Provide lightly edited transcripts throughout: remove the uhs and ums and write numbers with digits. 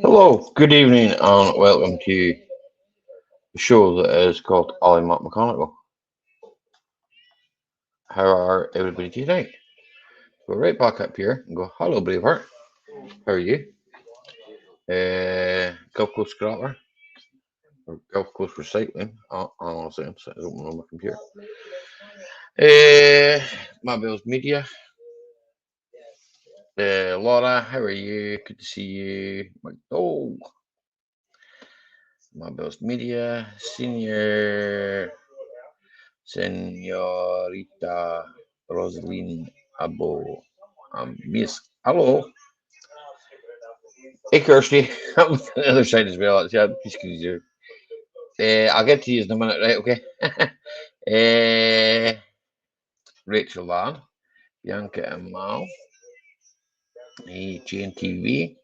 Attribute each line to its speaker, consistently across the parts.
Speaker 1: Hello, good evening, and welcome to the show that is called Mack-Mechanical. How are everybody tonight? Go right back up here and go, hello, Braveheart. How are you? Gulf Coast Scrapper, or Gulf Coast Recycling. Honestly, I'm sitting open on my computer. Mabel's Media. Laura, how are you? Good to see you. Oh, Mabel's Media. Senorita Rosaline Abo. Miss. Hello. Hey, Kirsty. I'm on the other side as well. Yeah, just easier. I'll get to you in a minute, right? Okay. Rachel Ladd, Bianca and Mal, GNTV,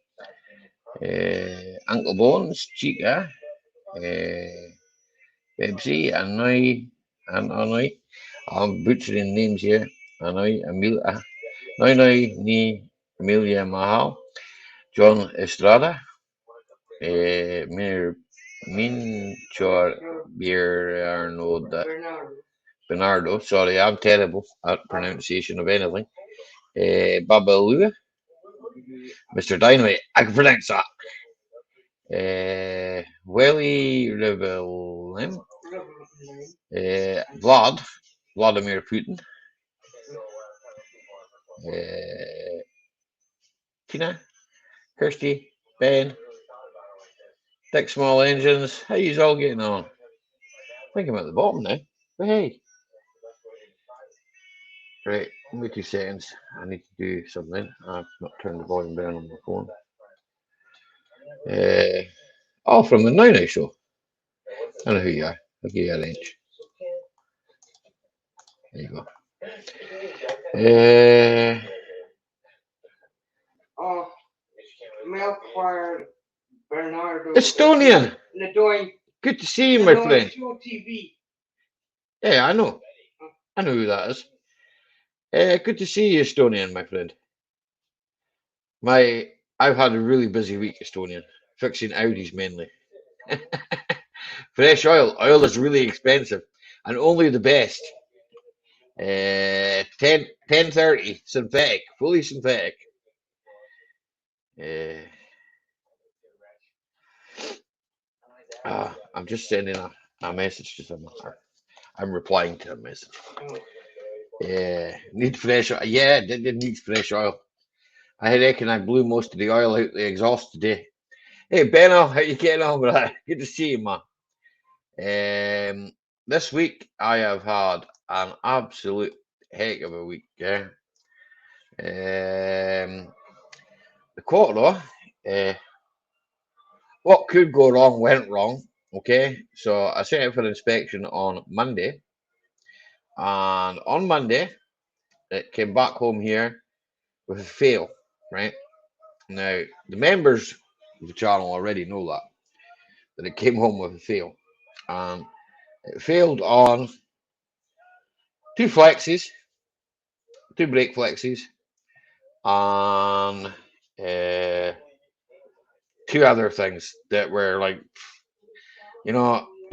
Speaker 1: Uncle Bones, Chica, Bebsy, Anoi. I'm butchering names here. Anoi, Noi, Ni, Amelia Mahal, John Estrada, Mir Minchor Bernardo. Sorry, I'm terrible at pronunciation of anything. Babalua, Mr. Dynamite. I can pronounce that. Welly Revelim, Vladimir Putin, uh, Tina, Kirsty, Ben, Dick Small Engines. How you all getting on? I think I'm at the bottom now. But hey, right, give me 2 seconds. I need to do something. I've not turned the volume down on my phone. From the Now Now Show. I know who you are. I'll give you a range. There you go. Estonian. Good to see you, my friend. Yeah, I know. I know who that is. Good to see you, Estonian, my friend. I've had a really busy week, Estonian, fixing Audis mainly. Fresh oil. Oil is really expensive, and only the best. 1030 synthetic, fully synthetic. I'm just sending a message to someone. I'm replying to a message. Need fresh oil. Yeah, it needs fresh oil. I reckon I blew most of the oil out the exhaust today. Hey, Benno, how you getting on with that? Good to see you, man. This week I have had an absolute heck of a week. Yeah. The quarter, what could go wrong went wrong. Okay, so I sent it for inspection on Monday, and on Monday it came back home here with a fail. Right now, the members of the channel already know that it came home with a fail, and it failed on two flexes, two brake flexes, and two other things that were like, you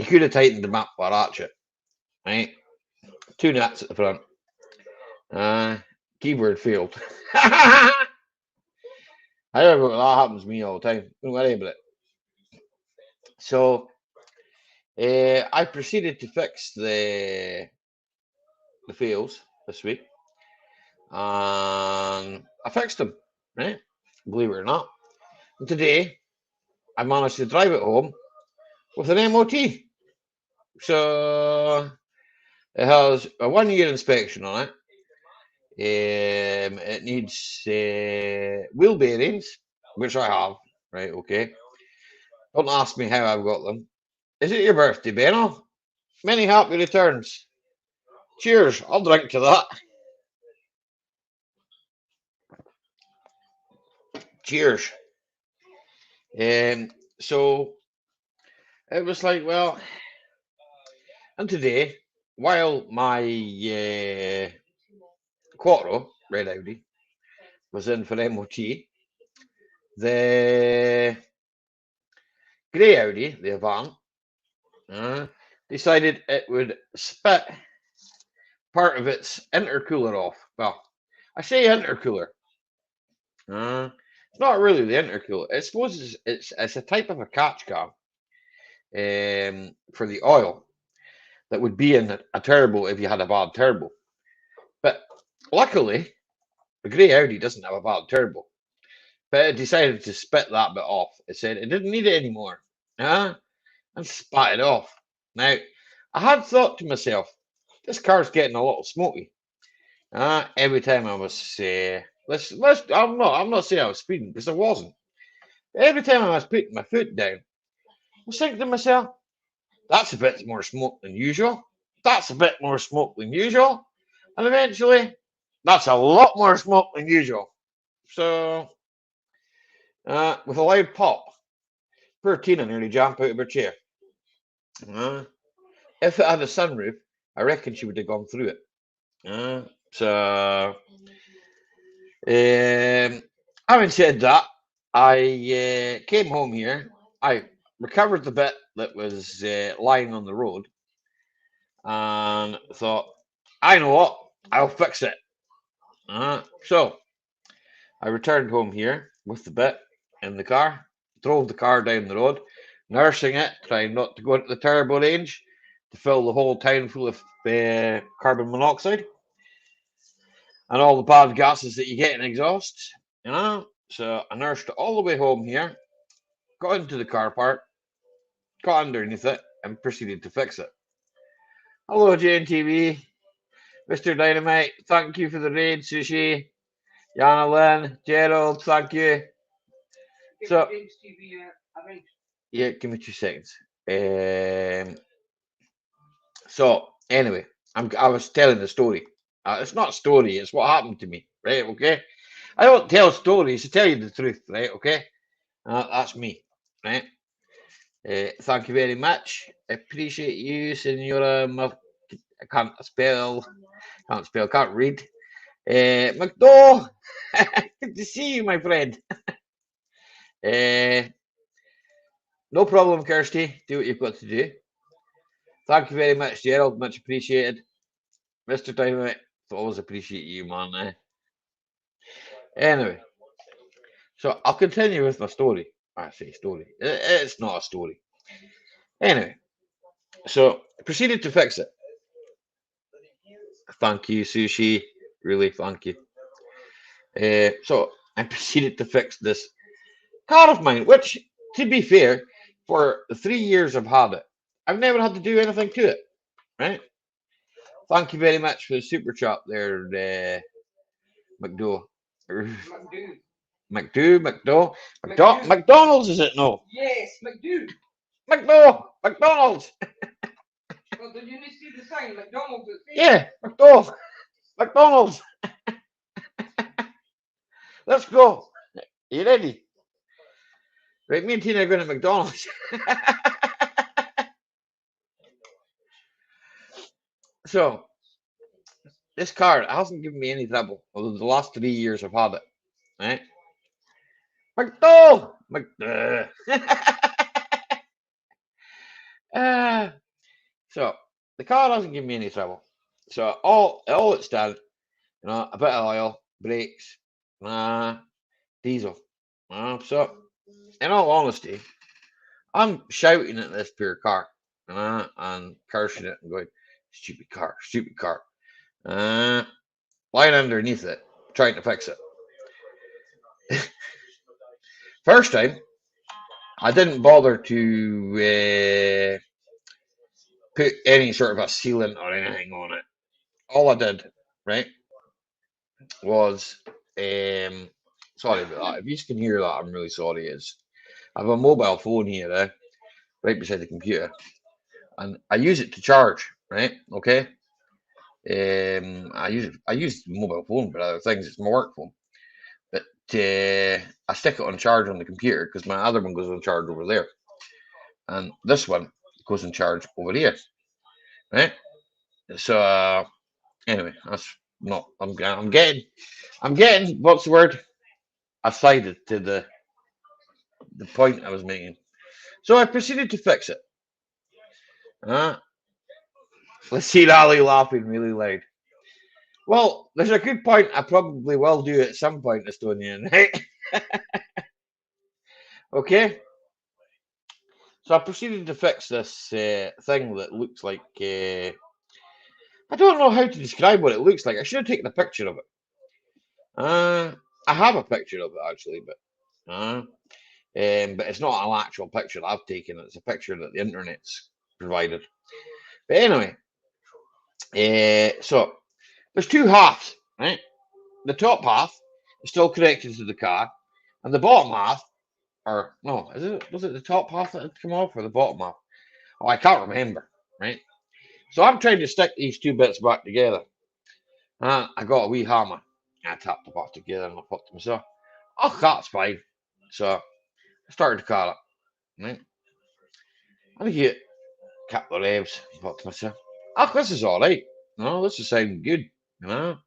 Speaker 1: could have tightened them up or ratchet, right? Two nuts at the front. Keyboard failed. However, that happens to me all the time. Don't worry about it. So I proceeded to fix the fails this week, and I fixed them. Right, believe it or not. And today I managed to drive it home with an MOT. So it has a 1 year inspection on it. It needs wheel bearings, which I have. Right, okay. Don't ask me how I've got them. Is it your birthday, Benno? Many happy returns. Cheers. I'll drink to that. Cheers. So it was like, well, and today, while my Quattro, red Audi, was in for MOT, the grey Audi, the Avant, decided it would spit part of its intercooler off. Well, I say intercooler. It's not really the intercooler. I suppose it's a type of a catch can for the oil that would be in a turbo if you had a bad turbo. But luckily, the grey Audi doesn't have a bad turbo. But it decided to spit that bit off. It said it didn't need it anymore. And spat it off. Now, I had thought to myself, this car's getting a little smoky. Every time I was I'm not saying I was speeding because I wasn't. Every time I was putting my foot down, I was thinking to myself, that's a bit more smoke than usual. That's a bit more smoke than usual. And eventually, that's a lot more smoke than usual. So, with a loud pop, poor Tina nearly jumped out of her chair. If it had a sunroof, I reckon she would have gone through it. So, having said that, I came home here. I recovered the bit that was lying on the road and thought, I know what, I'll fix it. So I returned home here with the bit in the car, drove the car down the road, nursing it, trying not to go into the turbo range to fill the whole town full of carbon monoxide and all the bad gases that you get in exhaust. So I nursed it all the way home here, got into the car park, got underneath it, and proceeded to fix it. Hello, JNTV, Mr. Dynamite, thank you for the raid, Sushi, Yana Lynn, Gerald, thank you. So, yeah, give me 2 seconds. So, anyway, I was telling the story. It's not a story, it's what happened to me, right? Okay. I don't tell stories, I tell you the truth, right? Okay. That's me, right? Thank you very much. I appreciate you, Senora. I can't spell, can't read. McDowell, good to see you, my friend. No problem, Kirsty. Do what you've got to do. Thank you very much, Gerald. Much appreciated. Mr. Dynamite, always appreciate you, man. Anyway, so I'll continue with my story. I say story. It's not a story. Anyway, so I proceeded to fix it. Thank you, Sushi. Really, thank you. So I proceeded to fix this car of mine, which, to be fair, for the 3 years I've had it, I've never had to do anything to it. Right? Thank you very much for the super chat there, McDo. McDonald's, is it? No.
Speaker 2: Yes, McDo.
Speaker 1: McDonald's.
Speaker 2: Well, did you see the sign? McDonald's.
Speaker 1: Yeah, McDonald's. Let's go. Are you ready? Right, me and Tina are going to McDonald's. So, this car hasn't given me any trouble over the last 3 years I've had it. Right? McDo! So, the car hasn't given me any trouble. So, all it's done, a bit of oil, brakes, diesel. So, in all honesty, I'm shouting at this poor car and cursing it and going, stupid car, stupid car. Lying underneath it, trying to fix it. First time, I didn't bother to put any sort of a sealant or anything on it. All I did, right, was sorry about that. If you can hear that, I'm really sorry. I have a mobile phone here, right beside the computer, and I use it to charge, right? Okay. I use the mobile phone for other things. It's my work phone, but I stick it on charge on the computer because my other one goes on charge over there, and this one goes on charge over here, right? So anyway, that's not. I'm getting. What's the word? Aside to the point I was making. So I proceeded to fix it. Uh, let's see Ali laughing really loud. Well, there's a good point I probably will do at some point, Estonian, right? Okay, so I proceeded to fix this thing that looks like I don't know how to describe what it looks like. I should have taken a picture of it. I have a picture of it actually, but it's not an actual picture that I've taken. It's a picture that the internet's provided. But anyway, so there's two halves, right? The top half is still connected to the car, and the bottom half, or no, was it the top half that had come off or the bottom half? Oh, I can't remember, right? So I'm trying to stick these two bits back together. I got a wee hammer. I tapped the back together and I thought to myself, oh, that's fine. So I started to car up, right? And I get a couple of revs. I thought to myself, oh, this is all right. No, this is sounding good, you know.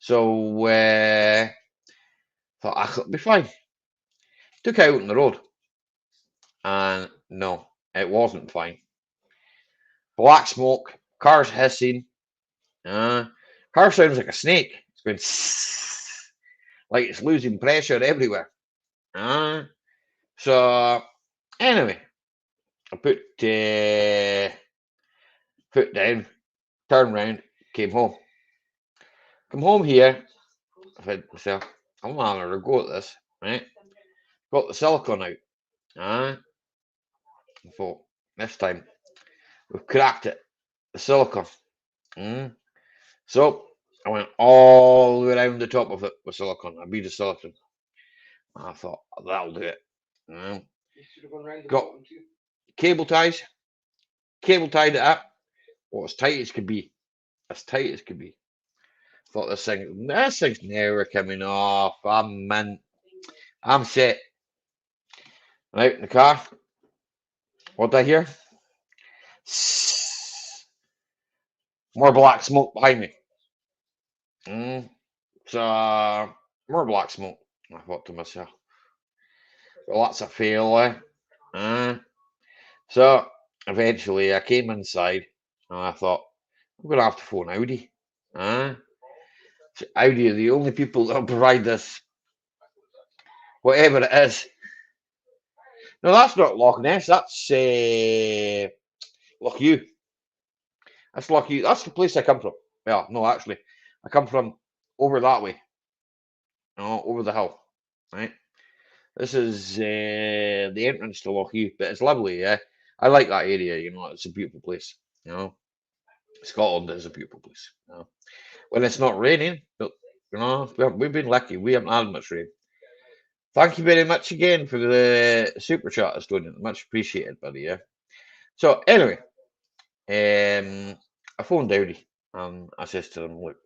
Speaker 1: So thought I could be fine. Took out on the road, and no, it wasn't fine. Black smoke, cars hissing. Uh, car sounds like a snake. It's going like it's losing pressure everywhere. Uh, so anyway, I put foot down, turned round, came home. Come home here. I said to myself, I'm having a go at this, right? Got the silicone out. I thought this time we've cracked it. The silicone. Mm. So I went all the way around the top of it with silicone. I beat the silicone. I thought that'll do it. Mm.
Speaker 2: You should have gone round the
Speaker 1: Got
Speaker 2: bottom too.
Speaker 1: cable ties, cable tied it up. Oh, as tight as could be. As tight as could be. Thought this thing's never coming off. I'm in. I'm set. Right in the car. What did I hear? More black smoke behind me. Mm. So more black smoke. I thought to myself, well, that's a fail, eh? Uh, so eventually I came inside and I thought, I'm going to have to phone Audi. Uh, Audi are the only people that'll provide this, whatever it is. No, that's not Loch Ness. That's Loch Ewe. That's Loch Ewe. That's the place I come from. Well, no, actually, I come from over that way. No, over the hill. Right. This is the entrance to Loch Ewe, but it's lovely. Yeah, I like that area. You know, it's a beautiful place. You know, Scotland is a beautiful place. You know, when it's not raining, but you know, we've been lucky. We haven't had much rain. Thank you very much again for the super chat, Estonian. Much appreciated, buddy. Yeah. So anyway, I phoned Dowdy. I says to them, look,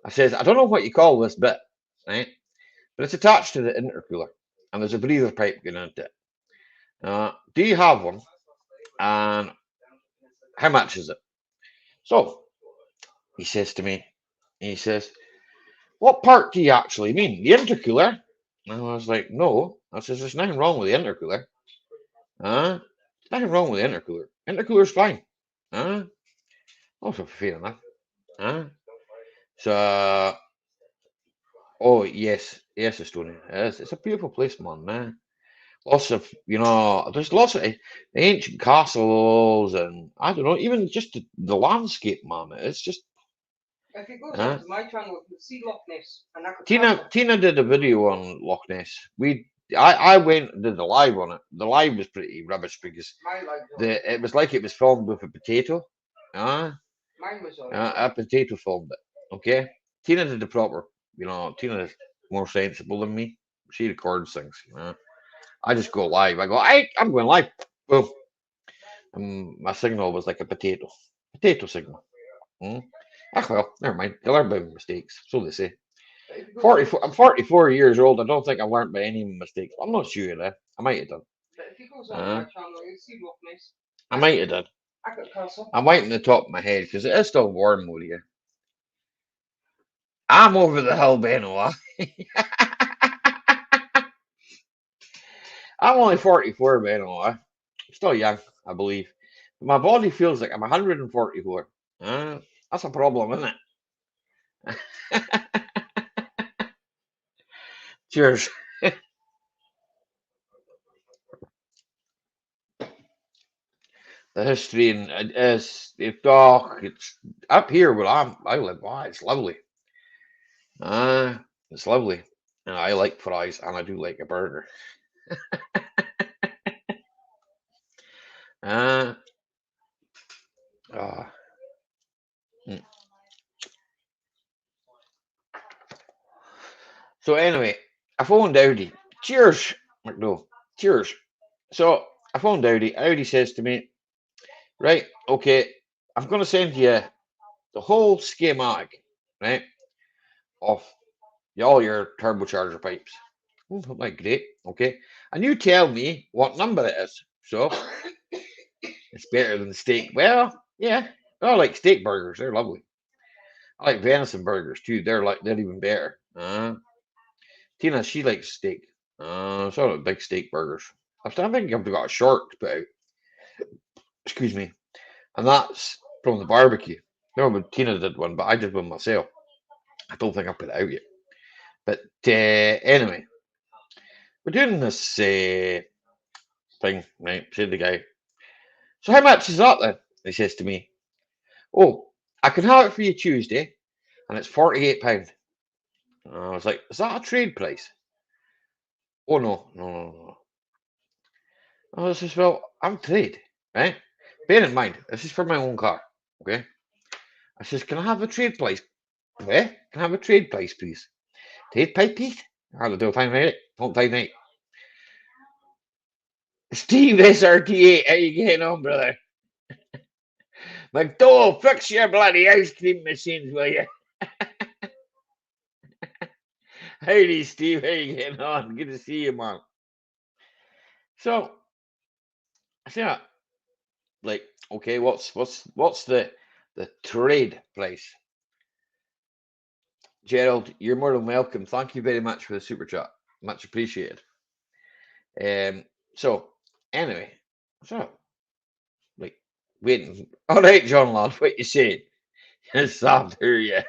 Speaker 1: I says, I don't know what you call this bit, right? But it's attached to the intercooler, and there's a breather pipe going into it. Do you have one? And how much is it? So he says to me, he says, what part do you actually mean? The intercooler? And I was like, no. I says, there's nothing wrong with the intercooler. There's nothing wrong with the intercooler. Intercooler's fine. Also fair enough. Uh, so, oh yes, yes, Estonia. It is. It's a beautiful place, man. Lots of, there's lots of ancient castles, and I don't know, even just the landscape, man. It's just.
Speaker 2: If it goes
Speaker 1: Uh,
Speaker 2: onto my channel, you can see Loch Ness and I could
Speaker 1: Tina did a video on Loch Ness. I went and did the live on it. The live was pretty rubbish because
Speaker 2: my life.
Speaker 1: it was like it was filmed with a potato.
Speaker 2: Mine was alright.
Speaker 1: A potato filmed it. Okay. Tina did the proper. Tina's more sensible than me. She records things. I just go live. I go, I'm going live. Boom. My signal was like a potato signal. Mm. Ah, well, never mind. You learn by mistakes, so they say. 44. I'm 44 years old. I don't think I learned by any mistakes. I'm not sure though. I might have done.
Speaker 2: But if he goes on my channel, you'll see Loch Ness.
Speaker 1: I might have done.
Speaker 2: I got castle.
Speaker 1: I'm wiping the top of my head because it is still warm over here. I'm over the hill, Benoit. I'm only 44, but anyway, I'm still young, I believe. My body feels like I'm 144. That's a problem, isn't it? Cheers. The history and it is it's up here where I live. Wow, it's lovely. It's lovely, and I like fries, and I do like a burger. Uh, uh, mm. So anyway, I phoned Audi. Cheers, McDo. Cheers. So I phoned Audi. Audi says to me, right, okay, I'm going to send you the whole schematic, right, of all your turbocharger pipes. Oh, like great, okay. And you tell me what number it is. So it's better than steak. Well, yeah, I like steak burgers. They're lovely. I like venison burgers too. They're even better. Tina, she likes steak. So I like big steak burgers. I think I've got a short to put out. Excuse me, and that's from the barbecue. No, but Tina did one, but I did one myself. I don't think I put it out yet. But anyway, we're doing this thing, right? Said the guy. So how much is that then? He says to me. Oh, I can have it for you Tuesday, and it's £48. I was like, is that a trade price? Oh no, no, no, no. I says, well, I'm trade, right? Bear in mind, this is for my own car, okay? I says, can I have a trade price? Eh? Can I have a trade price, please? Trade price, please? I don't find right. Don't find right. Steve SRT8, how you getting on, brother? McDowell, fix your bloody ice cream machines, will you? Howdy, Steve, how you getting on? Good to see you, man. So, I said, like, okay, what's the trade price? Gerald, you're more than welcome. Thank you very much for the super chat. Much appreciated. Um, so anyway, so like waiting. All right, John lad, what you saying? It's after you.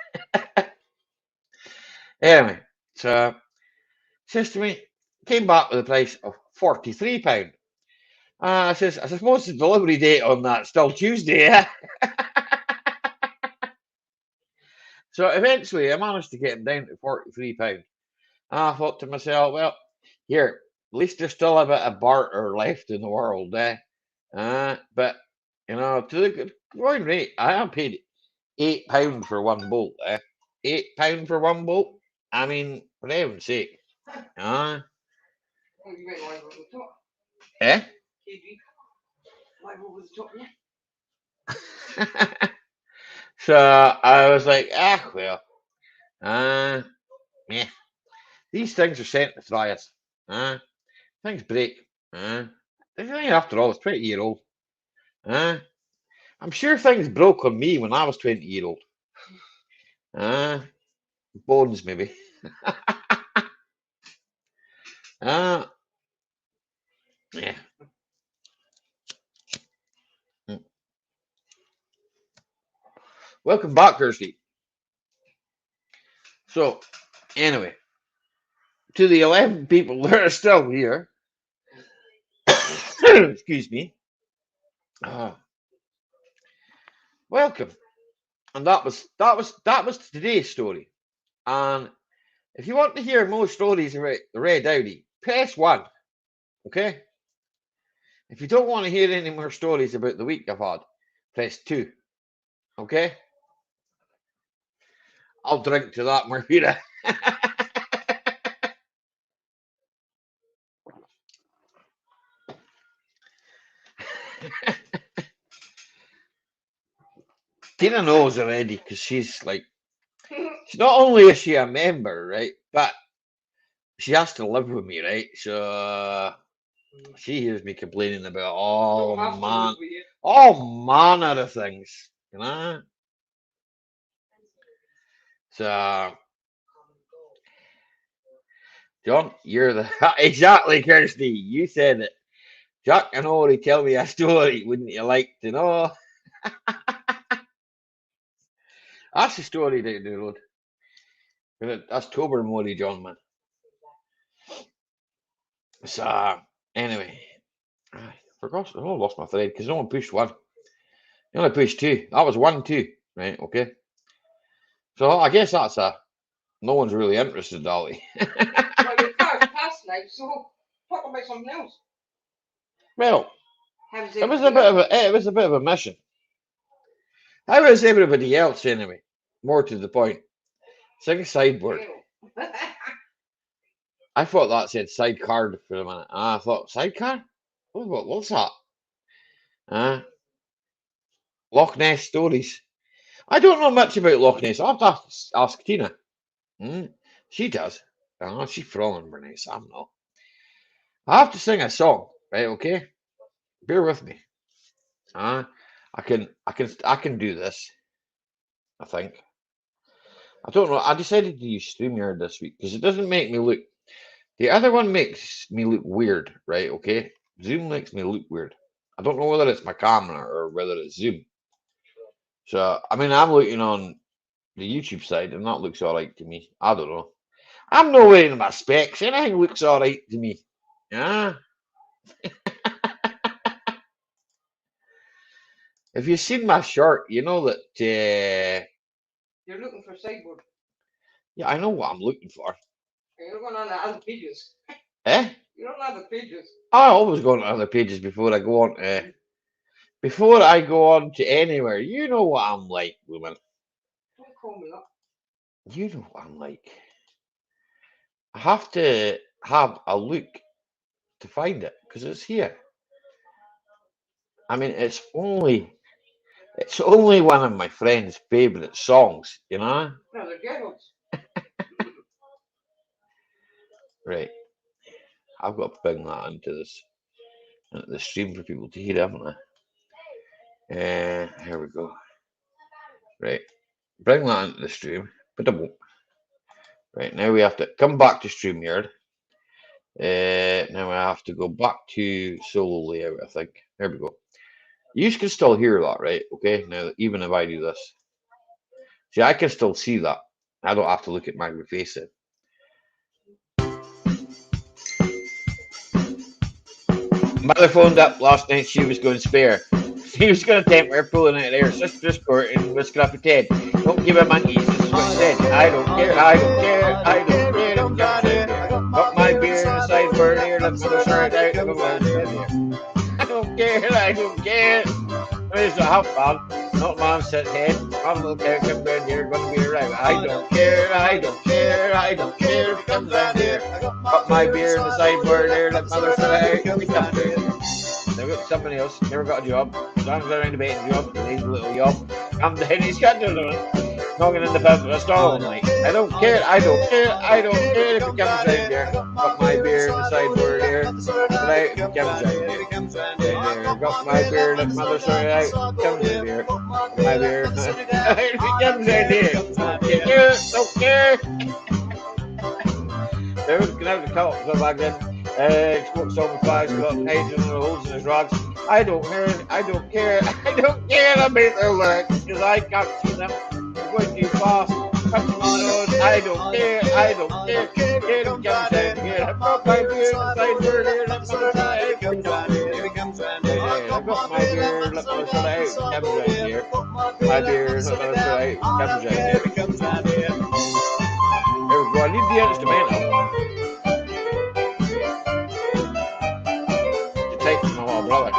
Speaker 1: Anyway, so says to me, came back with a price of £43. I suppose the delivery date on that still Tuesday, yeah? So eventually I managed to get him down to £43. And I thought to myself, well, here, at least there's still a bit of barter left in the world, eh? But to the going rate, I have paid £8 for one bolt, eh? £8 for one bolt. I mean, for heaven's sake, uh,
Speaker 2: Oh, you went live over the top.
Speaker 1: eh?
Speaker 2: KB, live over the top, yeah.
Speaker 1: So I was like, well, yeah, these things are sent to fry us. Things break. After all, it's 20-year old. I'm sure things broke on me when I was 20-year old. Bones maybe. uh, yeah. Mm. Welcome back, Kirsty. So, anyway, to the 11 people that are still here, excuse me, welcome. And that was today's story. And if you want to hear more stories about the Red Audi, press 1. Okay? If you don't want to hear any more stories about the week I've had, press 2. Okay? I'll drink to that, Margarita. Tina knows already because she's like, not only is she a member, right, but she has to live with me, right? So she hears me complaining about all manner of things, So John, you're the exactly, Kirsty. You said it. Jack and Ori, tell me a story. Wouldn't you like to know? That's the story down the road. That's Tobermory, John, man. So, anyway, I forgot. I lost my thread because no one pushed one. You only pushed two. That was 1-2, right? Okay. So I guess that's a. No one's really interested, Dolly.
Speaker 2: Well, your car's past now, so talk about something else.
Speaker 1: Well,
Speaker 2: How's
Speaker 1: it was a bit
Speaker 2: everything
Speaker 1: of
Speaker 2: else?
Speaker 1: a. It was a bit of a mission. How was everybody else anyway? More to the point. Sing sideboard.
Speaker 2: Ew.
Speaker 1: I thought that said sidecar for a minute. I thought sidecar. What's that? Uh, Loch Ness stories. I don't know much about Loch Ness. I'll have to ask Tina. Hmm? She does. Oh, she's from Inverness. I'm not. I have to sing a song, right? Okay, bear with me. Uh, I can do this. I think. I don't know. I decided to use StreamYard this week because it doesn't make me look. The other one makes me look weird, right? Okay, Zoom makes me look weird. I don't know whether it's my camera or whether it's Zoom. So I mean, I'm looking on the YouTube side, and that looks all right to me. I don't know. I'm not wearing my specs. Anything looks all right to me. Yeah. If you've seen my shirt, you know that.
Speaker 2: You're looking for sideboard.
Speaker 1: Yeah, I know what I'm looking for.
Speaker 2: You're going on the other pages.
Speaker 1: Eh?
Speaker 2: You're on other pages.
Speaker 1: I always go on to other pages before I go on. Before I go on to anywhere. You know what I'm like, woman.
Speaker 2: Don't call me up.
Speaker 1: You know what I'm like. I have to have a look to find it because it's here. I mean, it's only one of my friend's favorite songs, you know?
Speaker 2: No, they're girls.
Speaker 1: Right. I've got to bring that into the stream for people to hear, haven't I? Here we go. Right. Bring that into the stream. But I won't. Right. Now we have to come back to StreamYard. Now I have to go back to solo layout, I think. There we go. You can still hear that, right? Okay. Now, even if I do this, see, I can still see that. I don't have to look at my face. Mother phoned up last night. She was going spare. She was going to tempt her pulling out her sister's court and with Scrappy Ted. Don't give her monkeys. This is what she said. I don't care. I don't care. I don't care. If you come out there. Got my beer in the sideboard here. Let mother start out. I don't care. I don't care. It's a half man. Not man set head. I'm little cow come down here. Going to be around. I don't care. I don't care. I don't care if he comes down here. Got my beer in the sideboard here. Let mother start out. If he comes down. They've got somebody else, never got a job. Stands around debating job, lazy little yob. I'm down, he's got to do it. Knocking in the bed with a stall all night. I don't care, I don't care, I don't care if he comes round here. Got my beer in the sideboard here. But if he comes round here. Got my beer, let mother sort it out. Comes in here. My beer. If he comes round here. Don't care, don't care. They were going out the cult so back then. Smoked some flies, got pages and holes in his rocks. I don't care, I don't care, I don't care about their lyrics because I can't see them. They're going too fast. Touch my nose. I don't care, I don't care. Here it comes down here. I've got my beer inside here. Let me try it. Comes down here. I've got my beer. Let me try it. Comes down here. My beer. Let me try it. Comes down here. There we go. I need the instrumental. Take from my little brother.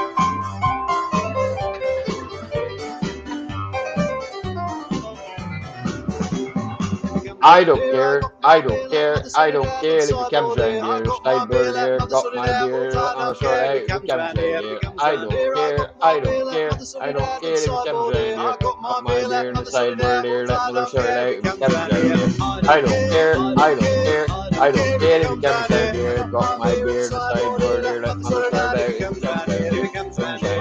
Speaker 1: I don't care, I don't care, I don't care if he comes round here. Steinberg here, got my beer, I'm sorry, if he comes round here. I don't care, I don't care, I don't care if he comes round here. Got my beer in the sideboard here, let mother sort it out if he comes round here. I don't care, I don't care, I don't care if he comes round here. Got my beer in the sideboard here, let mother sort it out if he comes round here.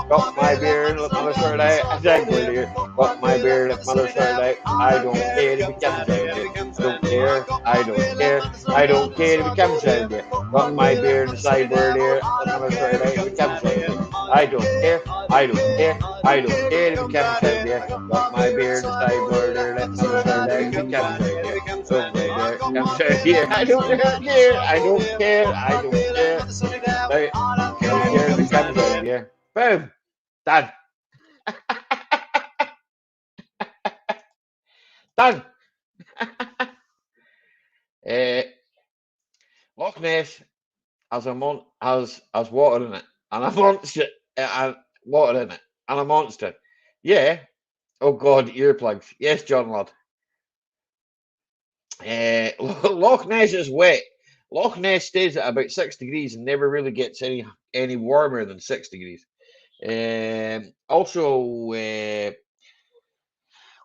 Speaker 1: Got my beer, let mother sort it out. I said here. Got my beer, let mother sort it out. I don't care if he comes round here. I don't care care. I don't care. I don't care if it comes round here. Got my beer in the sideboard here. Looking at my sort of if it comes round here. I don't care. I don't care. I don't care if it comes round here. Got my beer in the sideboard here. Letting have a sort of if it comes round here. Don't round here. Comes round here. I don't care. I don't care. I don't care. Right. I don't care if it comes round here. Boom. Done. Done. Uh, Loch Ness has water in it, and a monster, and water in it, and a monster. Yeah. Oh God, earplugs. Yes, John lad. Loch Ness is wet. Loch Ness stays at about 6 degrees and never really gets any warmer than 6 degrees. Also,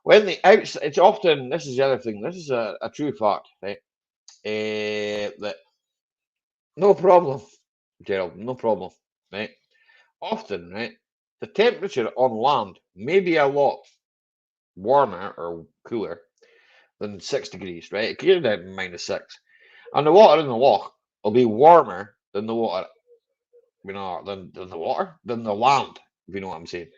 Speaker 1: when the outs, it's often this is the other thing. This is a true fact, right? That no problem, Gerald, no problem, right? Often, right, the temperature on land may be a lot warmer or cooler than 6 degrees, right? It could get down to -6, and the water in the loch will be warmer than the water, than the water, than the land, if you know what I'm saying.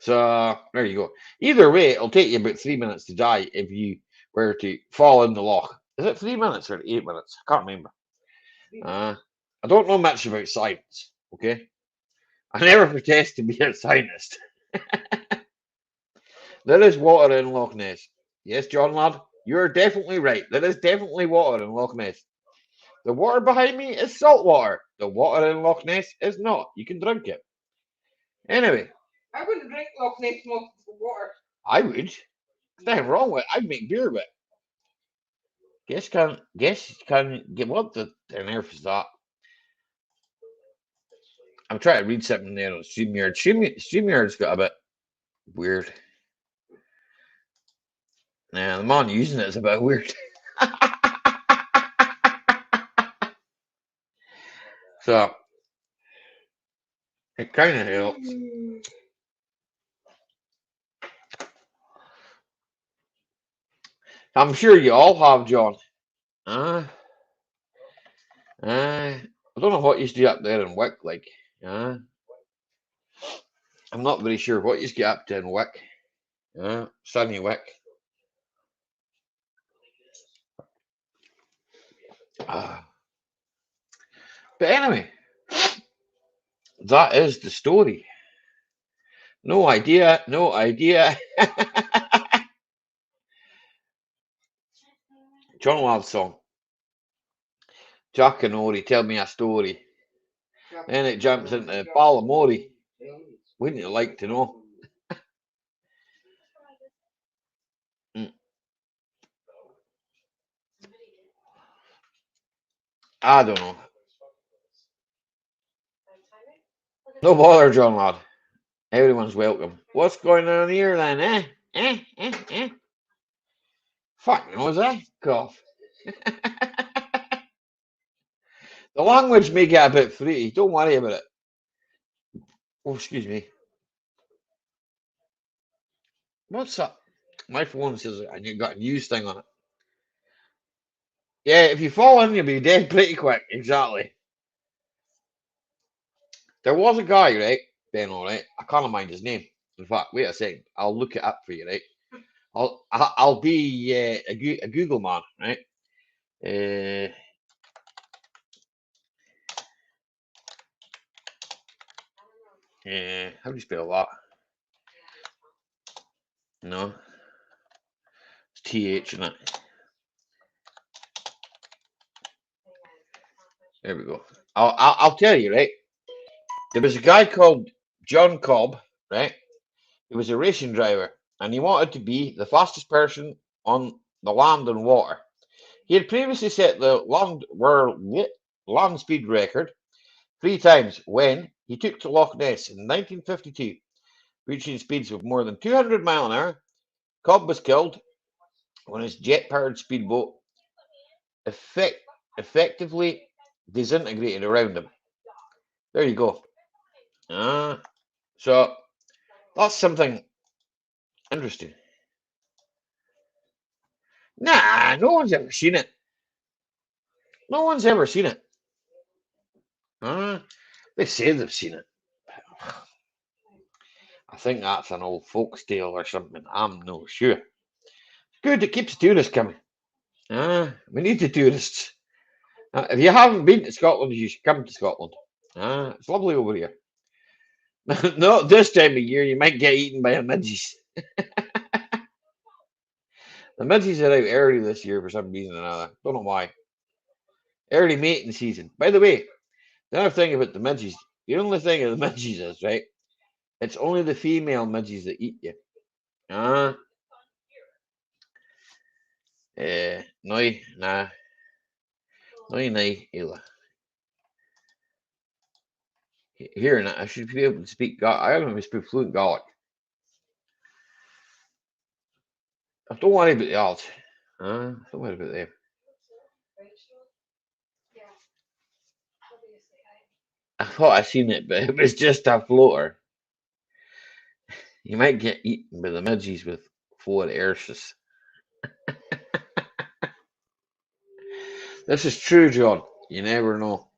Speaker 1: So there you go. Either way, it'll take you about 3 minutes to die if you were to fall in the loch. Is it 3 minutes or 8 minutes? I can't remember. I don't know much about science. Okay, I never pretend to be a scientist. There is water in Loch Ness. Yes, John lad, you're definitely right. There is definitely water in Loch Ness. The water behind me is salt water. The water in Loch Ness is not. You can drink it. Anyway,
Speaker 2: I wouldn't drink Loch Ness water.
Speaker 1: I would. There's nothing wrong with it. I'd make beer with it. Guess can get what the earth is that? I'm trying to read something there on StreamYard. StreamYard's got a bit weird. Nah, the man using it is a bit weird. So it kind of helps. I'm sure you all have, John. Uh, I don't know what you do up there in Wick, like. Uh, I'm not very sure what you get up to in Wick. Sunny Wick. Uh, but anyway, that is the story. No idea, no idea. John Lad song. Jack and Ori, tell me a story. Then it jumps into Balamori. Wouldn't you like to know? Mm, I don't know. No bother, John Lad. Everyone's welcome. What's going on here then, eh? Eh? Fuck knows, eh? Cough. The language may get a bit free. Don't worry about it. Oh, excuse me. What's that? My phone says and you got a news thing on it. Yeah, if you fall in, you'll be dead pretty quick. Exactly. There was a guy, right? Ben, all right. I can't mind his name. In fact, wait a second. I'll look it up for you, right? I'll be a Google man, right? Uh, how do you spell that? No, it's TH in it. There we go. I'll tell you, right? There was a guy called John Cobb, right? He was a racing driver, and he wanted to be the fastest person on the land and water. He had previously set the land speed record 3 times when he took to Loch Ness in 1952, reaching speeds of more than 200 mile an hour. Cobb was killed when his jet-powered speedboat effect, effectively disintegrated around him. There you go. So that's something interesting. Nah, no one's ever seen it. No one's ever seen it. Uh, they say they've seen it. I think that's an old folks tale or something. I'm no sure. Good, it keeps tourists coming. We need the tourists. If you haven't been to Scotland, you should come to Scotland. It's lovely over here. Not this time of year, you might get eaten by a midges. The midges are out early this year for some reason or another. Don't know why. Early mating season. By the way, the other thing about the midges, the only thing of the midges is, right, it's only the female midges that eat you. Ah, noi, nah, noi, nay, Ela. Here, and I should be able to speak Gaelic. I don't even speak fluent Gaelic. Don't worry about the odds. Don't worry about them. I thought I seen it, but it was just a floater. You might get eaten by the midges with 4 airses. This is true, John. You never know.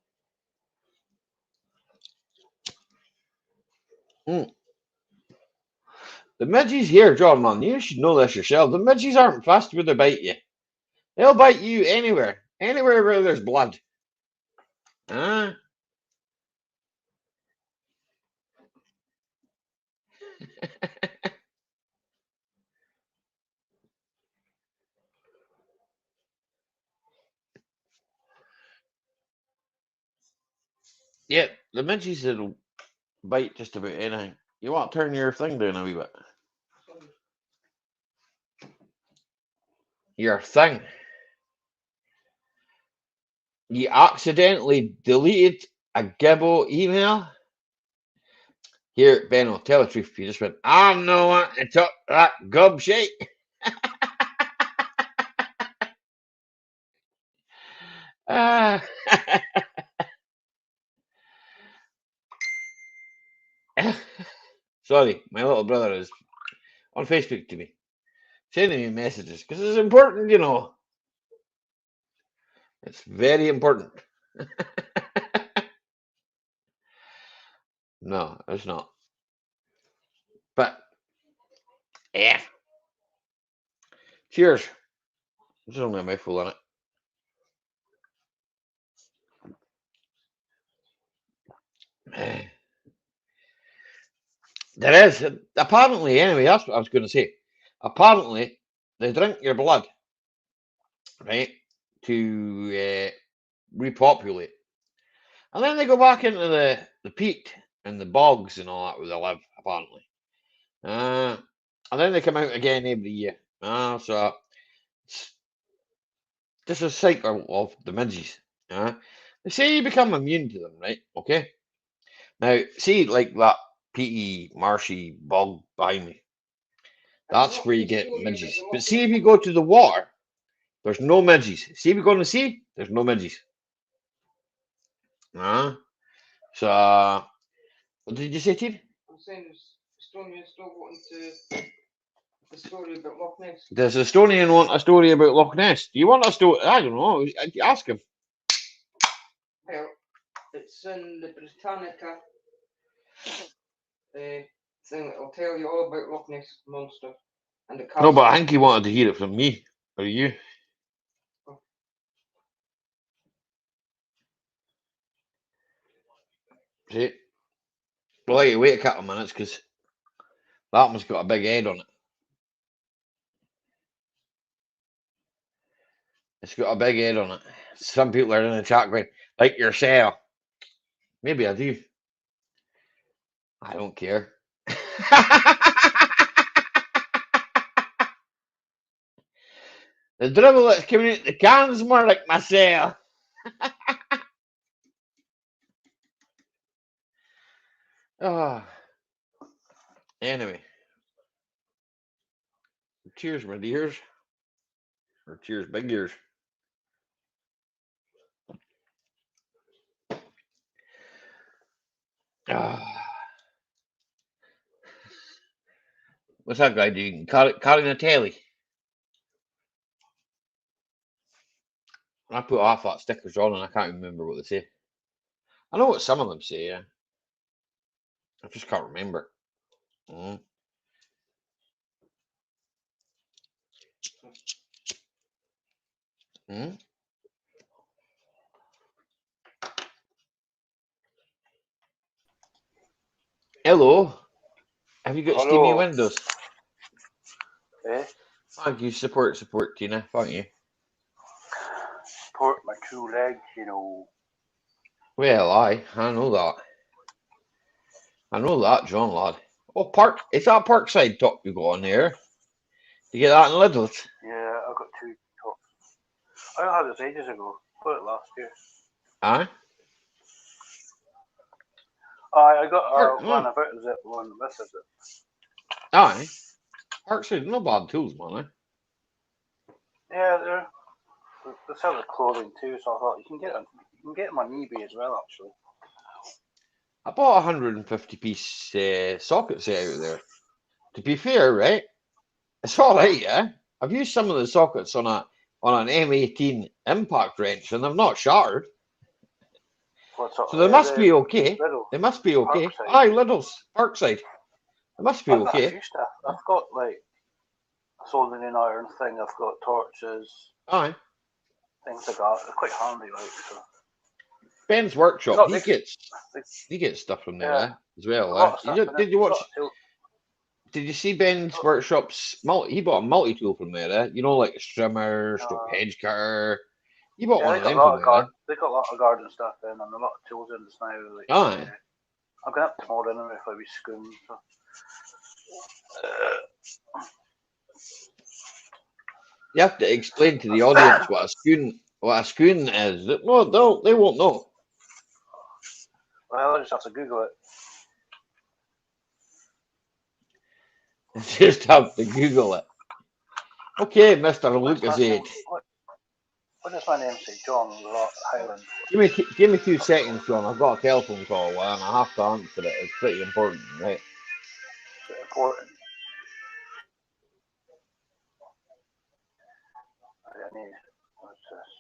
Speaker 1: Mm. The midges here, John, man, you should know this yourself. The midges aren't fast with to bite you. They'll bite you anywhere. Anywhere where there's blood. Ah. Yeah, the midges will bite just about anything. You want to turn your thing down a wee bit. Your thing. You accidentally deleted a Gibbo email. Here, Benno, tell the truth. You just went, I'm no one to talk that gob shit. Ah. Sorry, my little brother is on Facebook to me, sending me messages because it's important, you know. It's very important. No, it's not. But yeah, cheers. There's only a mouthful in it. There is apparently anyway. That's what I was going to say. Apparently, they drink your blood, right, to repopulate, and then they go back into the peat and the bogs and all that where they live. Apparently, uh, and then they come out again every year. So it's just a cycle of the midges. They say you become immune to them, right? Okay. Now, see, like that peaty, marshy bog behind me. That's where you get midges. But see, if you go to the water, there's no midges. See, if you go in the sea, there's no midges. So, what did you say, Tim?
Speaker 2: I'm saying Estonians still wanting to the story about Loch Ness.
Speaker 1: Does Estonian want a story about Loch Ness? Do you want a story? I don't know. Ask him.
Speaker 2: Well, it's in the Britannica thing that will tell you all about Loch Ness Monster and the castle.
Speaker 1: No, but I think he wanted to hear it from me or you.
Speaker 2: Oh.
Speaker 1: See? Well, you wait a couple of minutes because that one's got a big head on it. It's got a big head on it. Some people are in the chat going, like yourself. Maybe I do. I don't care. The dribble that's coming out the can's more like myself. Oh. Anyway. Cheers, my dears. Or cheers, big ears. What's that guy doing? Carrying a telly. I put half that stickers on and I can't remember what they say. I know what some of them say, yeah. I just can't remember. Mm. Mm. Hello. Have you got steamy
Speaker 3: Hello.
Speaker 1: windows?
Speaker 3: Eh?
Speaker 1: Thank you. Support, Tina. Thank you.
Speaker 3: Support my true legs, you know.
Speaker 1: Well, I know that. I know that, John, lad. Oh, Park. Is that Parkside top you got on there? You get that in Lidl's?
Speaker 3: Yeah, I've got two tops. I had this ages ago. Got it last year.
Speaker 1: Aye.
Speaker 3: I got
Speaker 1: Park.
Speaker 3: one about a zip, one with a zip.
Speaker 1: Aye. Parkside, no bad tools, man.
Speaker 3: Yeah, they sell the clothing too, so I thought you can get them on eBay as well, actually.
Speaker 1: I bought a 150-piece socket set out there. To be fair, right, it's all right, yeah. I've used some of the sockets on an M18 impact wrench, and they've not shattered.
Speaker 3: What's
Speaker 1: So they must be okay.
Speaker 3: Little
Speaker 1: They must be okay.
Speaker 3: Parkside.
Speaker 1: Aye, Lidl's, Parkside. They must be
Speaker 3: I've got a
Speaker 1: okay.
Speaker 3: few stuff. I've got like a soldering iron thing. I've got torches,
Speaker 1: Aye.
Speaker 3: things like that. They're quite handy, like so.
Speaker 1: Ben's workshop,
Speaker 3: Got
Speaker 1: he
Speaker 3: this.
Speaker 1: gets stuff from there,
Speaker 3: Yeah,
Speaker 1: as well.
Speaker 3: a lot of stuff in it.
Speaker 1: Did you watch?
Speaker 3: Got a tool.
Speaker 1: Did you see Ben's workshop's He bought a multi tool from there, You know, like a strimmer, stroke
Speaker 3: Uh,
Speaker 1: hedge cutter. He bought
Speaker 3: Yeah,
Speaker 1: one
Speaker 3: they
Speaker 1: of
Speaker 3: got
Speaker 1: them
Speaker 3: a lot
Speaker 1: from
Speaker 3: of
Speaker 1: there,
Speaker 3: they got a lot of garden stuff in and a lot of tools in just now. Like,
Speaker 1: Aye.
Speaker 3: I'm going up tomorrow anyway if I be schoon. So.
Speaker 1: You have to explain to the audience what a schoon is. No, they won't know.
Speaker 3: Well, I just have to Google it.
Speaker 1: Just have to Google it. Okay, Mr. Lucasade.
Speaker 3: What does my name say? John Highland.
Speaker 1: Give me 2 seconds, John. I've got a telephone call and I have to answer it. It's pretty important, right?
Speaker 3: Is it important? I need. What's this?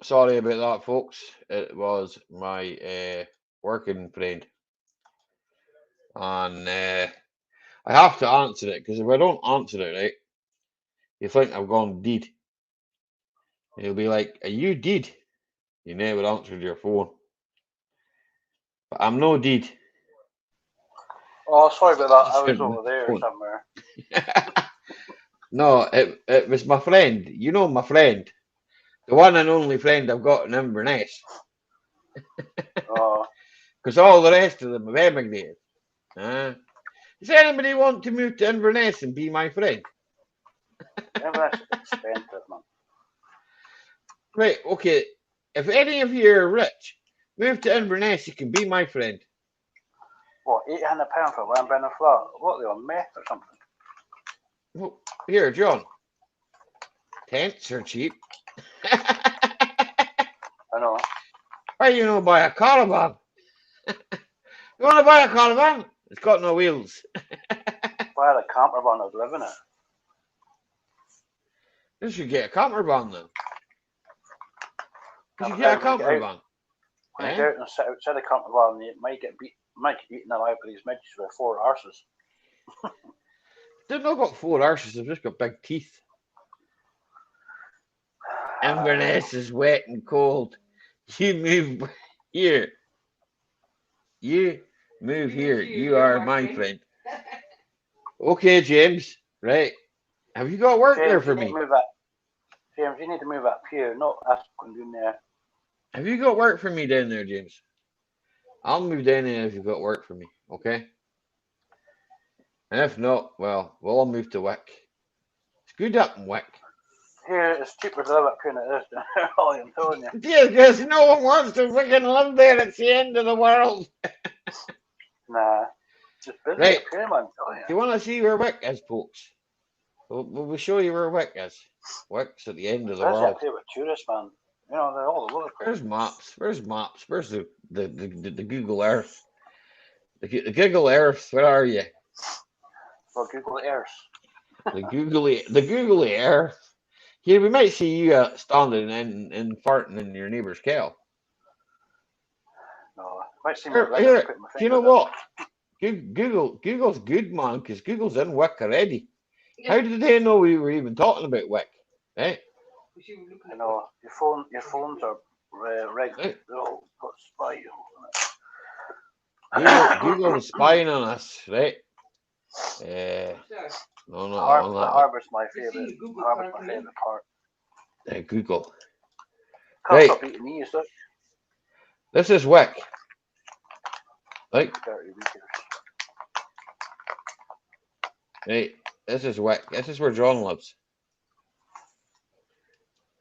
Speaker 1: Sorry about that, folks. It was my working friend, and I have to answer it because if I don't answer it right, you think I've gone deed. He'll be like, "Are you deed? You never answered your phone." But I'm no deed.
Speaker 3: Oh, sorry about that. I was
Speaker 1: Answered my
Speaker 3: over there
Speaker 1: phone.
Speaker 3: somewhere.
Speaker 1: No, it was my friend. You know my friend, the one and only friend I've got in Inverness.
Speaker 3: Oh,
Speaker 1: Because all the rest of them have emigrated. Does anybody want to move to Inverness and be my friend?
Speaker 3: Inverness is expensive, man.
Speaker 1: Right, okay. If any of you are rich, move to Inverness, you can be my friend.
Speaker 3: What, £800 for a one bedroom flat? What, they on meth or something?
Speaker 1: Well, here, John. Tents are cheap.
Speaker 3: I know.
Speaker 1: Why you not buy a caravan? You want to buy a caravan? It's got no wheels.
Speaker 3: If I had a camper van, I'd live in it.
Speaker 1: You should get a camper van then. You should
Speaker 3: But
Speaker 1: get a
Speaker 3: then when you
Speaker 1: camper
Speaker 3: get out,
Speaker 1: van.
Speaker 3: when you get out and sit outside the camper van, you might get eaten alive by these midgets with 4 arses.
Speaker 1: They've not got 4 arses, they've just got big teeth. Inverness is wet and cold. You move here. You move here. You are my friend. Okay, James. Right. Have you got work there
Speaker 3: James,
Speaker 1: for
Speaker 3: you need
Speaker 1: me?
Speaker 3: to move that. James, you need to move up here, not us going down there.
Speaker 1: Have you got work for me down there, James? I'll move down there if you've got work for me. Okay. And if not, well, we'll all move to Wick. It's good up in Wick.
Speaker 3: Here, it's cheaper to live up here than it is down there, Ollie, I'm telling you.
Speaker 1: Yeah, because no one wants to freaking live there. It's the end of the world.
Speaker 3: Nah, just busy
Speaker 1: Right.
Speaker 3: up here, man, I'm telling
Speaker 1: Do
Speaker 3: you.
Speaker 1: you want to see where Wick is, folks? We'll show you where Wick is. Wick's at the end of the
Speaker 3: Busy
Speaker 1: world.
Speaker 3: up here with tourists, man. You know, they're all over the place.
Speaker 1: Where's maps? Where's maps? Where's the Google Earth? The Google Earth. Where are you?
Speaker 3: Well, Google Earth.
Speaker 1: The googly Earth. Here we might see you standing and farting in your neighbour's kettle.
Speaker 3: No, might see me
Speaker 1: Here,
Speaker 3: right
Speaker 1: here.
Speaker 3: putting my
Speaker 1: Do you
Speaker 3: finger
Speaker 1: know
Speaker 3: down.
Speaker 1: what? Google's good, man, because Google's in Wick already. How did they know we were even talking about Wick? Right?
Speaker 3: You know, your phones are rigged.
Speaker 1: Right.
Speaker 3: They're all got spy on it.
Speaker 1: Google's spying on us, right? No, not on
Speaker 3: The
Speaker 1: that one.
Speaker 3: harbour's my favourite. The harbour's my favourite part.
Speaker 1: Google.
Speaker 3: Can't
Speaker 1: Right.
Speaker 3: stop eating these, look.
Speaker 1: This is Wick. Right?
Speaker 3: Dirty weekers.
Speaker 1: Right. This is Wick. This is where John lives.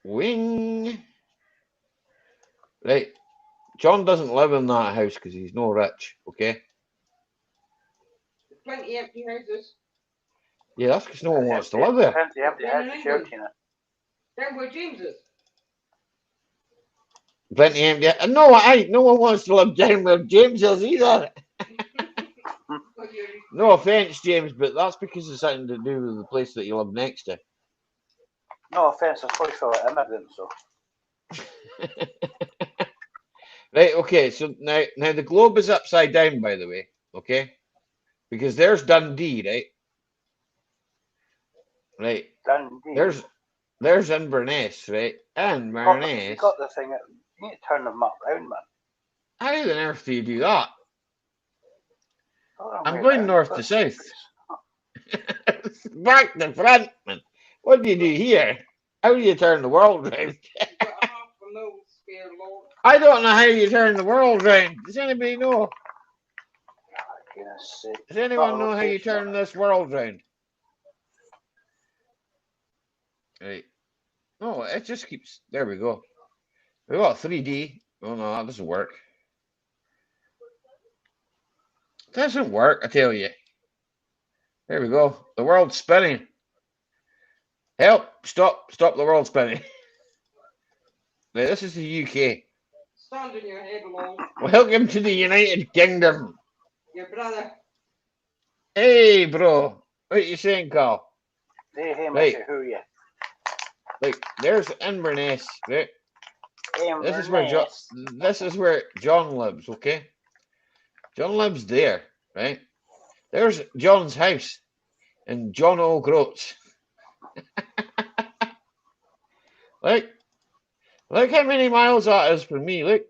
Speaker 1: Wing. Right. John doesn't live in that house because he's no rich, okay?
Speaker 2: There's plenty empty houses.
Speaker 1: Yeah, that's because no one wants to live there.
Speaker 3: Empty house, share, Tina.
Speaker 2: Down where James is.
Speaker 1: Plenty empty. No, no one wants to live down where James is either. No offence, James, but that's because it's something to do with the place that you live next to.
Speaker 3: No offence, it's probably for immigrants, so.
Speaker 1: Right, okay, so now the globe is upside down, by the way, okay? Because there's Dundee, right? Right.
Speaker 3: Dundee.
Speaker 1: There's Inverness, right? Inverness.
Speaker 3: You got the thing, you need to turn the map round, man.
Speaker 1: How on earth do you do that?
Speaker 3: Oh,
Speaker 1: I'm
Speaker 3: way
Speaker 1: going
Speaker 3: round.
Speaker 1: north to south. Back to front, man. What do you do here? How do you turn the world round? I don't know how you turn the world round. Does anybody know? Does anyone know how you turn this world round? Right. No, it just keeps. There we go. We got 3D. Oh no, that doesn't work. It doesn't work, I tell you. There we go. The world's spinning. Help! Stop the world spinning. Right, this is the UK.
Speaker 2: Stand in your head alone.
Speaker 1: Welcome to the United Kingdom.
Speaker 2: Your brother.
Speaker 1: Hey, bro. What you saying, Carl?
Speaker 3: Hey,
Speaker 1: Right.
Speaker 3: Mr. Who are you?
Speaker 1: Like, there's Inverness, right? This is where John.
Speaker 3: Inverness.
Speaker 1: This is where John lives. Okay, John lives there, right? There's John's house in John O'Groats. Like, look how many miles that is from me. Look,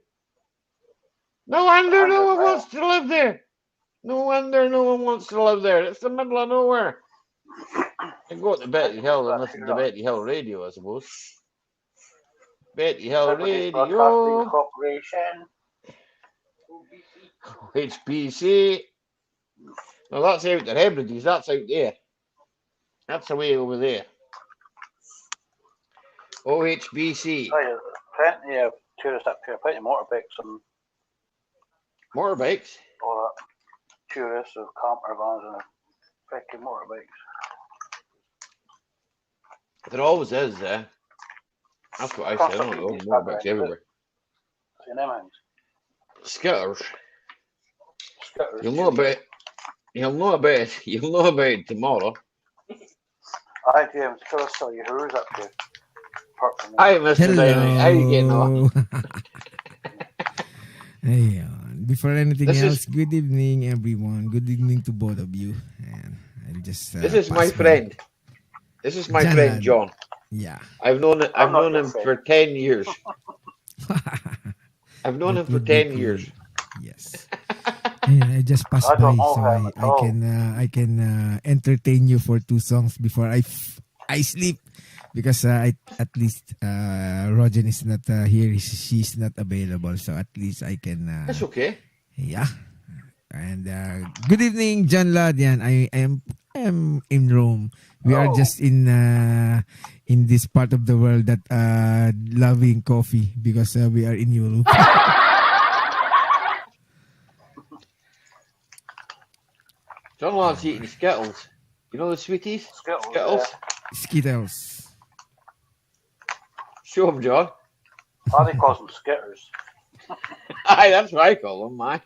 Speaker 1: no wonder no
Speaker 3: 100
Speaker 1: one
Speaker 3: miles.
Speaker 1: wants to live there. No wonder no one wants to live there. It's the middle of nowhere. I go to Betty Hill and listen to Betty Hill radio, I suppose. Betty Hill
Speaker 3: Hebrides Broadcasting
Speaker 1: radio,
Speaker 3: Corporation.
Speaker 1: HBC. No, that's out there. Hebrides, that's out there. That's away over there. OHBC.
Speaker 3: Oh, yeah, plenty of tourists up here, plenty of motorbikes and
Speaker 1: Motorbikes.
Speaker 3: all that. Tourists with camper vans and freaking motorbikes.
Speaker 1: There always is, eh? That's what I said. I don't know. Motorbikes everywhere.
Speaker 3: See them hands.
Speaker 1: Skitters.
Speaker 3: Scooters.
Speaker 1: You'll know about it. You'll know about it. You'll know about it tomorrow.
Speaker 3: Hi, James. Tell us all your who's up to. Apart from me.
Speaker 1: Hi, Mr. Dynamite. How you getting on?
Speaker 4: Hey, before anything
Speaker 1: This
Speaker 4: else,
Speaker 1: is-
Speaker 4: good evening, everyone. Good evening to both of you. And I'll just.
Speaker 1: This is my
Speaker 4: pass
Speaker 1: friend. This is my friend
Speaker 4: John.
Speaker 1: John.
Speaker 4: Yeah.
Speaker 1: I've known
Speaker 3: I'm not
Speaker 1: him
Speaker 3: your friend.
Speaker 1: for 10 years. I've known him
Speaker 4: That
Speaker 1: for
Speaker 4: would be
Speaker 1: 10
Speaker 4: cool.
Speaker 1: years.
Speaker 4: Yes. And I just passed
Speaker 3: I
Speaker 4: by,
Speaker 3: don't know
Speaker 4: so
Speaker 3: him at all.
Speaker 4: I can entertain you for 2 songs before I sleep, because at least Rogen is not here. She's not available, so at least I can.
Speaker 1: That's okay.
Speaker 4: Yeah. And good evening, John Ladd. Yan, I am in Rome. We are
Speaker 3: Oh.
Speaker 4: just in this part of the world that loving coffee, because we are in Europe.
Speaker 1: John loves eating Skittles. You know the sweeties?
Speaker 3: Skittles.
Speaker 1: Skittles?
Speaker 4: Skittles.
Speaker 1: Show him, John.
Speaker 3: Yeah. Paddy calls them skitters.
Speaker 1: Aye, that's what I call them, man.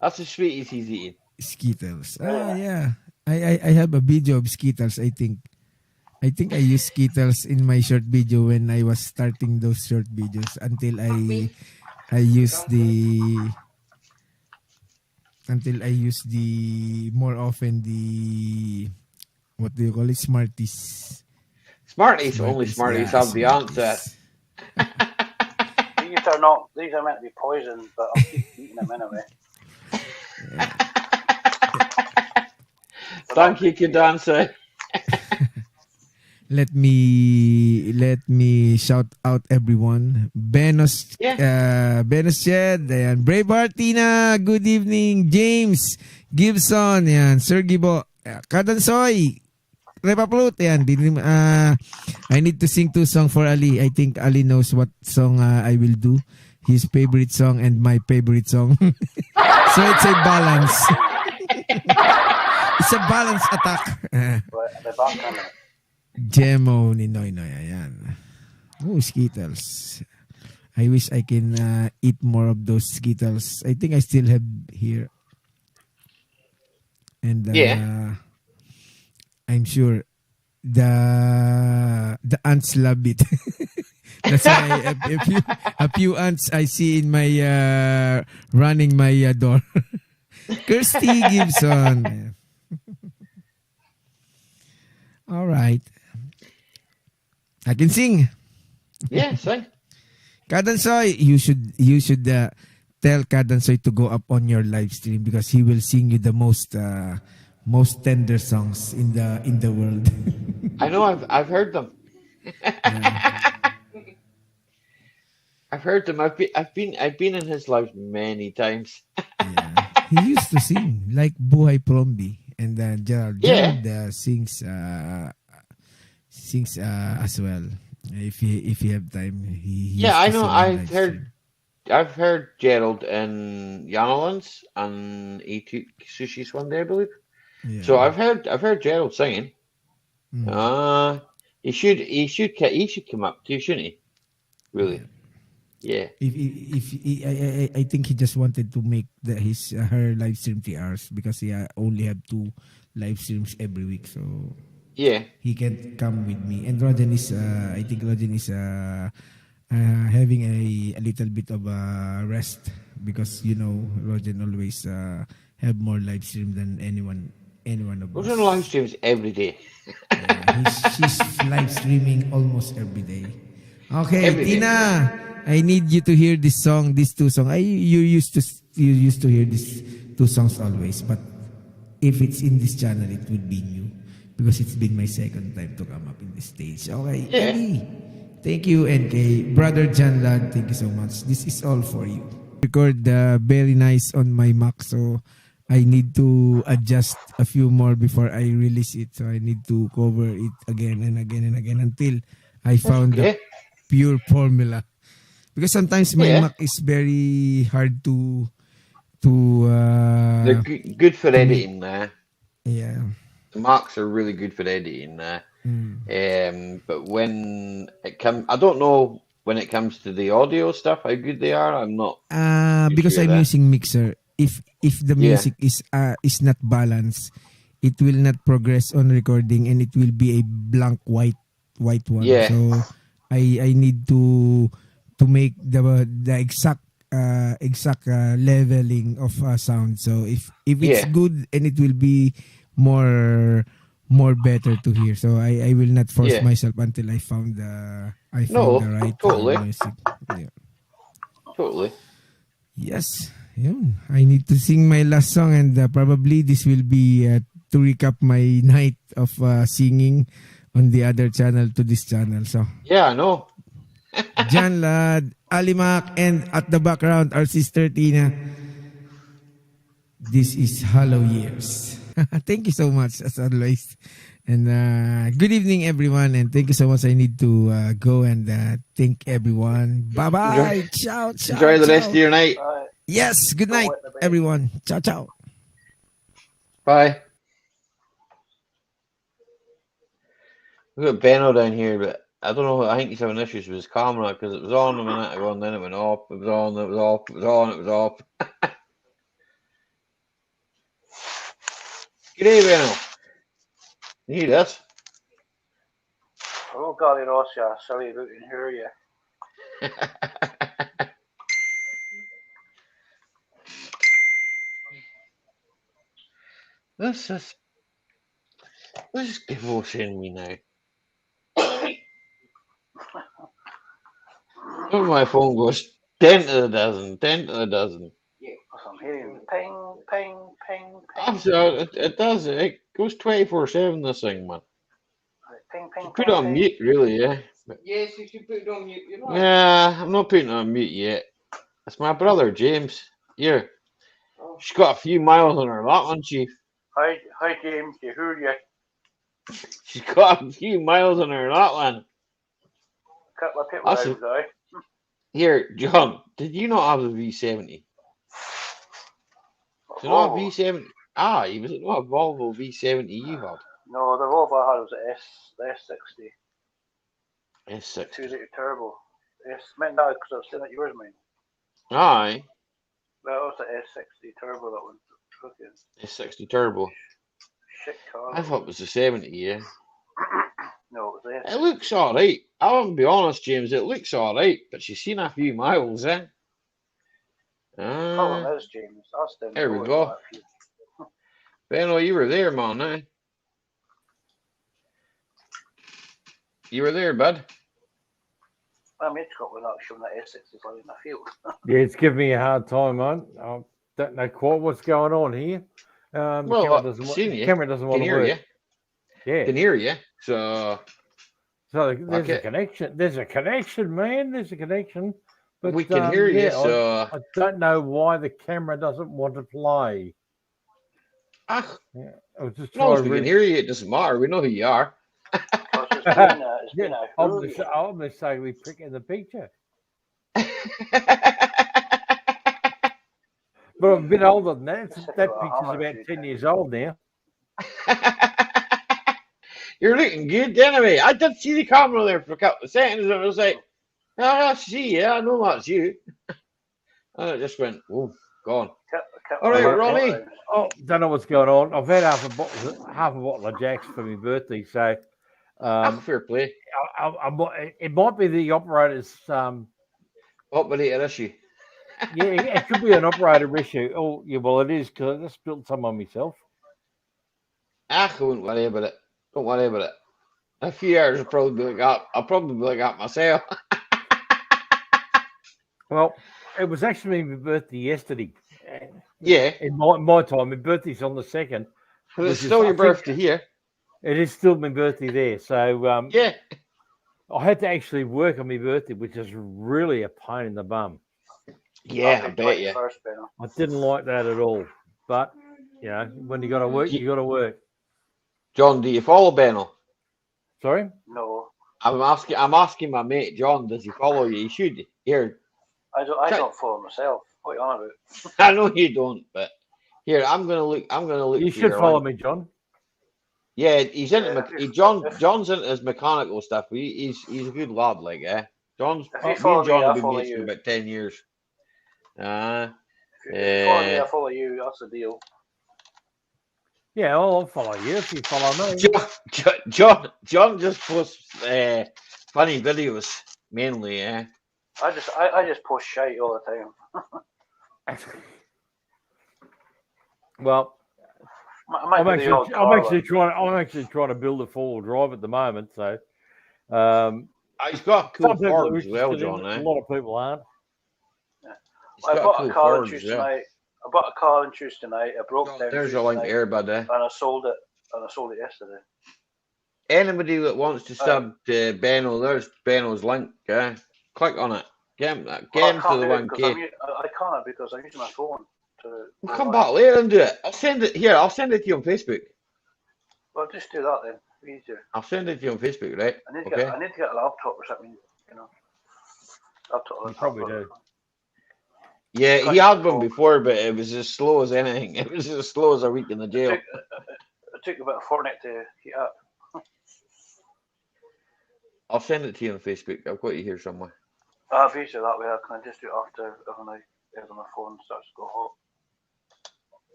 Speaker 1: That's the sweeties he's eating.
Speaker 4: Skittles. Ah, yeah. I have a video of Skittles, I think. I think I used Skittles in my short video when I was starting those short videos until I used the more often the, what do you call it, Smarties.
Speaker 1: Smarties, only Smarties
Speaker 4: yeah,
Speaker 1: have the answer.
Speaker 4: Smarties.
Speaker 3: These are meant to be poisoned, but I'll keep eating them anyway.
Speaker 1: Thank you, Kudansa.
Speaker 4: Let me shout out everyone. Benos, Benos Shed, and Braveheart Tina, good evening. James Gibson, yan, Sir Gibo, Kadansoy, Repaplut, yan. I need to sing 2 songs for Ali. I think Ali knows what song I will do. His favorite song and my favorite song. So it's a balance. It's a balance attack.
Speaker 3: But they're back on it.
Speaker 4: Gemo ni Noy Noy. Ayan. Oh, Skittles. I wish I can eat more of those Skittles. I think I still have here. And
Speaker 1: Yeah.
Speaker 4: I'm sure the ants love it. That's why a few ants I see in my running my door. Kirsty Gibson. All right. I can sing.
Speaker 1: Yeah, sing.
Speaker 4: Kadansoy, you should tell Kadansoy to go up on your live stream, because he will sing you the most tender songs in the world.
Speaker 1: I know, I've heard them. I've heard them. I've been in his live many times.
Speaker 4: Yeah. He used to sing like Buhay Prombi, and Gerald sings as well. If you have time, he
Speaker 1: Yeah, I
Speaker 4: used to
Speaker 1: know.
Speaker 4: sing on live stream.
Speaker 1: I've heard Gerald in Yanolans and E2 Sushi's one day, I believe.
Speaker 4: Yeah.
Speaker 1: So I've heard Gerald singing.
Speaker 4: Mm.
Speaker 1: He should come up too, shouldn't he? Really? Yeah.
Speaker 4: I think he just wanted to make her live stream 3 hours, because he only have 2 live streams every week. So
Speaker 1: Yeah.
Speaker 4: he can't come with me. And Rojan is, I think Rojan is having a little bit of a rest because Rojan always have more live stream than anyone of
Speaker 1: We're doing live
Speaker 4: us.
Speaker 1: streams every day.
Speaker 4: Yeah, she's live streaming almost every day. Okay,
Speaker 1: Every day.
Speaker 4: Tina, I need you to hear this song, these two songs. You used to hear these two songs always, but if it's in this channel, it would be new because it's been my second time to come up in this stage. Okay,
Speaker 1: Yeah.
Speaker 4: Ellie, thank you, NK. Brother John Lad, thank you so much. This is all for you. Record very nice on my Mac, so I need to adjust a few more before I release it. So I need to cover it again and again and again until I
Speaker 1: That's
Speaker 4: found the
Speaker 1: okay.
Speaker 4: pure formula. Because sometimes my
Speaker 1: Yeah.
Speaker 4: Mac is very hard to
Speaker 1: They're good for
Speaker 4: to make.
Speaker 1: editing.
Speaker 4: Yeah.
Speaker 1: The Macs are really good for editing.
Speaker 4: Mm.
Speaker 1: But when it comes, I don't know when it comes to the audio stuff how good they are. I'm not too
Speaker 4: Because
Speaker 1: sure
Speaker 4: I'm
Speaker 1: that.
Speaker 4: using mixer. If the
Speaker 1: Yeah.
Speaker 4: music is not balanced, it will not progress on recording and it will be a blank white one.
Speaker 1: Yeah.
Speaker 4: So I need to make the exact leveling of sound. So if it's
Speaker 1: Yeah.
Speaker 4: good and it will be more better to hear. So I will not force
Speaker 1: Yeah.
Speaker 4: myself until I found the
Speaker 1: No,
Speaker 4: right
Speaker 1: totally.
Speaker 4: music. Yeah.
Speaker 1: Totally.
Speaker 4: Yes. Yun. I need to sing my last song and probably this will be to recap my night of singing on the other channel to this channel. So,
Speaker 1: Yeah, I know.
Speaker 4: Jan Lad, Alimak, and at the background, our sister Tina. This is Hollow Years. Thank you so much, as always. And good evening, everyone. And thank you so much. I need to go and thank everyone. Bye
Speaker 1: Enjoy,
Speaker 4: bye. Ciao, ciao,
Speaker 1: enjoy the rest of
Speaker 4: ciao.
Speaker 1: your night.
Speaker 4: Yes, good
Speaker 3: Don't
Speaker 4: night,
Speaker 3: wet the bed.
Speaker 4: everyone. Ciao, ciao.
Speaker 1: Bye. We've got Benno down here, but I don't know. I think he's having issues with his camera because it was on a minute ago and then it went off. It was on, it was off, it was on, it was off. G'day, Benno. You hear this?
Speaker 3: Oh, golly, Ross, yeah, sorry about in here, yeah.
Speaker 1: This is devotion me now. Oh, my phone goes 10 to the dozen, 10 to the dozen.
Speaker 3: I'm hearing ping, ping, ping, ping.
Speaker 1: Absolutely, it does. It goes 24/7. This thing, man.
Speaker 3: Ping, ping,
Speaker 1: Put
Speaker 3: ping,
Speaker 1: it on
Speaker 3: ping.
Speaker 1: mute, really, yeah. But,
Speaker 2: Yes, you should put it on mute. You're right.
Speaker 1: yeah, I'm not putting it on mute yet. That's my brother, James. Here,
Speaker 2: Oh.
Speaker 1: she's got a few miles on her lot, hasn't she?
Speaker 3: Hi, James, you heard you.
Speaker 1: She's got a few miles on her lot, man.
Speaker 3: Couple of people
Speaker 1: That's
Speaker 3: out there.
Speaker 1: Here, John, did you not have a V70? So not a
Speaker 3: Oh,
Speaker 1: V70. Was it not a Volvo V70 you had?
Speaker 3: no, the Volvo I had was the S60,
Speaker 1: S60.
Speaker 3: 2 litre turbo. Yes, meant that because I was saying that yours, mine.
Speaker 1: Aye,
Speaker 3: That was the S60 turbo, that one. Fucking
Speaker 1: S60 turbo.
Speaker 3: shit car.
Speaker 1: I thought it was the 70, yeah.
Speaker 3: No, it was the
Speaker 1: It
Speaker 3: S60.
Speaker 1: looks alright. I won't be honest, James, it looks alright, but she's seen a few miles, eh?
Speaker 3: Problem is, James, that's down the
Speaker 1: There we
Speaker 3: road.
Speaker 1: go.
Speaker 3: Not a few.
Speaker 1: Benno, you were there, man, eh? You were there, bud.
Speaker 3: My mate's got one up showing that S60 is lying in the field.
Speaker 5: Yeah, it's giving me a hard time, man. I don't know quite what's going on here.
Speaker 1: Well, I've seen you.
Speaker 5: Camera doesn't
Speaker 1: Can
Speaker 5: want to
Speaker 1: hear
Speaker 5: work.
Speaker 1: you.
Speaker 5: Yeah.
Speaker 1: Can hear you. So
Speaker 5: So there's
Speaker 1: Okay.
Speaker 5: a connection. There's a connection, man. There's a connection. But
Speaker 1: we can hear you.
Speaker 5: yeah,
Speaker 1: So
Speaker 5: I don't know why the camera doesn't want to play.
Speaker 1: yeah,
Speaker 5: I was just
Speaker 1: as long as
Speaker 5: trying
Speaker 1: we can hear you, it doesn't matter. We know who you are.
Speaker 3: Because it's been a
Speaker 5: I'm
Speaker 3: hoot.
Speaker 5: the ugly prick in the picture. But I'm a bit older than that. That picture's about 10 years old now.
Speaker 1: You're looking good anyway. I did see the camera there for a couple of seconds and I was like, oh, I see you. I know that's you. And it just went, oh, gone.
Speaker 3: Kept
Speaker 1: All
Speaker 3: my
Speaker 1: right,
Speaker 3: heart
Speaker 1: Ronnie.
Speaker 3: around.
Speaker 5: Oh, don't know what's going on. I've had half a bottle of Jack's for my birthday, so
Speaker 1: Fair play.
Speaker 5: it might be the operator's.
Speaker 1: Operator issue.
Speaker 5: Yeah, it could be an operator issue. Oh, yeah, well, it is because I just spilled some on myself.
Speaker 1: I wouldn't worry about it. Don't worry about it. A few hours will probably be like that. I'll probably be like that myself.
Speaker 5: Well, it was actually my birthday yesterday.
Speaker 1: Yeah.
Speaker 5: In my time, my birthday's on the 2nd.
Speaker 1: But it's
Speaker 5: which is,
Speaker 1: still
Speaker 5: I
Speaker 1: your
Speaker 5: think,
Speaker 1: birthday here.
Speaker 5: It is still my birthday there. So
Speaker 1: Yeah.
Speaker 5: I had to actually work on my birthday, which is really a pain in the bum.
Speaker 1: Yeah, I bet you.
Speaker 5: I didn't like that at all. But, you know, when you got to work, you got to work.
Speaker 1: John, do you follow Benno?
Speaker 5: Sorry?
Speaker 3: No.
Speaker 1: I'm asking my mate John, does he follow you? He should. Here.
Speaker 3: I don't follow myself. What are you on about?
Speaker 1: I know you don't, but here, I'm gonna look.
Speaker 5: You
Speaker 1: for
Speaker 5: should
Speaker 1: your
Speaker 5: follow
Speaker 1: link.
Speaker 5: me, John.
Speaker 1: Yeah, he's into John's into his mechanical stuff. He's a good lad, like John's.
Speaker 3: If
Speaker 1: Me
Speaker 3: you follow
Speaker 1: and John
Speaker 3: me,
Speaker 1: have
Speaker 3: I
Speaker 1: been
Speaker 3: follow
Speaker 1: mates for
Speaker 3: you.
Speaker 1: about 10 years.
Speaker 3: If you follow me, I follow you. That's the deal.
Speaker 5: Yeah, I'll follow you if you follow me.
Speaker 1: John just posts funny videos mainly.
Speaker 3: I just post shite all the time.
Speaker 5: Well, I'm actually trying to build a 4-wheel drive at the moment. So
Speaker 1: he's got a cool
Speaker 5: some people are
Speaker 1: Ford as well,
Speaker 5: interested in
Speaker 1: John.
Speaker 5: it, a lot of people aren't.
Speaker 3: I bought a car on Tuesday night. I bought a car on Tuesday night. I broke down.
Speaker 1: There's a link there, bud.
Speaker 3: And I sold it. Yesterday.
Speaker 1: Anybody that wants to sub to Benno, there's Benno's link. Click on it. Get him to the 1K.
Speaker 3: I can't because I'm using my phone.
Speaker 1: We'll come back later and do it. I'll send it here. I'll send it to you on Facebook.
Speaker 3: Well, just do that then. Easier.
Speaker 1: I'll send it to you on Facebook, right?
Speaker 3: I need to get a laptop or something. You know, laptop.
Speaker 5: You probably do.
Speaker 1: Yeah, he had one before, but it was as slow as anything. It was as slow as a week in the jail.
Speaker 3: It took about a fortnight to heat up.
Speaker 1: I'll send it to you on Facebook. I've got you here somewhere.
Speaker 3: I've used it that way. I can just do it after my phone starts to go hot.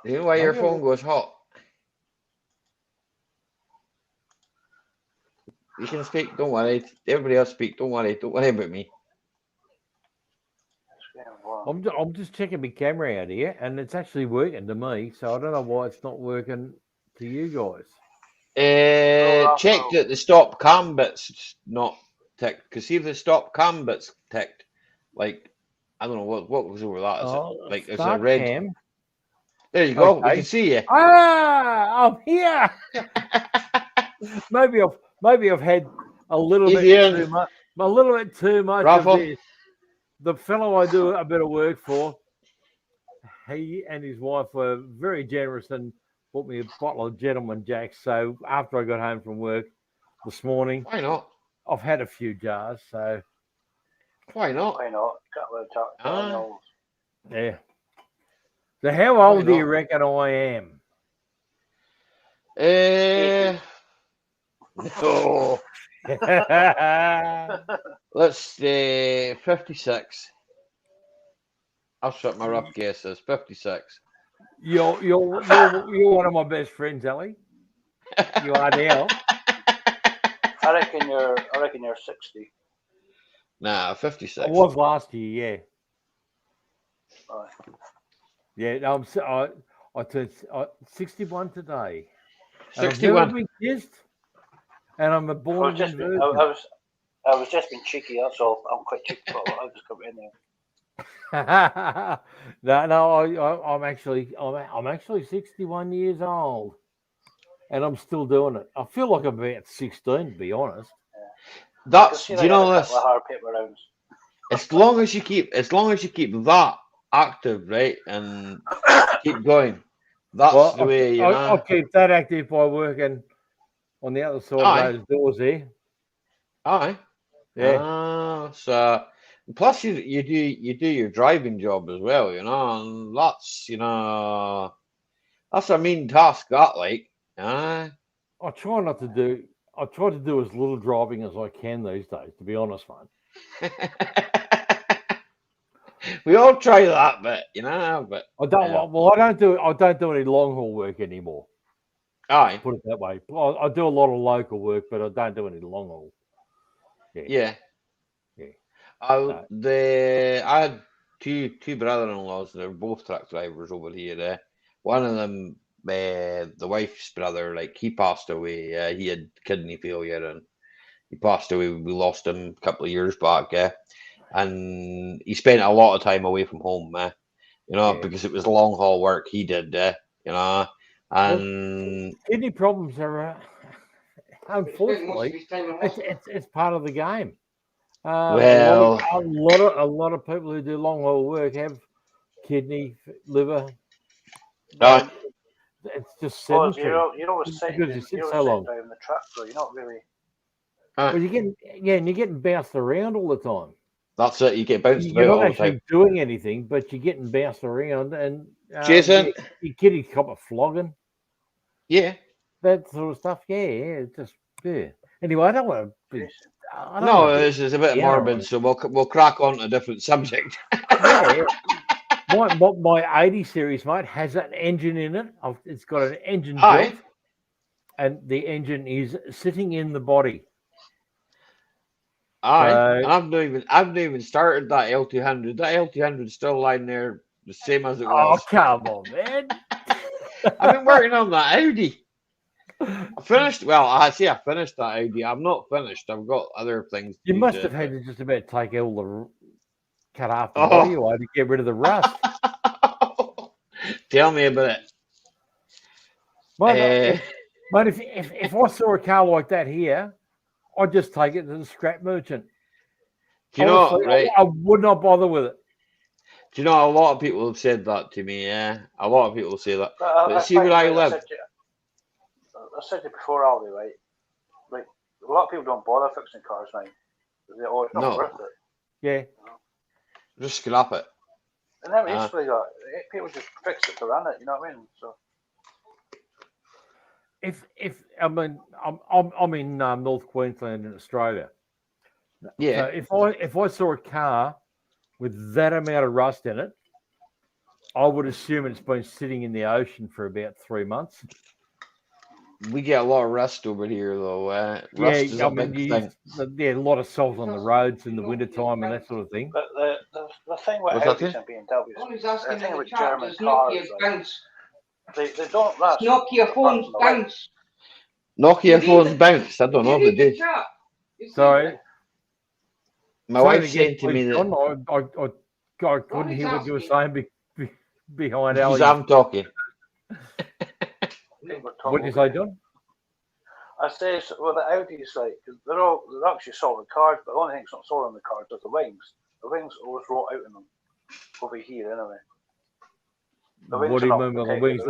Speaker 1: You know why your phone goes hot? You can speak. Don't worry. Everybody else speak. Don't worry. Don't worry about me.
Speaker 5: I'm just checking my camera out here, and it's actually working to me. So I don't know why it's not working to you guys.
Speaker 1: Check that the stop cam bit's not ticked. Because see if the stop cam bit's ticked, like I don't know what was over that. Is it like it's a red
Speaker 5: cam?
Speaker 1: There you go. We can see you.
Speaker 5: I'm here. maybe I've had a little bit too much. A little bit too much
Speaker 1: Raffle.
Speaker 5: of this. The fellow I do a bit of work for, he and his wife were very generous and bought me a bottle of Gentleman Jack. So after I got home from work this morning,
Speaker 1: why not?
Speaker 5: I've had a few jars. So
Speaker 1: why not?
Speaker 5: Yeah. So how old do you reckon I am?
Speaker 1: No. Let's say 56. I'll shut my rough guesses. 56.
Speaker 5: You're one of my best friends, Ellie. You are now.
Speaker 3: I reckon you're 60.
Speaker 1: Nah, 56.
Speaker 5: I was last year, yeah.
Speaker 3: Right.
Speaker 5: Yeah, no, I turned 61 today.
Speaker 1: 61.
Speaker 5: I've never been kissed, and I'm a born again virgin.
Speaker 3: I was just being cheeky. That's all. I'm quite cheeky, but I just come in there.
Speaker 5: I'm actually 61 years old, and I'm still doing it. I feel like I'm about 16, to be honest.
Speaker 1: That's do you know this?
Speaker 3: Hard paper rounds.
Speaker 1: As long as you keep that active, right, and keep going. That's the way you know.
Speaker 5: I'll keep that active by working on the other side of those doors there.
Speaker 1: Aye.
Speaker 5: Yeah.
Speaker 1: So plus you do your driving job as well, you know, and that's a mean task, that like.
Speaker 5: I try to do as little driving as I can these days, to be honest, man.
Speaker 1: We all try that bit, you know. But
Speaker 5: I don't.
Speaker 1: yeah.
Speaker 5: Well, I don't do any long haul work anymore.
Speaker 1: Aye,
Speaker 5: Put it that way. I do a lot of local work, but I don't do any long haul.
Speaker 1: yeah.
Speaker 5: Yeah.
Speaker 1: I had two brother-in-laws. They're both truck drivers over here. One of them, the wife's brother, like he passed away. He had kidney failure and he passed away. We lost him a couple of years back. And he spent a lot of time away from home. You know,
Speaker 5: Yeah.
Speaker 1: because it was long haul work he did. You know, and
Speaker 5: Kidney problems are, unfortunately,
Speaker 2: Most of his time in hospital.
Speaker 5: it's part of the game.
Speaker 1: well,
Speaker 5: a lot of people who do long haul work have kidney, liver.
Speaker 1: uh,
Speaker 5: It's just
Speaker 3: Well,
Speaker 5: sedentary.
Speaker 3: you're always sitting,
Speaker 5: Because you sit
Speaker 3: you're
Speaker 5: so
Speaker 3: always
Speaker 5: long.
Speaker 3: sitting driving the truck, so you're not really.
Speaker 5: Well, and you're getting bounced around all the time.
Speaker 1: that's it. You get bounced
Speaker 5: You're
Speaker 1: about
Speaker 5: not
Speaker 1: all the
Speaker 5: actually
Speaker 1: time.
Speaker 5: doing anything, but you're getting bounced around, and
Speaker 1: Jason?
Speaker 5: your kidney's cop a flogging,
Speaker 1: Yeah.
Speaker 5: that sort of stuff. Yeah, it's just Anyway, I don't want to be. I don't
Speaker 1: No,
Speaker 5: wanna be
Speaker 1: this is a bit
Speaker 5: down
Speaker 1: morbid,
Speaker 5: on it.
Speaker 1: so we'll crack on to a different subject.
Speaker 5: Yeah. My 80 series, mate, has an engine in it. It's got an engine
Speaker 1: Aye.
Speaker 5: built, and the engine is sitting in the body.
Speaker 1: Aye,
Speaker 5: So-
Speaker 1: and I've not even started that L200. That L200 is still lying there the same as it
Speaker 5: Oh,
Speaker 1: was.
Speaker 5: come on, man.
Speaker 1: I've been working on that Audi. I finished. Well, I say I finished that Audi. I'm not finished. I've got other things.
Speaker 5: You
Speaker 1: to
Speaker 5: must
Speaker 1: do,
Speaker 5: have had to just about take all the cut off the
Speaker 1: Oh.
Speaker 5: body away to get rid of the rust.
Speaker 1: Tell me about it.
Speaker 5: Mate, if I saw a car like that here, I'd just take it to the scrap merchant.
Speaker 1: Do you know,
Speaker 5: Honestly,
Speaker 1: right?
Speaker 5: I would not bother with it.
Speaker 1: Do you know a lot of people have said that to me? Yeah, a lot of people say that. But see
Speaker 3: find,
Speaker 1: where I
Speaker 3: right,
Speaker 1: live.
Speaker 3: I said to you before, Aldi, right? Like, a lot of people don't bother fixing cars now. They, oh, it's not
Speaker 1: No.
Speaker 3: worth it.
Speaker 5: Yeah.
Speaker 1: Just scrap it.
Speaker 3: And then basically, people just fix it to run it, you know what I mean? So,
Speaker 5: If I mean I'm in North Queensland in Australia.
Speaker 1: Yeah.
Speaker 5: So if I saw a car with that amount of rust in it, I would assume it's been sitting in the ocean for about 3 months.
Speaker 1: We get a lot of rust over here, though. Rust is a big thing.
Speaker 5: A lot of salt on the roads in the wintertime and that sort of thing.
Speaker 3: but the thing with
Speaker 1: What's that
Speaker 3: Audis
Speaker 1: thing?
Speaker 3: and BMWs,
Speaker 2: All he's
Speaker 3: the
Speaker 2: asking
Speaker 3: thing
Speaker 2: in the
Speaker 3: with
Speaker 2: chat,
Speaker 3: German
Speaker 2: does
Speaker 3: cars,
Speaker 2: Nokia
Speaker 3: right,
Speaker 2: bounce?
Speaker 3: they don't rust.
Speaker 2: Nokia phones
Speaker 3: apart from the weight.
Speaker 2: bounce.
Speaker 1: Nokia
Speaker 2: You
Speaker 1: phones
Speaker 2: read it.
Speaker 1: bounce. I don't know if they
Speaker 2: You read the
Speaker 1: do.
Speaker 2: chat. You see
Speaker 5: Sorry.
Speaker 2: it?
Speaker 1: My
Speaker 5: Say
Speaker 1: wife
Speaker 5: it again,
Speaker 1: said to me
Speaker 5: please,
Speaker 1: that
Speaker 5: John. I couldn't hear what you were saying behind
Speaker 1: because
Speaker 5: Ali.
Speaker 1: I'm talking.
Speaker 5: What did you say, John?
Speaker 3: I say, well, the Audis, like, they're actually solid cars, but the only thing that's not solid in the cars is the wings. The wings always rot out in them. Over here, anyway. The wings
Speaker 5: What do you
Speaker 3: are not
Speaker 5: mean by the
Speaker 3: protected,
Speaker 5: wings?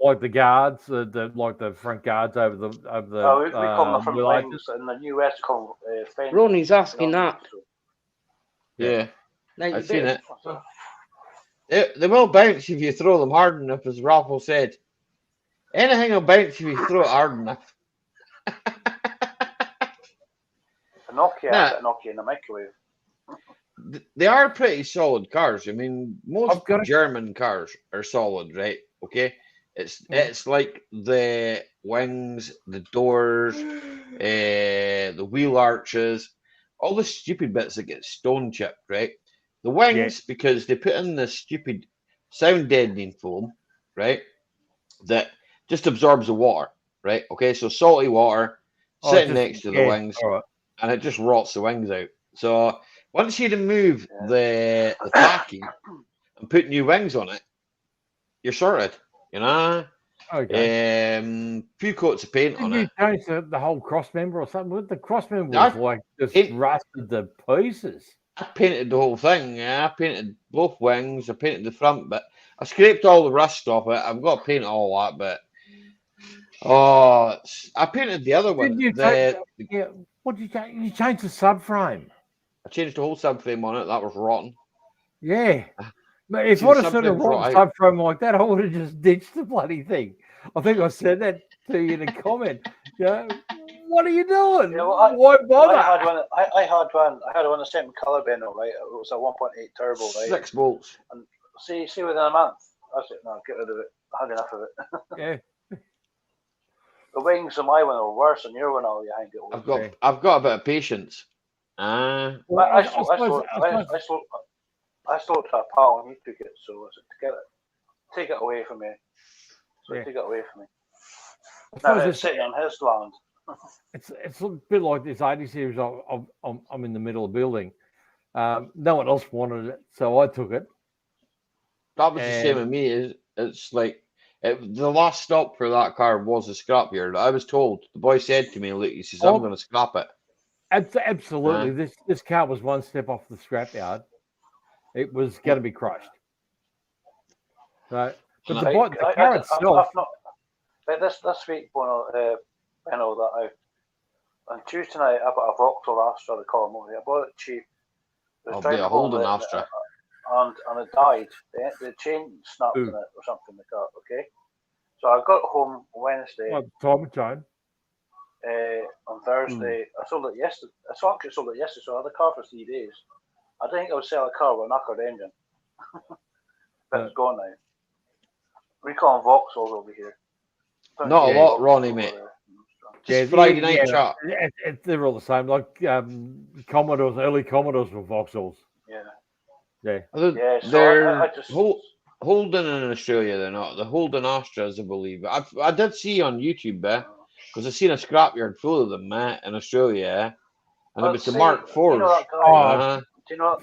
Speaker 5: Like the guards, like the front guards over the
Speaker 3: we call them the front
Speaker 5: wheel
Speaker 3: wings,
Speaker 5: arches?
Speaker 3: and the US call them fenders.
Speaker 6: Ronnie's asking that.
Speaker 1: Yeah,
Speaker 6: Like,
Speaker 1: I've seen it. They will bounce if you throw them hard enough, as Raffle said. Anything will bounce if you throw it hard enough.
Speaker 3: A Nokia,
Speaker 1: Nah.
Speaker 3: I put a Nokia in the microwave.
Speaker 1: They are pretty solid cars. I mean, most
Speaker 5: I've got a-
Speaker 1: German cars are solid, right? Okay, it's like the wings, the doors, the wheel arches, all the stupid bits that get stone chipped, right? The wings, because they put in this stupid sound deadening foam, right? That just absorbs the water, right? Okay, so salty water sitting next to the wings,
Speaker 5: all right.
Speaker 1: and it just rots the wings out. So once you remove the packing and put new wings on it, you're sorted. You know,
Speaker 5: Okay.
Speaker 1: few coats of paint on
Speaker 5: Did you
Speaker 1: it.
Speaker 5: change the whole cross member or something? The cross member
Speaker 1: I-
Speaker 5: was like just
Speaker 1: it-
Speaker 5: rusted to pieces.
Speaker 1: I painted the whole thing. Yeah, I painted both wings. I painted the front bit. I scraped all the rust off it. I've got to paint all that, but I painted the other one.
Speaker 5: Did you what did you change? You changed the subframe.
Speaker 1: I changed the whole subframe on it. That was rotten.
Speaker 5: Yeah. But if
Speaker 1: See,
Speaker 5: I'd
Speaker 1: the
Speaker 5: have seen a
Speaker 1: subframe's
Speaker 5: rotten
Speaker 1: right.
Speaker 5: subframe like that, I would have just ditched the bloody thing. I think I said that to you in a comment. You know, What are you doing?
Speaker 3: Yeah, well,
Speaker 5: Why bother?
Speaker 3: I had one. I had one the same colour, Benno, right? It was a 1.8 turbo, right?
Speaker 1: 6 volts.
Speaker 3: And see within a month, I said, no, get rid of it. I had enough of it.
Speaker 5: Yeah.
Speaker 3: The wings of my one are worse than your one. All you hang it with.
Speaker 1: I've got a bit of patience.
Speaker 5: Well,
Speaker 3: I sold it to a pal and he took it. So I said, take it away from me. So take it away from me. Now it's sitting on his land.
Speaker 5: It's a bit like this 80 series. I'm in the middle of building. No one else wanted it, so I took it.
Speaker 1: That was the same with me. It's like the last stop for that car was a scrapyard. I was told. The boy said to me, "Look," he says, "I'm going to scrap it."
Speaker 5: Absolutely. This car was one step off the scrapyard. It was going to be crushed. So, but the car itself.
Speaker 3: This week, I know that on Tuesday night I bought a Vauxhall Astra, they call them over here. I bought it cheap.
Speaker 1: I'll be a Holden Astra.
Speaker 3: And it died. The chain snapped in it or something like that. Okay, so I got home Wednesday.
Speaker 5: Time of time.
Speaker 3: On Thursday, I sold it yesterday. I actually sold it yesterday, so I had the car for 3 days. I didn't think I would sell a car with a knackered engine, but it's gone now. We call them Vauxhalls over here.
Speaker 1: Not a lot, Ronnie, mate. Just Friday night chat.
Speaker 5: They're all the same. Like Commodores, early Commodores were Vauxhalls.
Speaker 3: Yeah.
Speaker 5: Yeah.
Speaker 1: They're Holden in Australia. They're not. The Holden Astras, I believe. I did see on YouTube, because I've seen a scrapyard full of them, in Australia, and it was the Mark IVs.
Speaker 3: Do you know that guy? Do you know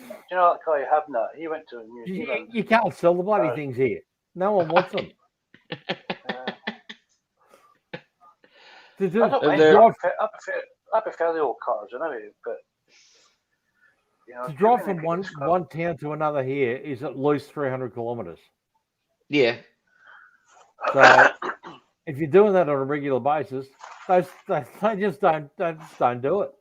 Speaker 3: that guy having that? He went to New Zealand.
Speaker 5: You can't sell the bloody things here. No one wants them.
Speaker 3: I prefer the old cars anyway, but
Speaker 5: to drive from one town to another here is at least 300 kilometres.
Speaker 1: Yeah.
Speaker 5: So if you're doing that on a regular basis, they just don't do it.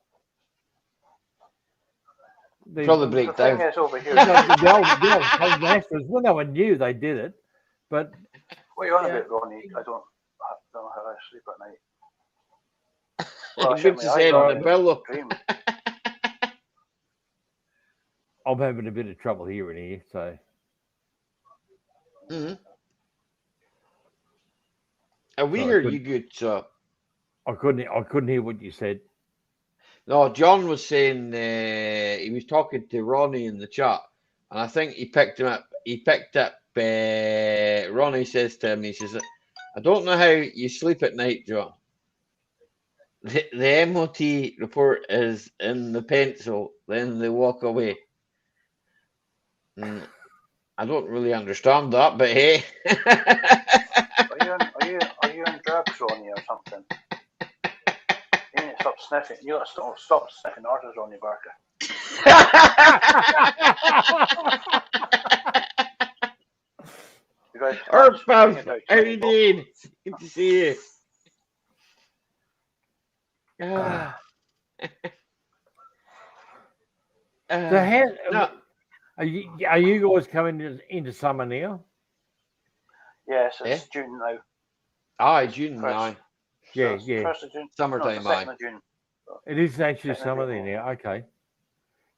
Speaker 1: Probably break down.
Speaker 3: Over here.
Speaker 5: the old masters, well, no one knew they did it, but
Speaker 3: what are you on about, Ronnie? I don't know how I sleep at night. Well,
Speaker 1: Good to say on the pillow.
Speaker 5: I'm having a bit of trouble hearing here, so.
Speaker 1: And we heard you good, so.
Speaker 5: I couldn't hear what you said.
Speaker 1: No, John was saying he was talking to Ronnie in the chat, and I think he picked him up. He picked up. Ronnie says to him, he says, "I don't know how you sleep at night, John. The MOT report is in the pencil, then they walk away." I don't really understand that, but hey.
Speaker 3: Are you on drugs, Ronnie, or something? You need to stop sniffing. You got to stop sniffing arters on your Barker.
Speaker 1: Pal, how you doing? Good to see you.
Speaker 5: So are you guys coming into summer now?
Speaker 3: Yes, it's June now.
Speaker 1: June now.
Speaker 5: Yeah.
Speaker 3: 1st of June.
Speaker 1: Summertime,
Speaker 3: no, 2nd of June.
Speaker 5: It is actually summer there now. Okay.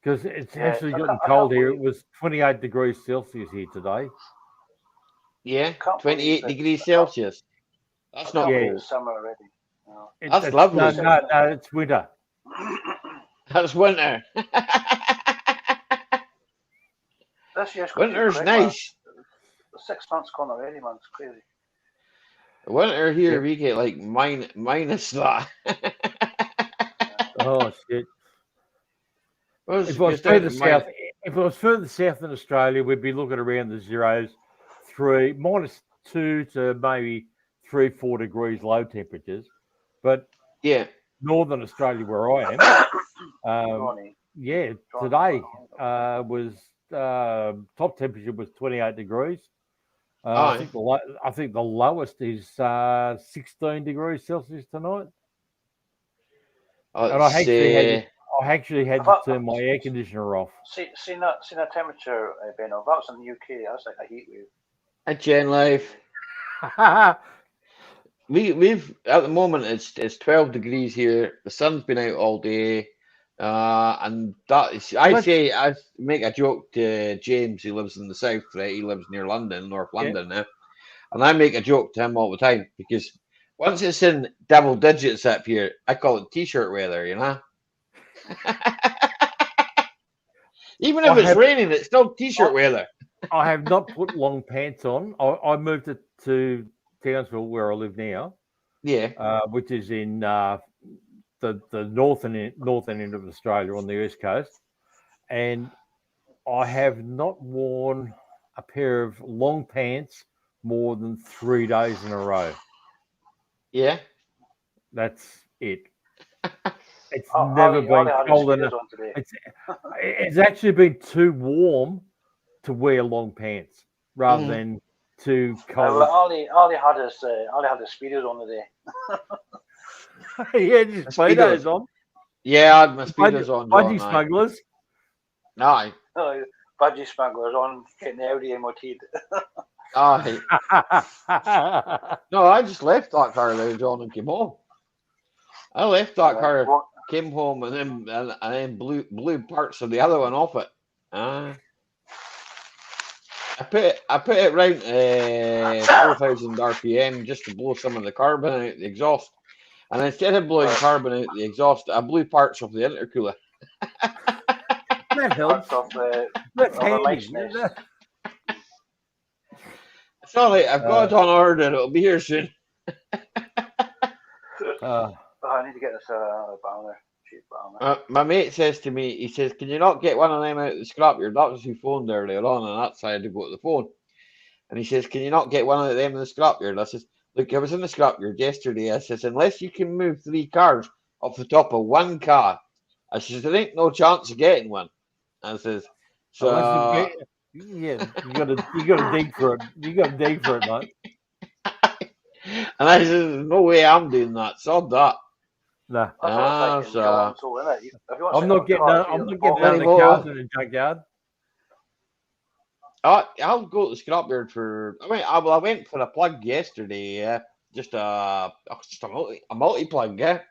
Speaker 5: Because it's actually getting cold here. It was 28 degrees Celsius here today.
Speaker 1: Yeah, 28 degrees Celsius. That's not cold.
Speaker 3: It's summer already. No.
Speaker 1: That's lovely.
Speaker 5: No, it's winter.
Speaker 1: That's winter.
Speaker 3: This year's
Speaker 1: winter's
Speaker 3: quick,
Speaker 1: nice.
Speaker 3: The 6 months gone already, man. It's crazy.
Speaker 1: Winter here, we get like minus that.
Speaker 5: Oh shit!
Speaker 1: If it
Speaker 5: was further south in Australia, we'd be looking around the zeros, -2 to maybe 3-4 degrees low temperatures. But
Speaker 1: yeah,
Speaker 5: northern Australia, where I am, today was top temperature was 28 degrees. I think the lowest is 16 degrees Celsius tonight. And I actually had to turn my air conditioner off.
Speaker 3: Seen that temperature, Ben? If that was in the UK, that was like a heat wave.
Speaker 1: A Gen Life. we've at the moment it's 12 degrees here. The sun's been out all day, and that is I make a joke to James. He lives in the south, right? He lives near London, North London now, and I make a joke to him all the time because once it's in double digits up here, I call it t-shirt weather. You know, even if it's raining, it's still t-shirt weather.
Speaker 5: I have not put long pants on. I moved it to Townsville, where I live now.
Speaker 1: Yeah.
Speaker 5: Which is in the northern end of Australia on the east coast, and I have not worn a pair of long pants more than 3 days in a row.
Speaker 1: Yeah.
Speaker 5: That's it. It's never been cold enough. It's actually been too warm to wear long pants rather than too cold.
Speaker 3: All he had his speedos on today.
Speaker 5: He had his speedos on.
Speaker 1: Yeah, I had my speedos on.
Speaker 5: Budgie smugglers.
Speaker 1: Aye.
Speaker 3: Oh, budgie smugglers on getting the Audi MOT'd.
Speaker 1: Aye. No, I just left that car there, John, and came home. I left that car, came home, and then blew parts of the other one off it. I put it round 4,000 RPM just to blow some of the carbon out the exhaust. And instead of blowing carbon out the exhaust, I blew parts of the intercooler.
Speaker 5: That helps. That's handy.
Speaker 1: It's all right. I've got it on order. It'll be here soon.
Speaker 3: I need to get this cheap banner.
Speaker 1: My mate says to me, he says, "Can you not get one of them out of the scrapyard?" That was who phoned earlier on, and that's why I had to go to the phone. And he says, "Can you not get one of them in the scrapyard?" I says, "Look, I was in the scrapyard yesterday." I says, "Unless you can move 3 cars off the top of one car," I says, "there ain't no chance of getting one." I says, "So
Speaker 5: you gotta dig for it. You gotta dig for it, mate."
Speaker 1: And I says, "There's no way I'm doing that. Sod that."
Speaker 5: No.
Speaker 3: I'm
Speaker 5: not getting out of the cars in the junkyard.
Speaker 1: I'll go to the scrapyard for. I went for a plug yesterday. Just a multi plug. Yeah.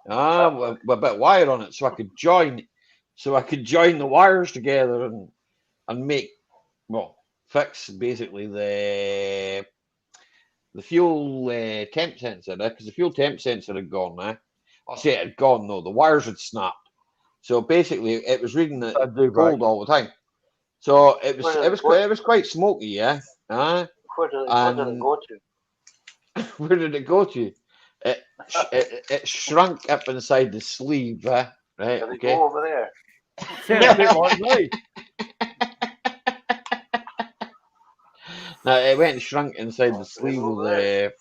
Speaker 1: With a bit of wire on it, so I could join the wires together and make fix basically the fuel temp sensor, because the fuel temp sensor had gone now. I'll say it had gone, no, the wires had snapped. So basically it was reading it cold all the time. So it was quite smoky, yeah.
Speaker 3: Where did it go to?
Speaker 1: Where did it go to? It shrunk up inside the sleeve, right?
Speaker 3: Did it go over there?
Speaker 5: Sounds a bit like me.
Speaker 1: No, it went and shrunk inside the sleeve of the.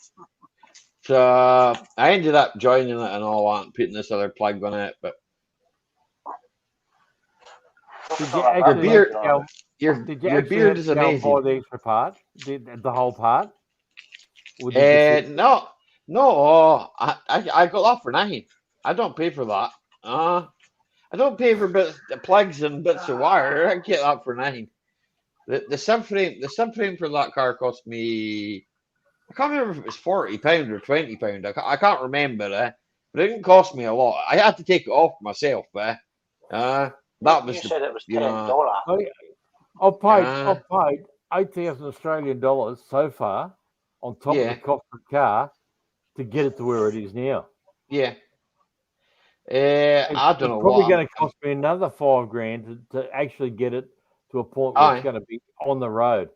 Speaker 1: So I ended up joining it and all that, and putting this other plug on it. But your beard is amazing.
Speaker 5: Buy the extra part, the whole part.
Speaker 1: No. I got that for nothing. I don't pay for that. I don't pay for plugs and bits of wire. I get that for nothing. The subframe for that car cost me. I can't remember if it was £40 or £20. I can't remember, but it didn't cost me a lot. I had to take it off myself, that was.
Speaker 3: You said it was $10.
Speaker 5: I've paid 8,000 Australian dollars so far on top of the cost of the car to get it to where it is now.
Speaker 1: Yeah. I don't know.
Speaker 5: It's probably going to cost me another $5,000 to actually get it to a point where it's going to be on the road.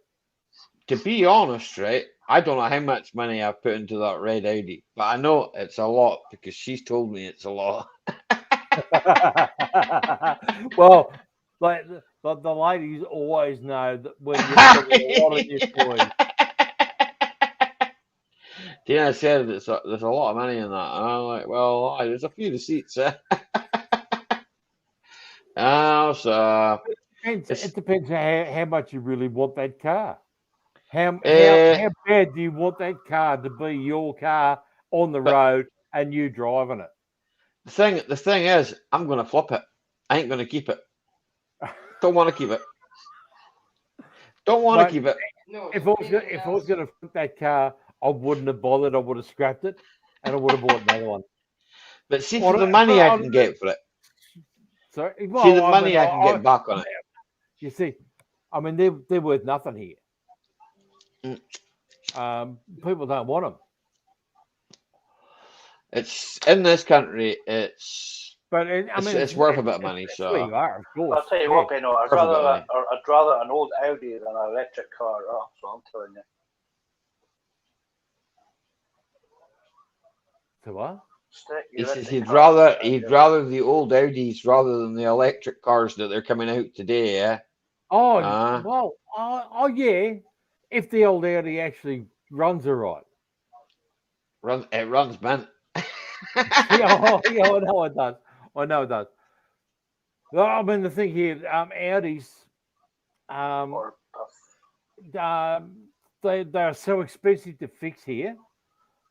Speaker 1: To be honest, right, I don't know how much money I've put into that red Audi, but I know it's a lot because she's told me it's a lot.
Speaker 5: Well, like the ladies always know that when you're putting a lot of your toys.
Speaker 1: Tina said there's a lot of money in that, and I'm like, well, there's a few receipts.
Speaker 5: It depends how much you really want that car. How bad do you want that car to be your car on the road and you driving it?
Speaker 1: The thing is, I'm going to flip it. I ain't going to keep it. Don't want to keep it. Don't want to keep it.
Speaker 5: If I was going to flip that car, I wouldn't have bothered. I would have scrapped it, and I would have bought another one.
Speaker 1: But see,
Speaker 5: Well,
Speaker 1: for the money I
Speaker 5: but
Speaker 1: can get for it,
Speaker 5: sorry.
Speaker 1: see the
Speaker 5: Well, I mean,
Speaker 1: money I can get back on it.
Speaker 5: you see, I mean, they're worth nothing here. People don't want them.
Speaker 1: It's in this country.
Speaker 5: But
Speaker 1: It's worth a bit of money.
Speaker 5: It's
Speaker 1: So
Speaker 5: where you are, of course.
Speaker 3: I'll tell you what, Beno, I'd
Speaker 1: Perfect,
Speaker 3: rather an old Audi than an electric car. That's what I'm telling you.
Speaker 5: So what?
Speaker 3: Stick
Speaker 1: he
Speaker 3: your
Speaker 1: says
Speaker 3: electric
Speaker 1: he'd
Speaker 3: car.
Speaker 1: rather the old Audis rather than the electric cars that they're coming out today. Yeah.
Speaker 5: Oh,
Speaker 1: Ah.
Speaker 5: well, yeah. If the old Audi actually runs all right.
Speaker 1: It runs, man.
Speaker 5: Yeah, I know it does. I know it does. Well, I mean, the thing here, Audis,
Speaker 3: Or
Speaker 5: they're so expensive to fix here.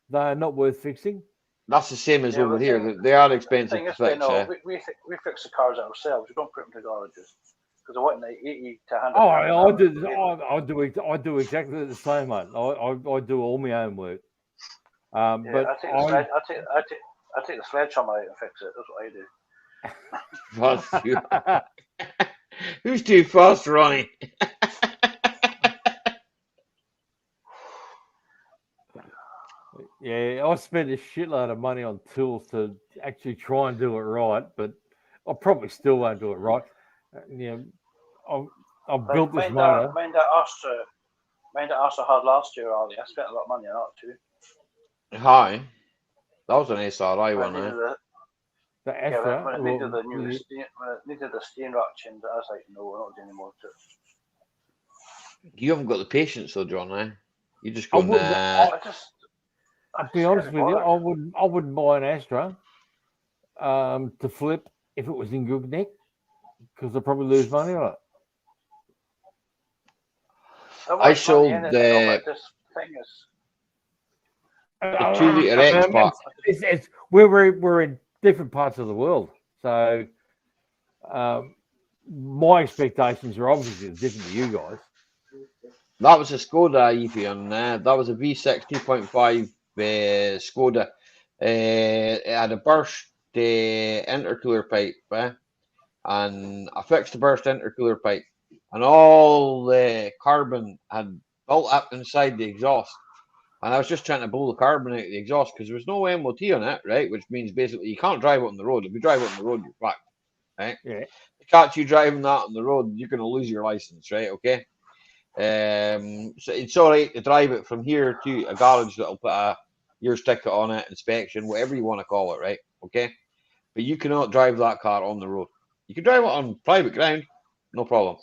Speaker 5: They're not worth fixing.
Speaker 1: That's the same as
Speaker 3: Yeah,
Speaker 1: over
Speaker 3: the
Speaker 1: here.
Speaker 3: thing-
Speaker 1: They are
Speaker 3: the
Speaker 1: expensive
Speaker 3: thing
Speaker 1: to
Speaker 3: is,
Speaker 1: fix.
Speaker 3: Beno, we fix the cars ourselves. We don't put them to garages because I want the 80 to 100.
Speaker 5: Oh, I do exactly the same, mate. I do all my own work.
Speaker 3: Yeah,
Speaker 5: But
Speaker 3: I take the sledgehammer out and fix it. That's what I do.
Speaker 1: Fuck you. Who's too fast, Ronnie?
Speaker 5: yeah, I spend a shitload of money on tools to actually try and do it right, but I probably still won't do it right. You know, I've built this motor.
Speaker 3: Mind that Astra had last year, Ali. I spent a lot of money on that too.
Speaker 1: Hi. That was an SRI
Speaker 3: When
Speaker 1: one,
Speaker 3: I
Speaker 1: eh?
Speaker 3: needed
Speaker 5: The
Speaker 3: when
Speaker 5: Astra.
Speaker 3: it needed the new when it needed the steering rack change, I was like, no, we're not doing anymore.
Speaker 1: You haven't got the patience though, John, eh? You just
Speaker 5: I
Speaker 1: go,
Speaker 5: wouldn't.
Speaker 1: nah.
Speaker 5: I'll be honest with you. I wouldn't buy an Astra to flip if it was in good nick because I'd probably lose money on it.
Speaker 1: I sold the
Speaker 3: this thing is.
Speaker 1: The 2 litre X pack.
Speaker 5: We're in different parts of the world, so my expectations are obviously different to you guys.
Speaker 1: That was a Skoda Evian. That was a V6 2.5 Skoda. It had a burst intercooler pipe, and I fixed the burst intercooler pipe, and all the carbon had built up inside the exhaust. And I was just trying to blow the carbon out of the exhaust because there was no MOT on it, right? Which means basically you can't drive it on the road. If you drive it on the road, you're fucked, right?
Speaker 5: Yeah.
Speaker 1: You catch you driving that on the road, you're going to lose your license, right? Okay. So it's all right to drive it from here to a garage that'll put your sticker on it, inspection, whatever you want to call it, right? Okay. But you cannot drive that car on the road. You can drive it on private ground, no problem.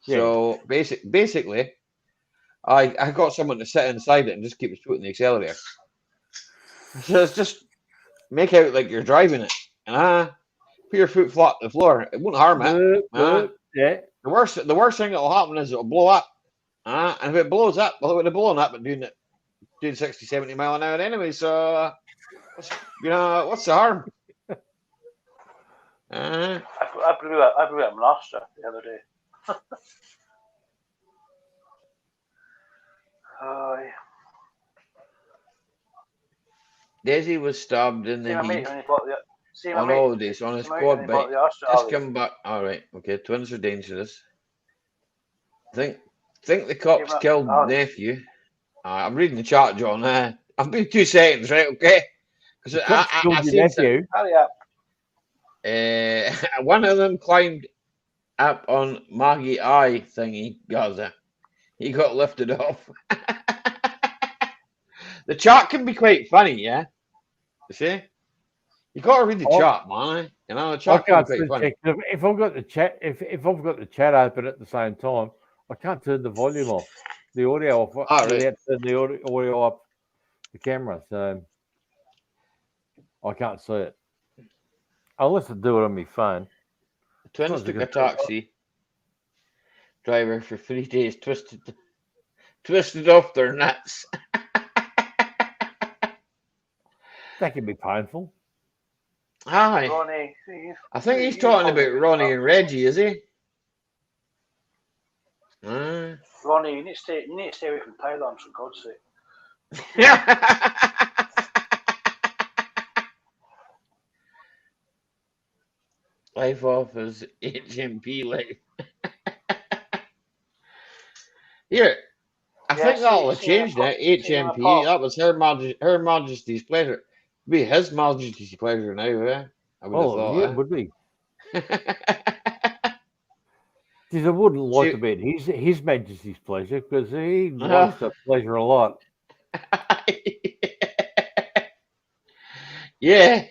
Speaker 5: Yeah.
Speaker 1: So basically, I got someone to sit inside it and just keep his foot in the accelerator. So it's just make out like you're driving it, and put your foot flat to the floor. It won't harm it.
Speaker 5: Yeah.
Speaker 1: The worst thing that'll happen is it'll blow up. And if it blows up, well, it would have blown up and doing 60, 70 mile an hour anyway. So what's the harm?
Speaker 3: I blew up an Astra the other day.
Speaker 1: Desi was stabbed in the heat on holidays on his quad bike. Just come back. All right, okay. Twins are dangerous. Think the cops killed nephew. I'm reading the chat, John. I'll be 2 seconds, right? Okay. Because I seen
Speaker 3: nephew. Hurry up.
Speaker 1: One of them climbed up on Maggie Eye thingy, Gaza. He got lifted off. The chat can be quite funny, yeah. You see, you got to read the chat, man. You know, the chat can be quite funny.
Speaker 5: If I've got the chat, if I've got the chat open at the same time, I can't turn the volume off, the audio off, without turning the audio off the camera, so I can't see it unless I do it on my phone.
Speaker 1: Twins took a taxi driver for 3 days, twisted off their nuts.
Speaker 5: That can be painful.
Speaker 1: Aye.
Speaker 3: Ronnie,
Speaker 1: I think he's talking about Ronnie and Reggie, is he?
Speaker 3: Ronnie, you need to stay away from Thailand, for God's sake.
Speaker 1: Life off is HMP life. Here, I
Speaker 3: Yeah,
Speaker 1: think that'll have
Speaker 3: see him,
Speaker 1: changed now.
Speaker 3: see him
Speaker 1: HMP,
Speaker 3: apart.
Speaker 1: that was Her Majesty's pleasure. Be His Majesty's pleasure now, eh? I would have
Speaker 5: Oh, yeah, it
Speaker 1: thought,
Speaker 5: would be.
Speaker 1: eh?
Speaker 5: Geez, I wouldn't like to
Speaker 1: See,
Speaker 5: bet His Majesty's pleasure because he likes to pleasure a lot.
Speaker 1: yeah,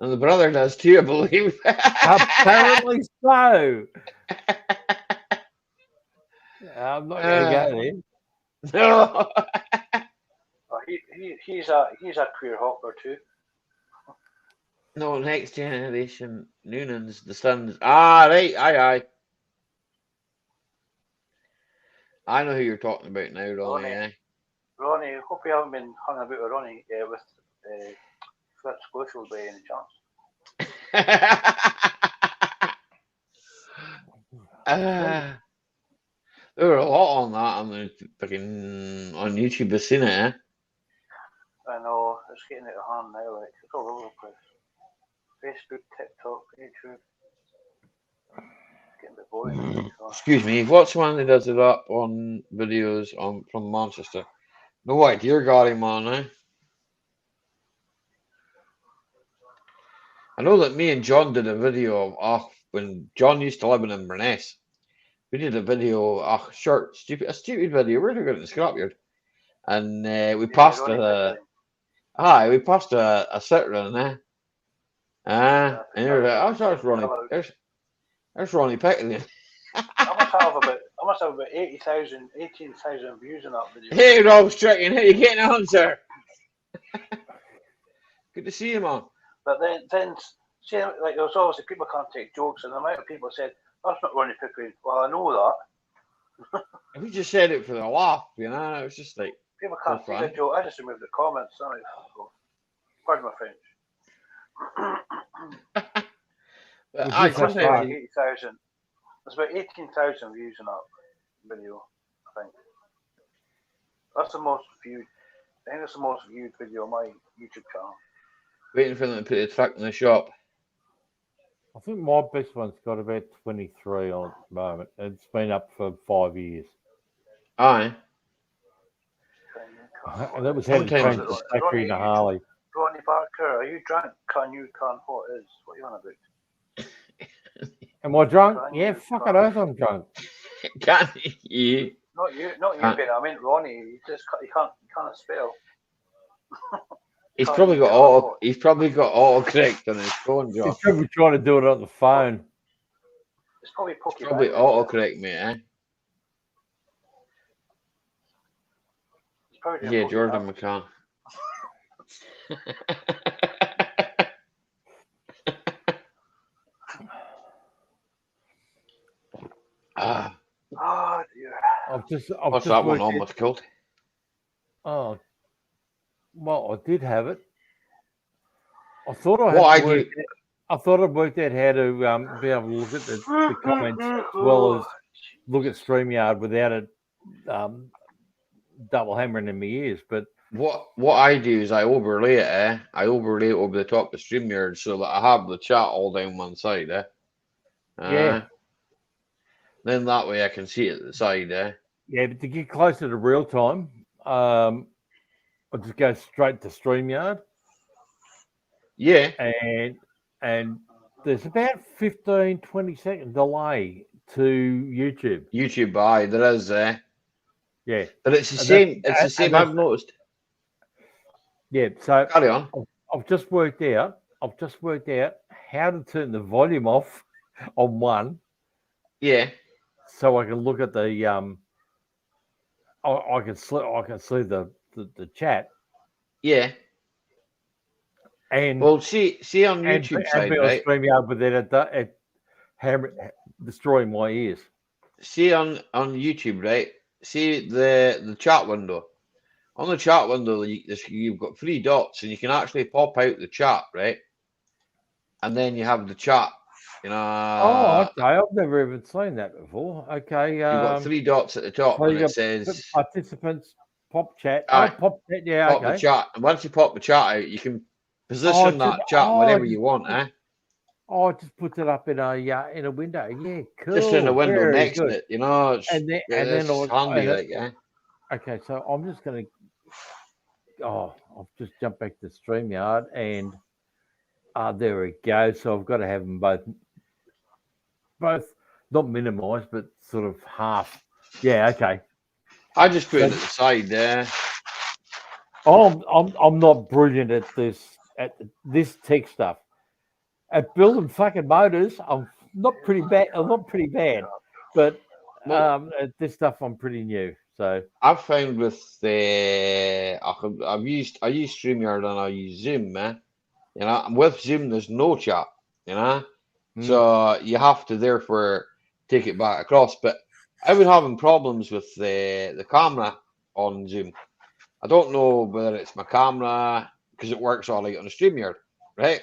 Speaker 1: and the brother does too, I believe.
Speaker 5: Apparently so. I'm not going to go there.
Speaker 1: No.
Speaker 3: He's a queer hopper too.
Speaker 1: No, next generation Noonan's the sons. Ah, right, aye. I know who you're talking about now, Ronnie. Eh?
Speaker 3: Ronnie, hope you haven't been hung about with Ronnie with Flip Squishel by any chance.
Speaker 1: There were a lot on that on the fucking on YouTube. I've seen it, eh?
Speaker 3: I know, it's getting out of hand now, like, it's all over the place. Facebook, TikTok, YouTube. It's getting a bit boring. So.
Speaker 1: Excuse me. What's the one that does it up on videos from Manchester? No idea, got him on, eh? I know that me and John did a video of when John used to live in Inverness. We did a video, a stupid video. We're going to the scrapyard, and we passed we passed a Citroen, eh? And you're like, oh, that's Ronnie. There's Ronnie Pickley.
Speaker 3: I must have about 18,000 views on that video.
Speaker 1: Hey, Rob Stricken, how you getting on, sir? Good to see you, man.
Speaker 3: But then, see, like, there's obviously people can't take jokes, and the amount of people said, that's not Ronnie Pickering. Well, I know that.
Speaker 1: We just said it for the laugh, you know? It was just like,
Speaker 3: people can't take a joke. I just removed the comments. Like, pardon my French.
Speaker 1: I
Speaker 3: sometimes 80,000. There's about 18,000 views on that video, I think. That's the most viewed. I think it's the most viewed video on my YouTube channel.
Speaker 1: Waiting for them to put the truck in the shop.
Speaker 5: I think my best one's got about 23 on at the moment. It's been up for 5 years.
Speaker 1: Aye.
Speaker 5: And that was how to change the factory in a Harley.
Speaker 3: Ronnie Barker, are you drunk? What is? What are you on about?
Speaker 5: Am I drunk? Yeah, fucking oath I'm drunk.
Speaker 1: Can't you?
Speaker 3: Not you, Ben. I meant Ronnie. He can't spell.
Speaker 1: He's probably got autocorrect on his phone, John.
Speaker 5: He's probably trying to do it on the phone.
Speaker 3: It's probably
Speaker 1: autocorrect, mate, eh? Yeah, Jordan McCann.
Speaker 3: Oh dear.
Speaker 1: What's that one almost killed?
Speaker 5: Oh, well, I did have it. I thought I'd worked out how to be able to look at the comments as well as look at StreamYard without it double hammering in my ears. But
Speaker 1: what I do is I overlay it, eh? I overlay it over the top of StreamYard so that I have the chat all down one side, eh?
Speaker 5: Yeah.
Speaker 1: Then that way I can see it at the side, eh?
Speaker 5: Yeah, but to get closer to real time, I'll just go straight to StreamYard.
Speaker 1: Yeah.
Speaker 5: And there's about 15, 20 second delay to YouTube.
Speaker 1: YouTube, aye, there is, eh?
Speaker 5: Yeah.
Speaker 1: But it's the same. It's the same. I've noticed.
Speaker 5: Yeah. So
Speaker 1: carry on.
Speaker 5: I've just worked out how to turn the volume off on one.
Speaker 1: Yeah.
Speaker 5: So I can look at the I can see the chat.
Speaker 1: Yeah.
Speaker 5: And
Speaker 1: well, see on YouTube side, right?
Speaker 5: StreamYard without it destroying my ears.
Speaker 1: See on YouTube, right? See the chat window. On the chat window, you've got 3 dots, and you can actually pop out the chat, right? And then you have the chat. You know.
Speaker 5: Oh, okay. I've never even seen that before. Okay.
Speaker 1: You've got 3 dots at the top, and it says
Speaker 5: participants Pop chat.
Speaker 1: Aye.
Speaker 5: Oh, pop chat. Yeah,
Speaker 1: Pop the
Speaker 5: okay.
Speaker 1: chat. And once you pop the chat out, you can position that chat wherever you want, eh?
Speaker 5: Oh, just put it up in a window. Yeah, cool.
Speaker 1: Just in the window
Speaker 5: Very
Speaker 1: next
Speaker 5: good.
Speaker 1: to it, you know. It's,
Speaker 5: And then
Speaker 1: it's handy, like, yeah.
Speaker 5: Okay, so I'm just gonna. I've just jumped back to StreamYard, and there we go. So I've got to have them both not minimised, but sort of half. Yeah, okay.
Speaker 1: I just put it at the side there.
Speaker 5: I'm not brilliant at this tech stuff. At building fucking motors, I'm not pretty bad. I'm not pretty bad, but at this stuff, I'm pretty new. So
Speaker 1: I've found with I use StreamYard and I use Zoom, man. You know, and with Zoom, there's no chat. You know, so you have to therefore take it back across. But I've been having problems with the camera on Zoom. I don't know whether it's my camera because it works all right on the StreamYard, right?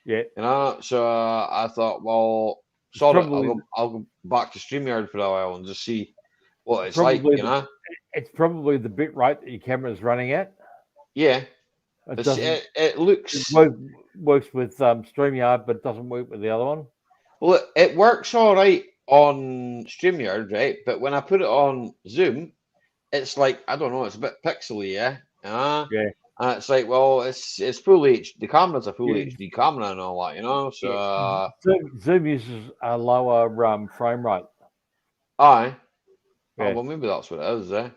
Speaker 5: yeah,
Speaker 1: You know, so I thought, well, sorry, I'll go back to StreamYard for a while and just see what it's like, you know.
Speaker 5: It's probably the bit rate that your camera's running at.
Speaker 1: Yeah, it looks.
Speaker 5: It works with StreamYard, but it doesn't work with the other one.
Speaker 1: Well, it works all right on StreamYard, right? But when I put it on Zoom, it's like, I don't know, it's a bit pixely, yeah.
Speaker 5: Yeah.
Speaker 1: And it's like, well, it's full HD. The camera's a full HD camera and all that, you know. So
Speaker 5: Zoom uses a lower frame rate.
Speaker 1: Aye.
Speaker 5: Yeah.
Speaker 1: Oh, well, maybe that's what it is, eh?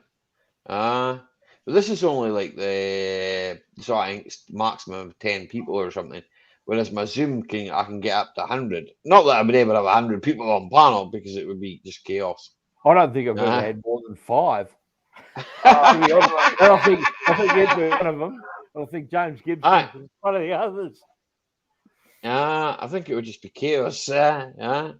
Speaker 1: But this is only like I think it's maximum of 10 people or something. Whereas my Zoom I can get up to 100. Not that I would ever have 100 people on panel because it would be just chaos.
Speaker 5: I don't think I've ever had more than 5. I think you'd be one of them. I think James Gibson is one of the others.
Speaker 1: Yeah, I think it would just be chaos. Yeah.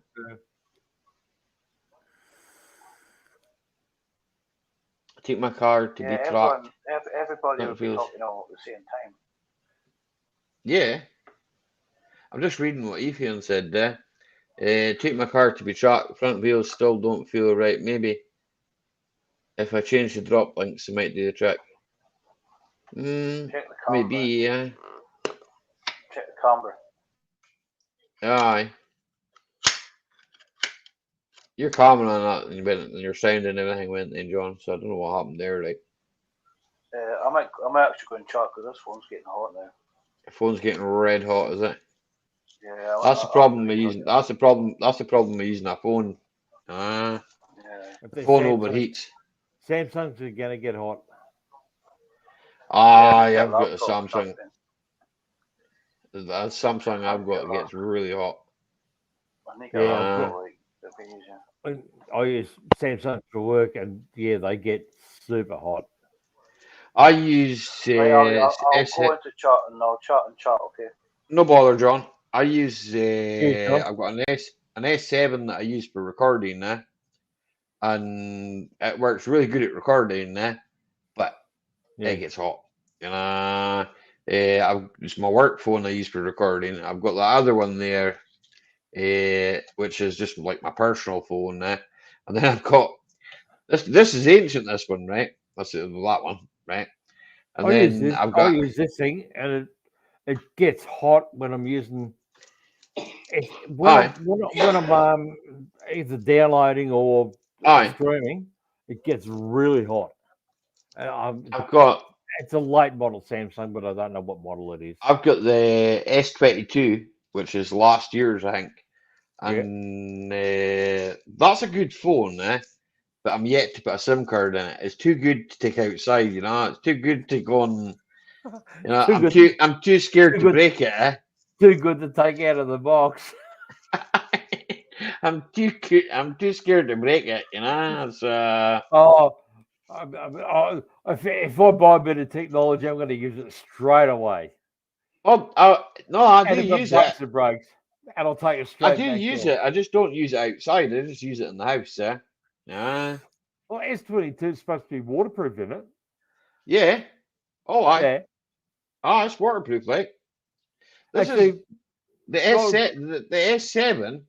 Speaker 1: Take my car to be tracked.
Speaker 3: Everybody would be talking all at the same time.
Speaker 1: Yeah. I'm just reading what Ethan said there. Take my car to be tracked. Front wheels still don't feel right. Maybe if I change the drop links, it might do the trick. Maybe, yeah.
Speaker 3: Check the camera.
Speaker 1: Aye. Your camera on that and your sound and everything went in, John. So I don't know what happened there. Like,
Speaker 3: I might actually go and check because this phone's getting hot now.
Speaker 1: The phone's getting red hot, is it?
Speaker 3: Yeah.
Speaker 1: That's the problem with using. That's the problem. That's the problem with using a phone.
Speaker 3: Yeah.
Speaker 1: The phone overheats.
Speaker 5: Samsung's are gonna get hot.
Speaker 1: I've got a Samsung. That Samsung I've got gets really hot.
Speaker 5: I use Samsung for work, and they get super hot.
Speaker 1: I use.
Speaker 3: I'll go into chat and I'll chat and chat. Okay.
Speaker 1: No bother, John. I use. I've got an S7 that I use for recording now, and it works really good at recording now, but it gets hot. You know, it's my work phone I use for recording. I've got the other one there, which is just like my personal phone now, and then I've got this. This is ancient. This one, right? That's that one, right? And
Speaker 5: I use this thing, and it gets hot when I'm using. When I'm either downloading or streaming, it gets really hot.
Speaker 1: I've got.
Speaker 5: It's a late model Samsung, but I don't know what model it is.
Speaker 1: I've got the S22, which is last year's, I think, and that's a good phone, but I'm yet to put a SIM card in it. It's too good to take outside, you know. It's too good to go on. You know, I'm too scared to break it.
Speaker 5: Too good to take out of the box.
Speaker 1: I'm too scared to break it, you know.
Speaker 5: If I buy a bit of technology, I'm going to use it straight away.
Speaker 1: Oh, no, I do use it.
Speaker 5: It breaks, and I'll take it straight.
Speaker 1: I do use it. I just don't use it outside. I just use it in the house, Yeah.
Speaker 5: Well, S22 is supposed to be waterproof, isn't it?
Speaker 1: Yeah. Oh,
Speaker 5: yeah.
Speaker 1: It's waterproof, like. This is the S7. The S7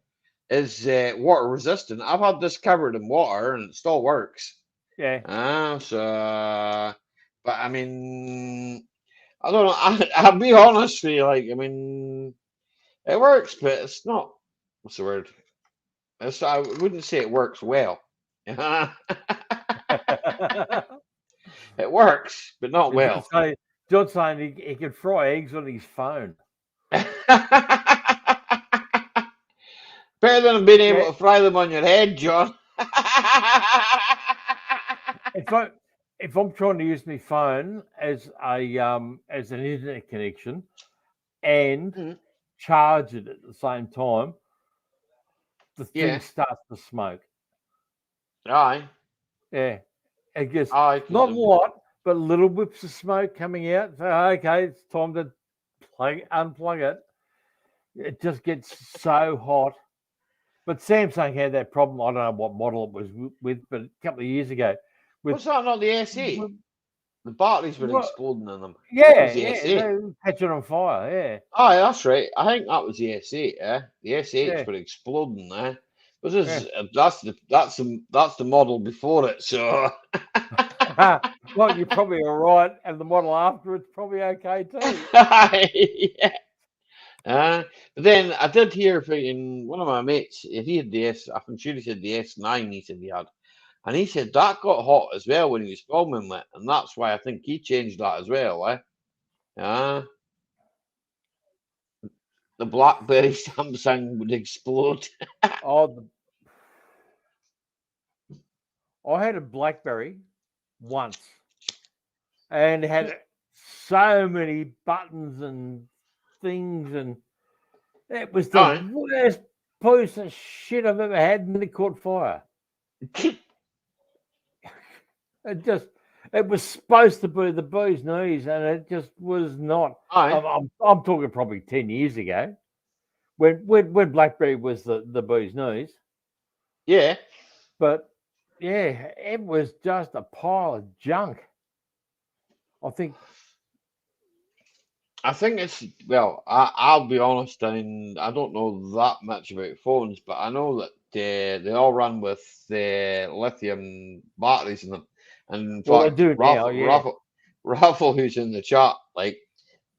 Speaker 1: is water resistant. I've had this covered in water, and it still works.
Speaker 3: Yeah.
Speaker 1: But I mean, I don't know. I'll be honest with you. Like, I mean, it works, but it's not. What's the word? I wouldn't say it works well. It works, but not well.
Speaker 5: John's saying he can fry eggs on his phone.
Speaker 1: Better than being able to fry them on your head, John.
Speaker 5: If I'm trying to use my phone as an internet connection and charge it at the same time, the thing starts to smoke.
Speaker 1: Aye.
Speaker 5: Yeah. It gets
Speaker 1: Aye.
Speaker 5: not a lot, but little whips of smoke coming out. So, okay, it's time to unplug it. It just gets so hot. But Samsung had that problem. I don't know what model it was with, but a couple of years ago.
Speaker 1: Was that not the S8? The batteries were exploding in them.
Speaker 5: Yeah,
Speaker 1: the S8.
Speaker 5: they were catching on fire. Yeah.
Speaker 1: Aye, that's right. I think that was the S8. The S8s were exploding. That's the model before it. So.
Speaker 5: Well, you're probably all right, and the model after it's probably okay too.
Speaker 1: But then I did hear from one of my mates. He had the I'm sure he said the S9. He said he had, and he said that got hot as well when he was filming it, and that's why I think he changed that as well. The BlackBerry Samsung would explode.
Speaker 5: I had a BlackBerry once, and it had so many buttons and things, and it was the worst piece of shit I've ever had, and it caught fire. It was supposed to be the bee's knees, and it just was not. I'm talking probably 10 years ago, when BlackBerry was the bee's knees.
Speaker 1: Yeah,
Speaker 5: but yeah, it was just a pile of junk. I think
Speaker 1: it's I'll be honest. I mean, I don't know that much about phones, but I know that they all run with lithium batteries in them. And in fact, Raffle, who's in the chat, like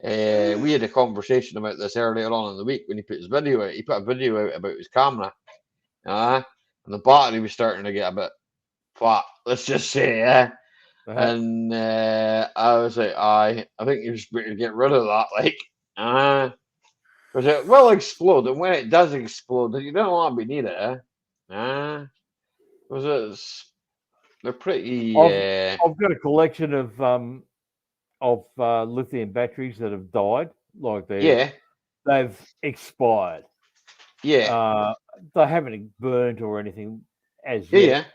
Speaker 1: we had a conversation about this earlier on in the week when he put his video out. He put a video out about his camera, and the battery was starting to get a bit fat. Let's just say, And I was like, I think you just better get rid of that, like, because it will explode, and when it does explode, you don't want to be near it, because they're pretty.
Speaker 5: I've got a collection of lithium batteries that have died, like they've expired.
Speaker 1: Yeah,
Speaker 5: they haven't burnt or anything as yet.
Speaker 1: Yeah,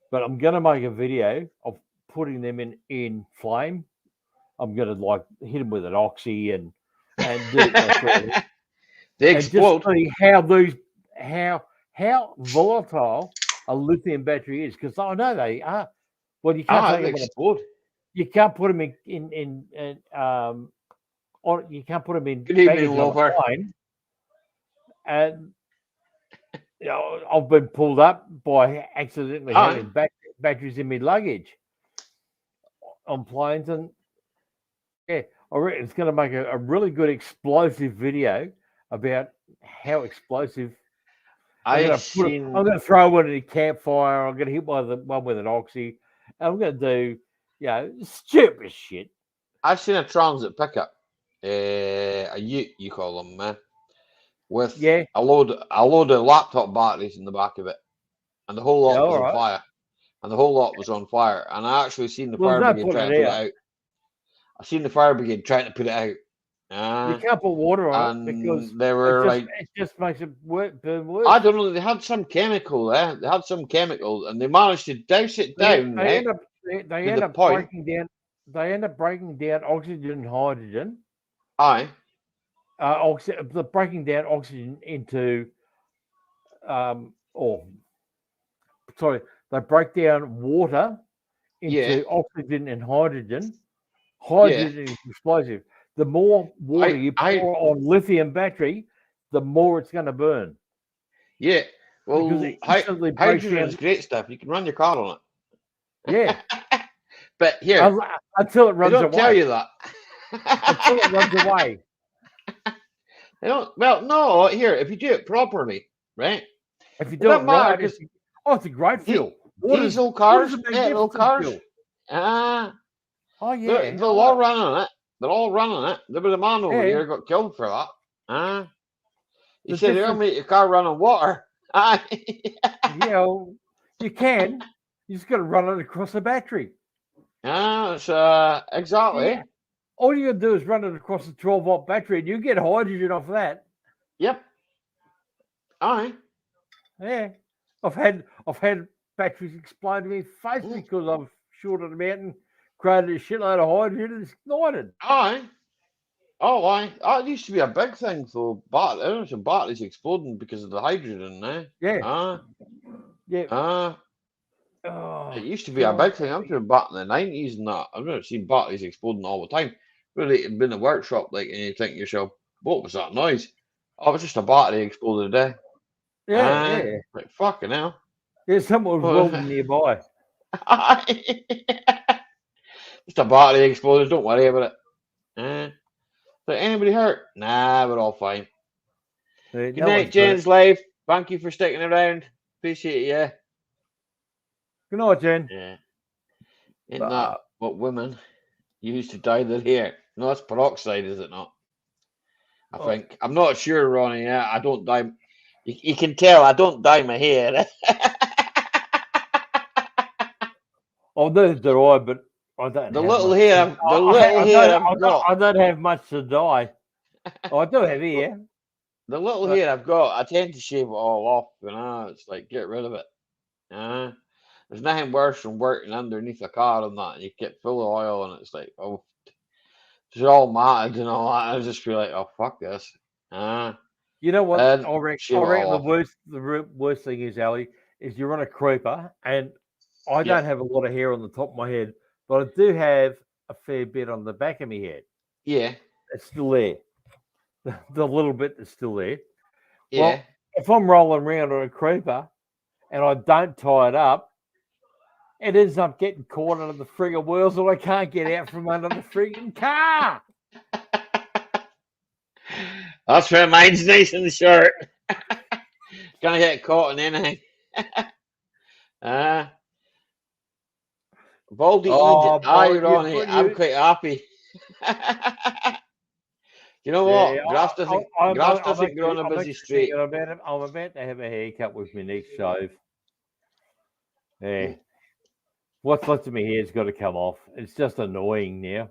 Speaker 5: but I'm going to make a video of putting them in flame. I'm going to hit them with an oxy and do that.
Speaker 1: They explode.
Speaker 5: And just see how volatile a lithium battery is, because I know they are. Well, you can't
Speaker 1: explode.
Speaker 5: You can't put them in or you can't put them in
Speaker 1: baggage on a
Speaker 5: plane. And I've been pulled up by accidentally having batteries in my luggage on planes, and I reckon it's going to make a really good explosive video about how explosive. I'm going to throw one in a campfire. I'm going to hit one with an oxy. I'm going to do, stupid shit.
Speaker 1: I've seen a transit pickup, a ute, you call them, man, with a load of laptop batteries in the back of it, and the whole lot was on fire. And the whole lot was on fire. And I actually seen the fire brigade trying to put it out. I seen the fire brigade trying to put it out.
Speaker 5: You can't put water on it because
Speaker 1: they were
Speaker 5: it just makes it burn worse.
Speaker 1: I don't know. They had some chemical there. They had some chemical, and they managed to douse it down.
Speaker 5: They end up breaking down. They end up breaking down oxygen and hydrogen.
Speaker 1: Aye.
Speaker 5: They're breaking down oxygen into, they break down water into oxygen and hydrogen. Hydrogen is explosive. The more water you pour on lithium battery, the more it's going to burn.
Speaker 1: Yeah. Well, hydrogen is great stuff. You can run your car on it.
Speaker 5: Yeah.
Speaker 1: But here,
Speaker 5: Until it
Speaker 1: they
Speaker 5: runs
Speaker 1: don't
Speaker 5: away.
Speaker 1: tell you that.
Speaker 5: Until it runs away.
Speaker 1: They don't. Well, no. Here, if you do it properly, right?
Speaker 5: If you
Speaker 1: It
Speaker 5: do it
Speaker 1: doesn't matter
Speaker 5: right,
Speaker 1: because
Speaker 5: it's a great fuel. Water's
Speaker 1: diesel cars,
Speaker 5: a
Speaker 1: petrol
Speaker 5: magnificent
Speaker 1: cars,
Speaker 5: fuel.
Speaker 1: they'll
Speaker 5: Oh yeah.
Speaker 1: all run on it. They're all running it. There was a man over
Speaker 5: Yeah.
Speaker 1: here got killed for that. He
Speaker 5: The
Speaker 1: said they'll
Speaker 5: difference-
Speaker 1: make your car run on water.
Speaker 5: You can. You just got to run it across the battery.
Speaker 1: It's exactly.
Speaker 5: Yeah. All you got to do is run it across a 12-volt battery, and you get hydrogen off that.
Speaker 1: Yep. Aye.
Speaker 5: Yeah. I've had batteries explode in my face because I've shorted them out and created a shitload of hydrogen and it's ignited.
Speaker 1: Aye. Oh, aye. That used to be a big thing for batteries exploding because of the hydrogen, eh?
Speaker 5: Yeah. Yeah.
Speaker 1: It used to be a big thing. I'm sure back in the 90s and that. I've never seen batteries exploding all the time. Really, it'd been in the workshop, like, and you think to yourself, what was that noise? Oh, it was just a battery exploded there.
Speaker 5: Yeah.
Speaker 1: Like, fucking hell.
Speaker 5: Yeah, someone was welding nearby.
Speaker 1: Just a battery exploded, don't worry about it. Is anybody hurt? Nah, we're all fine. Good night, Jen's Live. Thank you for sticking around. Appreciate you.
Speaker 5: Good night, Jen.
Speaker 1: Yeah. Isn't that what women use to dye their hair? No, that's peroxide, is it not? I think. I'm not sure, Ronnie. Yeah, I don't dye. You can tell I don't dye my hair.
Speaker 5: Oh, neither do I, but I don't.
Speaker 1: The little hair. The little hair I've got.
Speaker 5: I don't have much to dye. Oh, I do have hair.
Speaker 1: The little hair I've got, I tend to shave it all off. It's like get rid of it. There's nothing worse than working underneath a car and that, and you get full of oil, and it's like, oh, it's all matted and all that. I just feel like, oh, fuck this.
Speaker 5: You know what?
Speaker 1: And
Speaker 5: I reckon the worst thing is, Ali, is you're on a creeper, and I don't have a lot of hair on the top of my head, but I do have a fair bit on the back of my head.
Speaker 1: Yeah.
Speaker 5: It's still there. The little bit that's still there.
Speaker 1: Yeah.
Speaker 5: Well, if I'm rolling around on a creeper and I don't tie it up, it ends up getting caught under the friggin' wheels and I can't get out from under the friggin' car.
Speaker 1: That's where mine's nice and short. Gonna get caught in anything. Baldy Egypt. Ronnie, I'm quite happy. You know what? Grass doesn't grow on a busy street.
Speaker 5: I'm about to have a haircut with my next shave. Yeah. What's left of my hair's got to come off. It's just annoying now.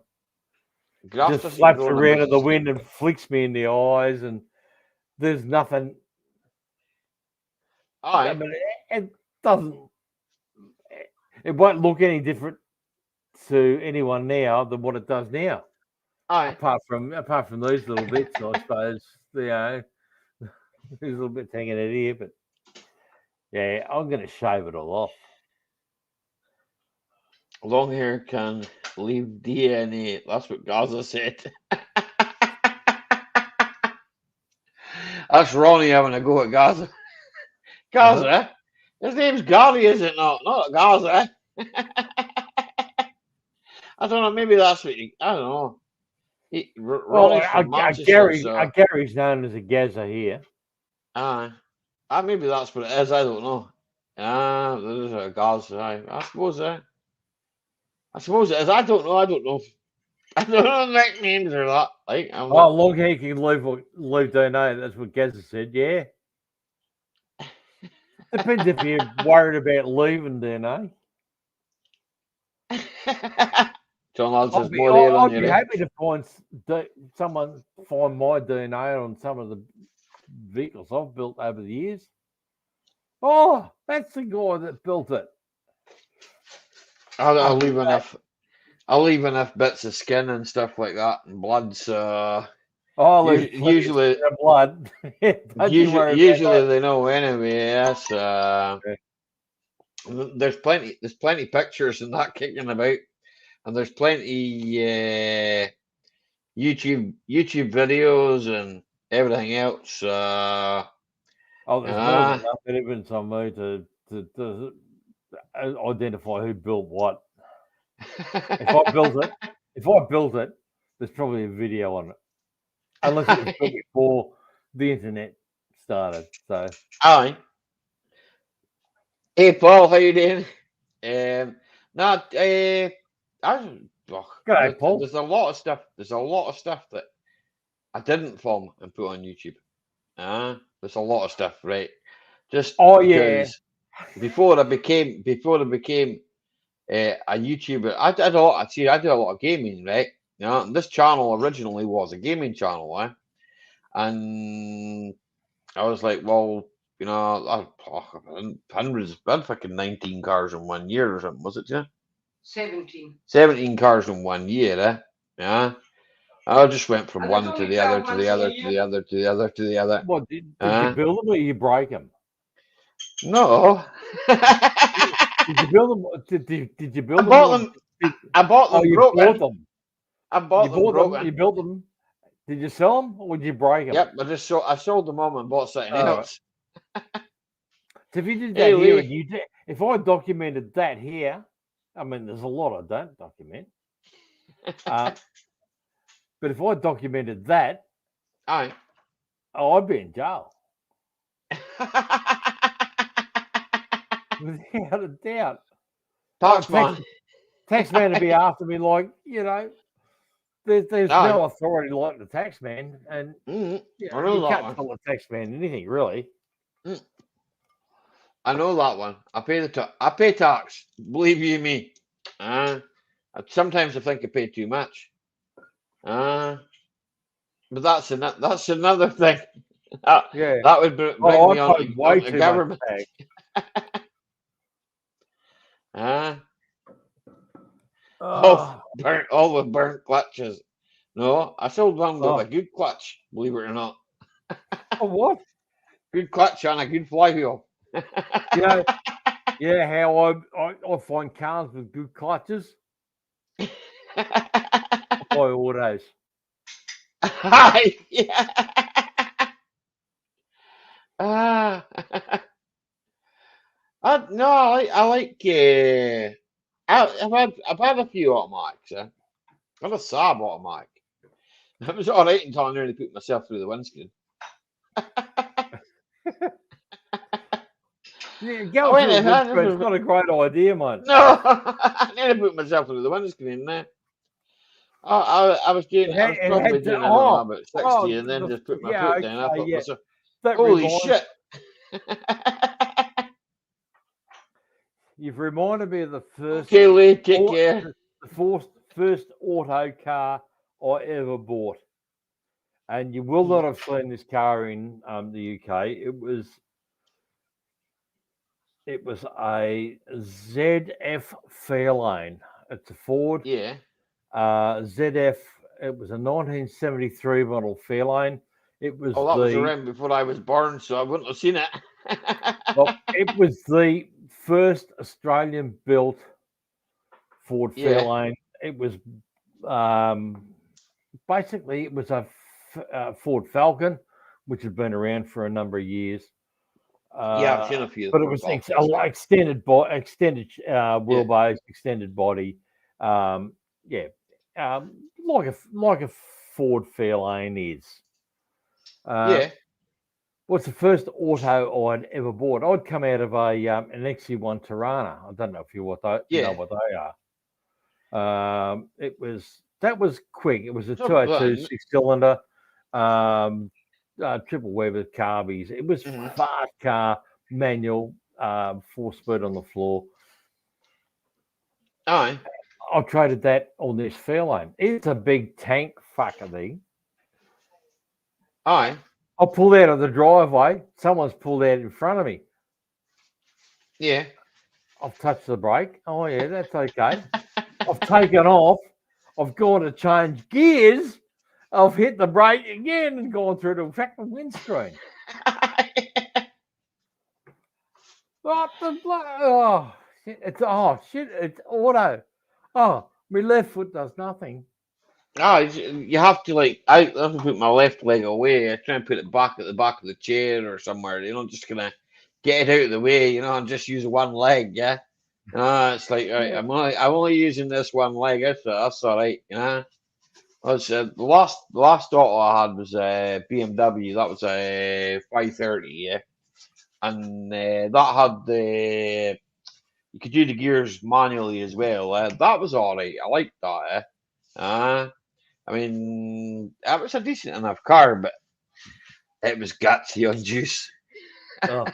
Speaker 1: Grass
Speaker 5: just flaps around in the wind and flicks me in the eyes, and there's nothing. I mean, it doesn't. It won't look any different to anyone now than what it does now. Apart from those little bits, I suppose. These little bits hanging out here, but yeah, I'm going to shave it all off.
Speaker 1: Long hair can leave DNA. That's what Gaza said. That's Ronnie having a go at Gaza. Gaza? His name's Gary, is it not? Not Gaza. I don't know. Maybe that's what I don't know.
Speaker 5: Gary's known as a Gaza here.
Speaker 1: Maybe that's what it is. I don't know. There's a Gaza. I suppose it is. I don't know. I don't know nicknames or that. Like,
Speaker 5: long hair can leave DNA. That's what Gaza said. Yeah. Depends if you're worried about leaving DNA.
Speaker 1: John says more hair on your
Speaker 5: I'd be happy to find someone find my DNA on some of the vehicles I've built over the years. Oh, that's the guy that built it.
Speaker 1: I'll leave enough. I'll leave enough bits of skin and stuff like that and blood. So usually
Speaker 5: blood.
Speaker 1: usually they know anyway. Yes. There's plenty pictures and that kicking about, and there's plenty YouTube videos and everything else.
Speaker 5: There's more than enough evidence on me to identify who built what. If I built it, there's probably a video on it, unless it was built before the internet started. So,
Speaker 1: Aye. Hey, Paul, how you doing? No,
Speaker 5: G'day, Paul.
Speaker 1: there's a lot of stuff. There's a lot of stuff that I didn't film and put on YouTube. There's a lot of stuff, right? Just because before I became a YouTuber, I did a lot. I did a lot of gaming, right? You know, and this channel originally was a gaming channel, and I was like, well, you know, hundreds, I fucking 19 cars in 1 year or something, was it? Yeah,
Speaker 2: 17.
Speaker 1: 17 cars in 1 year, Yeah. I just went from
Speaker 2: And
Speaker 1: one
Speaker 2: it's
Speaker 1: to
Speaker 2: only
Speaker 1: the other,
Speaker 2: 12
Speaker 1: to
Speaker 2: months
Speaker 1: the
Speaker 2: a
Speaker 1: other,
Speaker 2: year.
Speaker 1: to the other, to the other, to the other.
Speaker 5: What did you build them or you break them?
Speaker 1: No.
Speaker 5: Did you build them? Did you build
Speaker 1: I bought them. I bought them
Speaker 5: you
Speaker 1: broken.
Speaker 5: bought them.
Speaker 1: I bought them broken.
Speaker 5: You built them. Did you sell them or did you break them?
Speaker 1: Yep, I sold them all and bought something else.
Speaker 5: So if you did that here, and if I documented that here, I mean, there's a lot I don't document. But if I documented that,
Speaker 1: Aye.
Speaker 5: I'd be in jail. Without a doubt. Taxman would be after me like, you know, there's no authority like the taxman. And you can't tell the taxman anything, really.
Speaker 1: I know that one. I pay tax. Believe you me. Sometimes I think I pay too much. But that's another thing. That would bring me on
Speaker 5: way
Speaker 1: to
Speaker 5: too
Speaker 1: government. All with burnt clutches. No, I sold one with a good clutch. Believe it or not.
Speaker 5: What?
Speaker 1: Good clutch on a good flywheel.
Speaker 5: How I find cars with good clutches. I buy autos.
Speaker 1: Yeah. I like. I've had a few automatics. I had a Saab automatic. It was all right until I nearly put myself through the windscreen.
Speaker 5: Going through a windscreen is not a great idea, man.
Speaker 1: No, I nearly put myself through the windscreen there. I was probably doing about 60 and then just put my foot down. I thought myself, holy shit.
Speaker 5: You've reminded me of the first.
Speaker 1: Okay, Lee, take care.
Speaker 5: The first auto car I ever bought, and you will not have seen this car in the UK. It was a ZF Fairlane. It's a Ford.
Speaker 1: Yeah.
Speaker 5: ZF. It was a 1973 model Fairlane. It was.
Speaker 1: Oh, that was around before I was born, so I wouldn't have seen it.
Speaker 5: Well, it was the first Australian-built Ford Fairlane. It was basically it was a Ford Falcon, which had been around for a number of years.
Speaker 1: I've seen a few.
Speaker 5: But it was extended wheelbase, extended body. Like a Ford Fairlane is. What's the first auto I'd ever bought? I'd come out of an XC1 Tirana. I don't know if you know what they are. That was quick. It was a 202 6-cylinder, triple Weber carbies. It was fast car, manual, 4-speed on the floor.
Speaker 1: Aye.
Speaker 5: I traded that on this Fairlane. It's a big tank fucker thing.
Speaker 1: Aye.
Speaker 5: I pulled out of the driveway. Someone's pulled out in front of me.
Speaker 1: Yeah.
Speaker 5: I've touched the brake. Oh, yeah, that's okay. I've taken off. I've gone to change gears. I've hit the brake again and gone through the fucking windscreen. What the oh, shit. It's auto. Oh, my left foot does nothing.
Speaker 1: You have to I have to put my left leg away. I try and put it back at the back of the chair or somewhere. Just gonna get it out of the way, and just use one leg. Yeah. It's like right, I'm only using this one leg. That's all right. The last auto I had was a BMW. That was a 530, yeah, and that had the you could do the gears manually as well. That was all right. I liked that. I mean, it was a decent enough car, but it was gutsy on juice.
Speaker 5: Oh,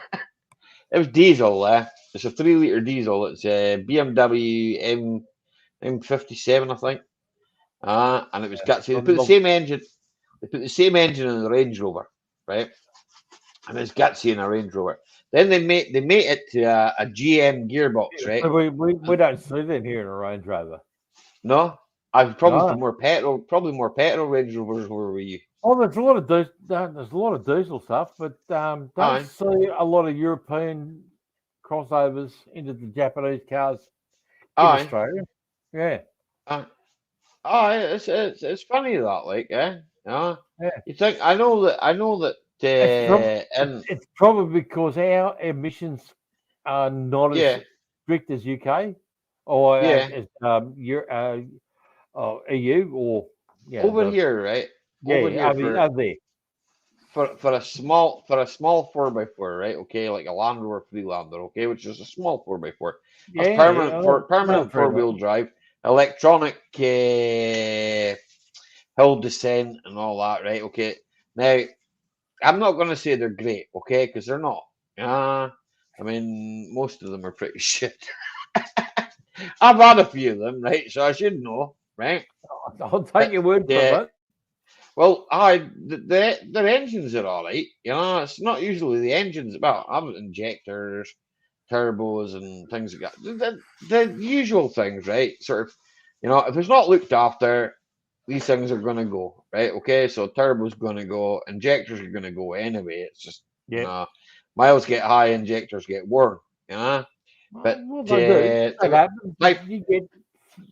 Speaker 1: It was diesel. It's a 3 liter diesel. It's a BMW M57, I think. And it was gutsy. They put the same engine. They put the same engine in the Range Rover, right? And it's gutsy in a Range Rover. Then they made it to a GM gearbox, right?
Speaker 5: so we don't see them here in a Range Rover.
Speaker 1: No, I've probably
Speaker 5: No.
Speaker 1: for more petrol, probably more petrol Range Rovers were you.
Speaker 5: Oh, there's a lot of diesel stuff, but don't
Speaker 1: Aye.
Speaker 5: see a lot of European crossovers into the Japanese cars in
Speaker 1: Aye.
Speaker 5: Australia. Yeah.
Speaker 1: It's funny that like,
Speaker 5: Yeah.
Speaker 1: You think I know that and
Speaker 5: It's probably because our emissions are not
Speaker 1: yeah,
Speaker 5: as strict as UK or
Speaker 1: Yeah.
Speaker 5: as EU or
Speaker 1: over here, right? Over here
Speaker 5: over there.
Speaker 1: for a small 4x4, right? Okay, like a Land Rover Freelander, okay, which is a small 4x4. That's permanent
Speaker 5: very
Speaker 1: 4-wheel drive, electronic hill descent and all that, right? Okay. Now, I'm not going to say they're great, okay, because they're not. I mean, most of them are pretty shit. I've had a few of them, right? So I should know, right?
Speaker 5: I'll take your word for it.
Speaker 1: Well, their engines are all right. It's not usually the engines. Well, I've injectors, turbos, and things like that. The usual things, right? Sort of, if it's not looked after, these things are going to go, right? Okay, so turbo's going to go, injectors are going to go anyway. It's just, miles get high, injectors get worn, But
Speaker 5: Well, they do.
Speaker 1: like,
Speaker 5: You get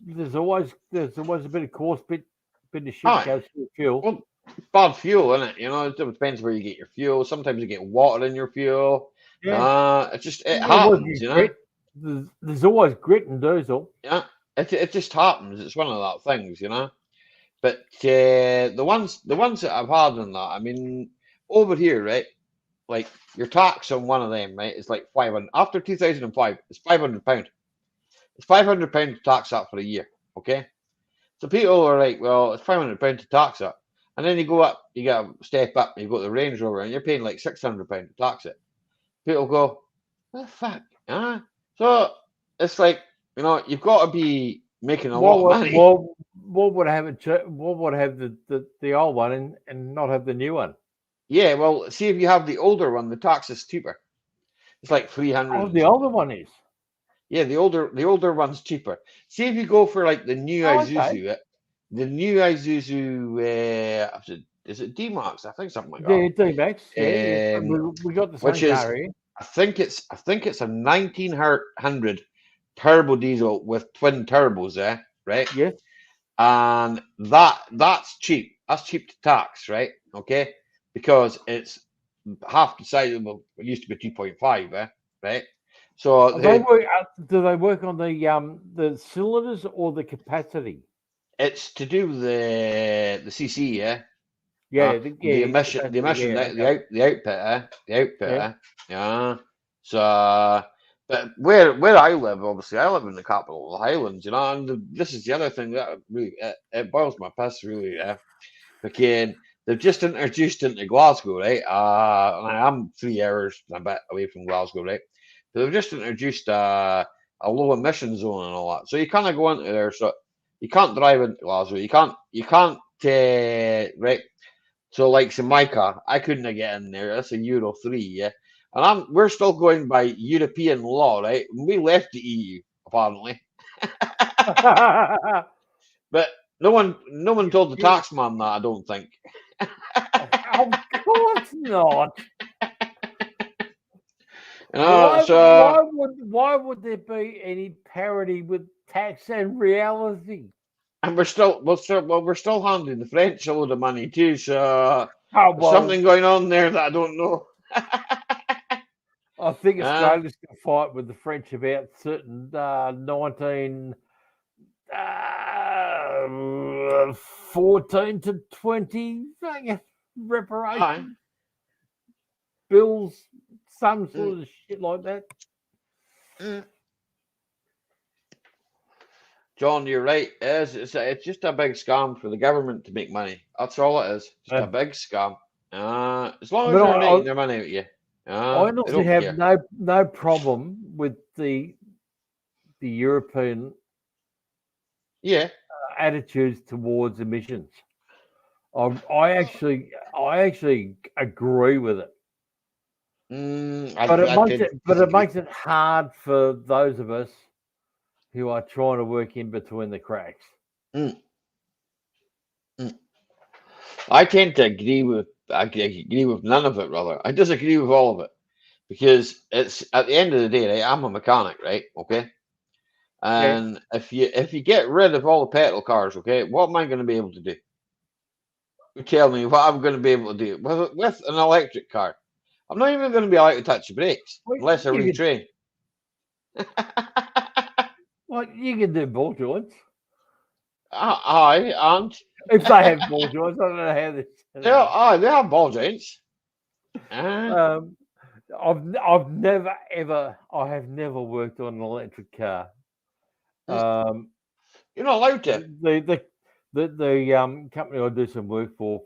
Speaker 5: there's always a bit of course, bit of shit
Speaker 1: Aye.
Speaker 5: goes through fuel.
Speaker 1: Well, bad fuel, isn't it? It depends where you get your fuel. Sometimes you get water in your fuel. It happens,
Speaker 5: There's always grit in diesel.
Speaker 1: Yeah, it just happens. It's one of that things, But the ones that I've had in that, I mean, over here, right? Like your tax on one of them, right? It's like 500. After 2005, it's £500. It's £500 to tax that for a year. Okay, so people are like, well, it's £500 to tax that, and then you go up, you get a step up, you go to the Range Rover, and you're paying like £600 to tax it. People go, what the fuck? So it's like, you've got to be making a lot of money.
Speaker 5: What would have the old one and not have the new one?
Speaker 1: Yeah, well, see if you have the older one, the tax is cheaper. It's like 300.
Speaker 5: Oh, the older one is.
Speaker 1: Yeah, the older one's cheaper. See if you go for like the new Isuzu. The new Isuzu, is it D-Max? I think something like that.
Speaker 5: Yeah, D-Max. Yeah, we got the same car here.
Speaker 1: I think it's a 1900 turbo diesel with twin turbos, right?
Speaker 5: Yeah.
Speaker 1: And that's cheap. That's cheap to tax, right? Okay, because it's half the size. Well, it used to be 2.5, right? So
Speaker 5: do they work on the cylinders or the capacity?
Speaker 1: It's to do with the CC,
Speaker 5: Yeah,
Speaker 1: the emission, the output, yeah. So, but where I live, obviously, I live in the capital of the Highlands, and this is the other thing that really it boils my piss, really, Again, they've just introduced into Glasgow, right? I'm 3 hours and a bit away from Glasgow, right? So they've just introduced a low emission zone and all that. So you kind of go into there, so you can't drive into Glasgow. You can't, right? So like in my car, I couldn't get in there. That's a Euro 3, yeah. And we're still going by European law, right? We left the EU, apparently. But no one told the taxman that, I don't think.
Speaker 5: Of course not. Why would there be any parity with tax and reality?
Speaker 1: And we're still handing the French a load of money too. So there's something going on there that I don't know.
Speaker 5: I think
Speaker 1: Ah.
Speaker 5: Australia's going to fight with the French about certain 14 to 20 reparation bills, some sort of shit like that.
Speaker 1: John, you're right. It's just a big scam for the government to make money. That's all it is. Just a big scam. As long as
Speaker 5: But
Speaker 1: they're making their money out of you,
Speaker 5: I
Speaker 1: they
Speaker 5: honestly
Speaker 1: don't
Speaker 5: have
Speaker 1: care.
Speaker 5: no problem with the European
Speaker 1: Yeah.
Speaker 5: attitudes towards emissions. I actually agree with it. But it makes it hard for those of us who are trying to work in between the cracks.
Speaker 1: I tend to agree with none of it, rather. I disagree with all of it because it's at the end of the day, right? I'm a mechanic, right? Okay. And if you get rid of all the petrol cars, okay, what am I going to be able to do? You tell me what I'm going to be able to do with an electric car. I'm not even going to be allowed to touch the brakes unless I retrain.
Speaker 5: Well, you can do ball joints.
Speaker 1: Aye, and
Speaker 5: if they have ball joints, I don't know how this.
Speaker 1: They have ball joints.
Speaker 5: I've never worked on an electric car.
Speaker 1: You're not allowed to.
Speaker 5: The company I do some work for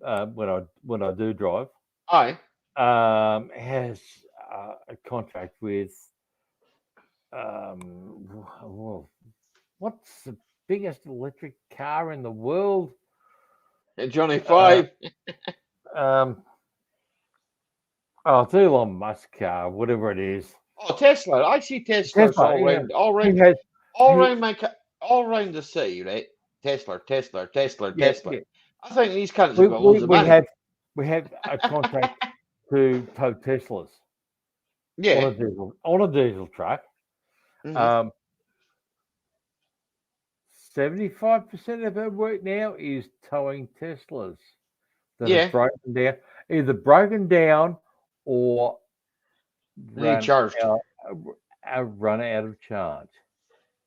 Speaker 5: when I do drive,
Speaker 1: aye,
Speaker 5: has a contract with what's the biggest electric car in the world?
Speaker 1: Johnny Five.
Speaker 5: It's Elon Musk car, whatever it is.
Speaker 1: Oh, Tesla! I see Teslas all around the city, right? Tesla.
Speaker 5: Yeah.
Speaker 1: I think these cunts have got loads of money.
Speaker 5: We have a contract to tow Teslas.
Speaker 1: Yeah.
Speaker 5: On a diesel truck. 75% of our work now is towing Teslas that have broken down, either broken down or run out of charge.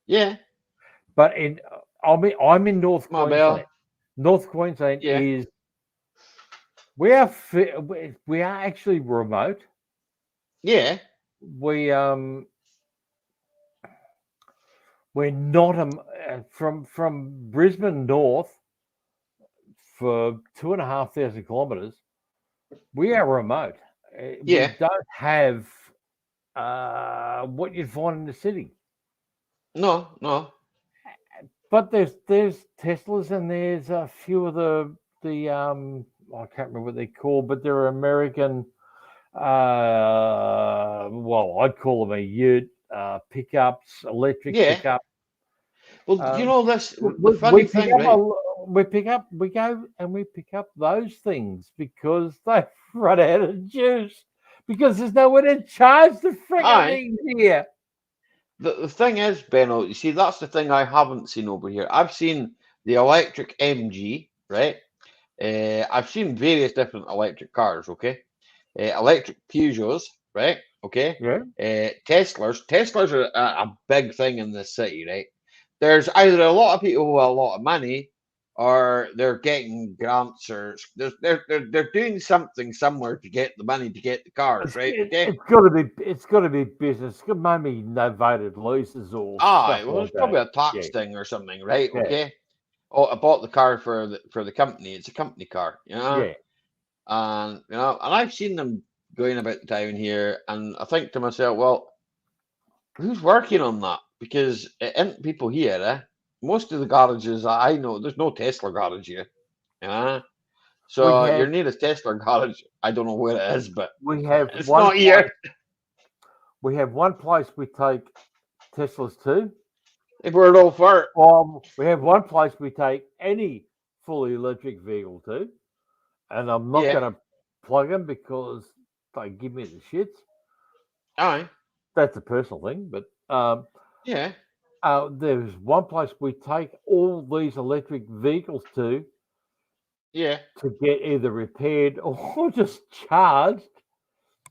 Speaker 1: Yeah.
Speaker 5: But I'm in North Queensland. North Queensland is we are actually remote.
Speaker 1: Yeah.
Speaker 5: We're not from Brisbane north for 2,500 kilometres. We are remote. We don't have what you'd find in the city.
Speaker 1: No.
Speaker 5: But there's Teslas and there's a few of the I can't remember what they're called, but they're American. Well, I'd call them a Ute pickups, electric pickup.
Speaker 1: Well, you know this.
Speaker 5: We go and we pick up those things because they've run out of juice because there's nowhere to charge the freaking things here.
Speaker 1: The thing is, Benno, you see, that's the thing I haven't seen over here. I've seen the electric MG, right? I've seen various different electric cars, okay? Electric Peugeots, right? Okay.
Speaker 5: Yeah.
Speaker 1: Teslas are a big thing in this city, right? There's either a lot of people with a lot of money, or they're getting grants, or they're doing something somewhere to get the money to get the cars, right? Okay.
Speaker 5: It's got to be business. Maybe novated leases or
Speaker 1: it's probably a tax thing or something, right?
Speaker 5: Yeah.
Speaker 1: Okay. Oh, I bought the car for the company. It's a company car, you know.
Speaker 5: Yeah.
Speaker 1: And and I've seen them going about the town here, and I think to myself, well, who's working on that? Because it ain't people here, Most of the garages that I know, there's no Tesla garage here, So your nearest Tesla garage, I don't know where it is, but it's not here.
Speaker 5: We have one place we take Teslas to.
Speaker 1: If we're all for it.
Speaker 5: We have one place we take any fully electric vehicle to, and I'm not going to plug them because they give me the shits.
Speaker 1: Aye.
Speaker 5: That's a personal thing, but there's one place we take all these electric vehicles to get either repaired or just charged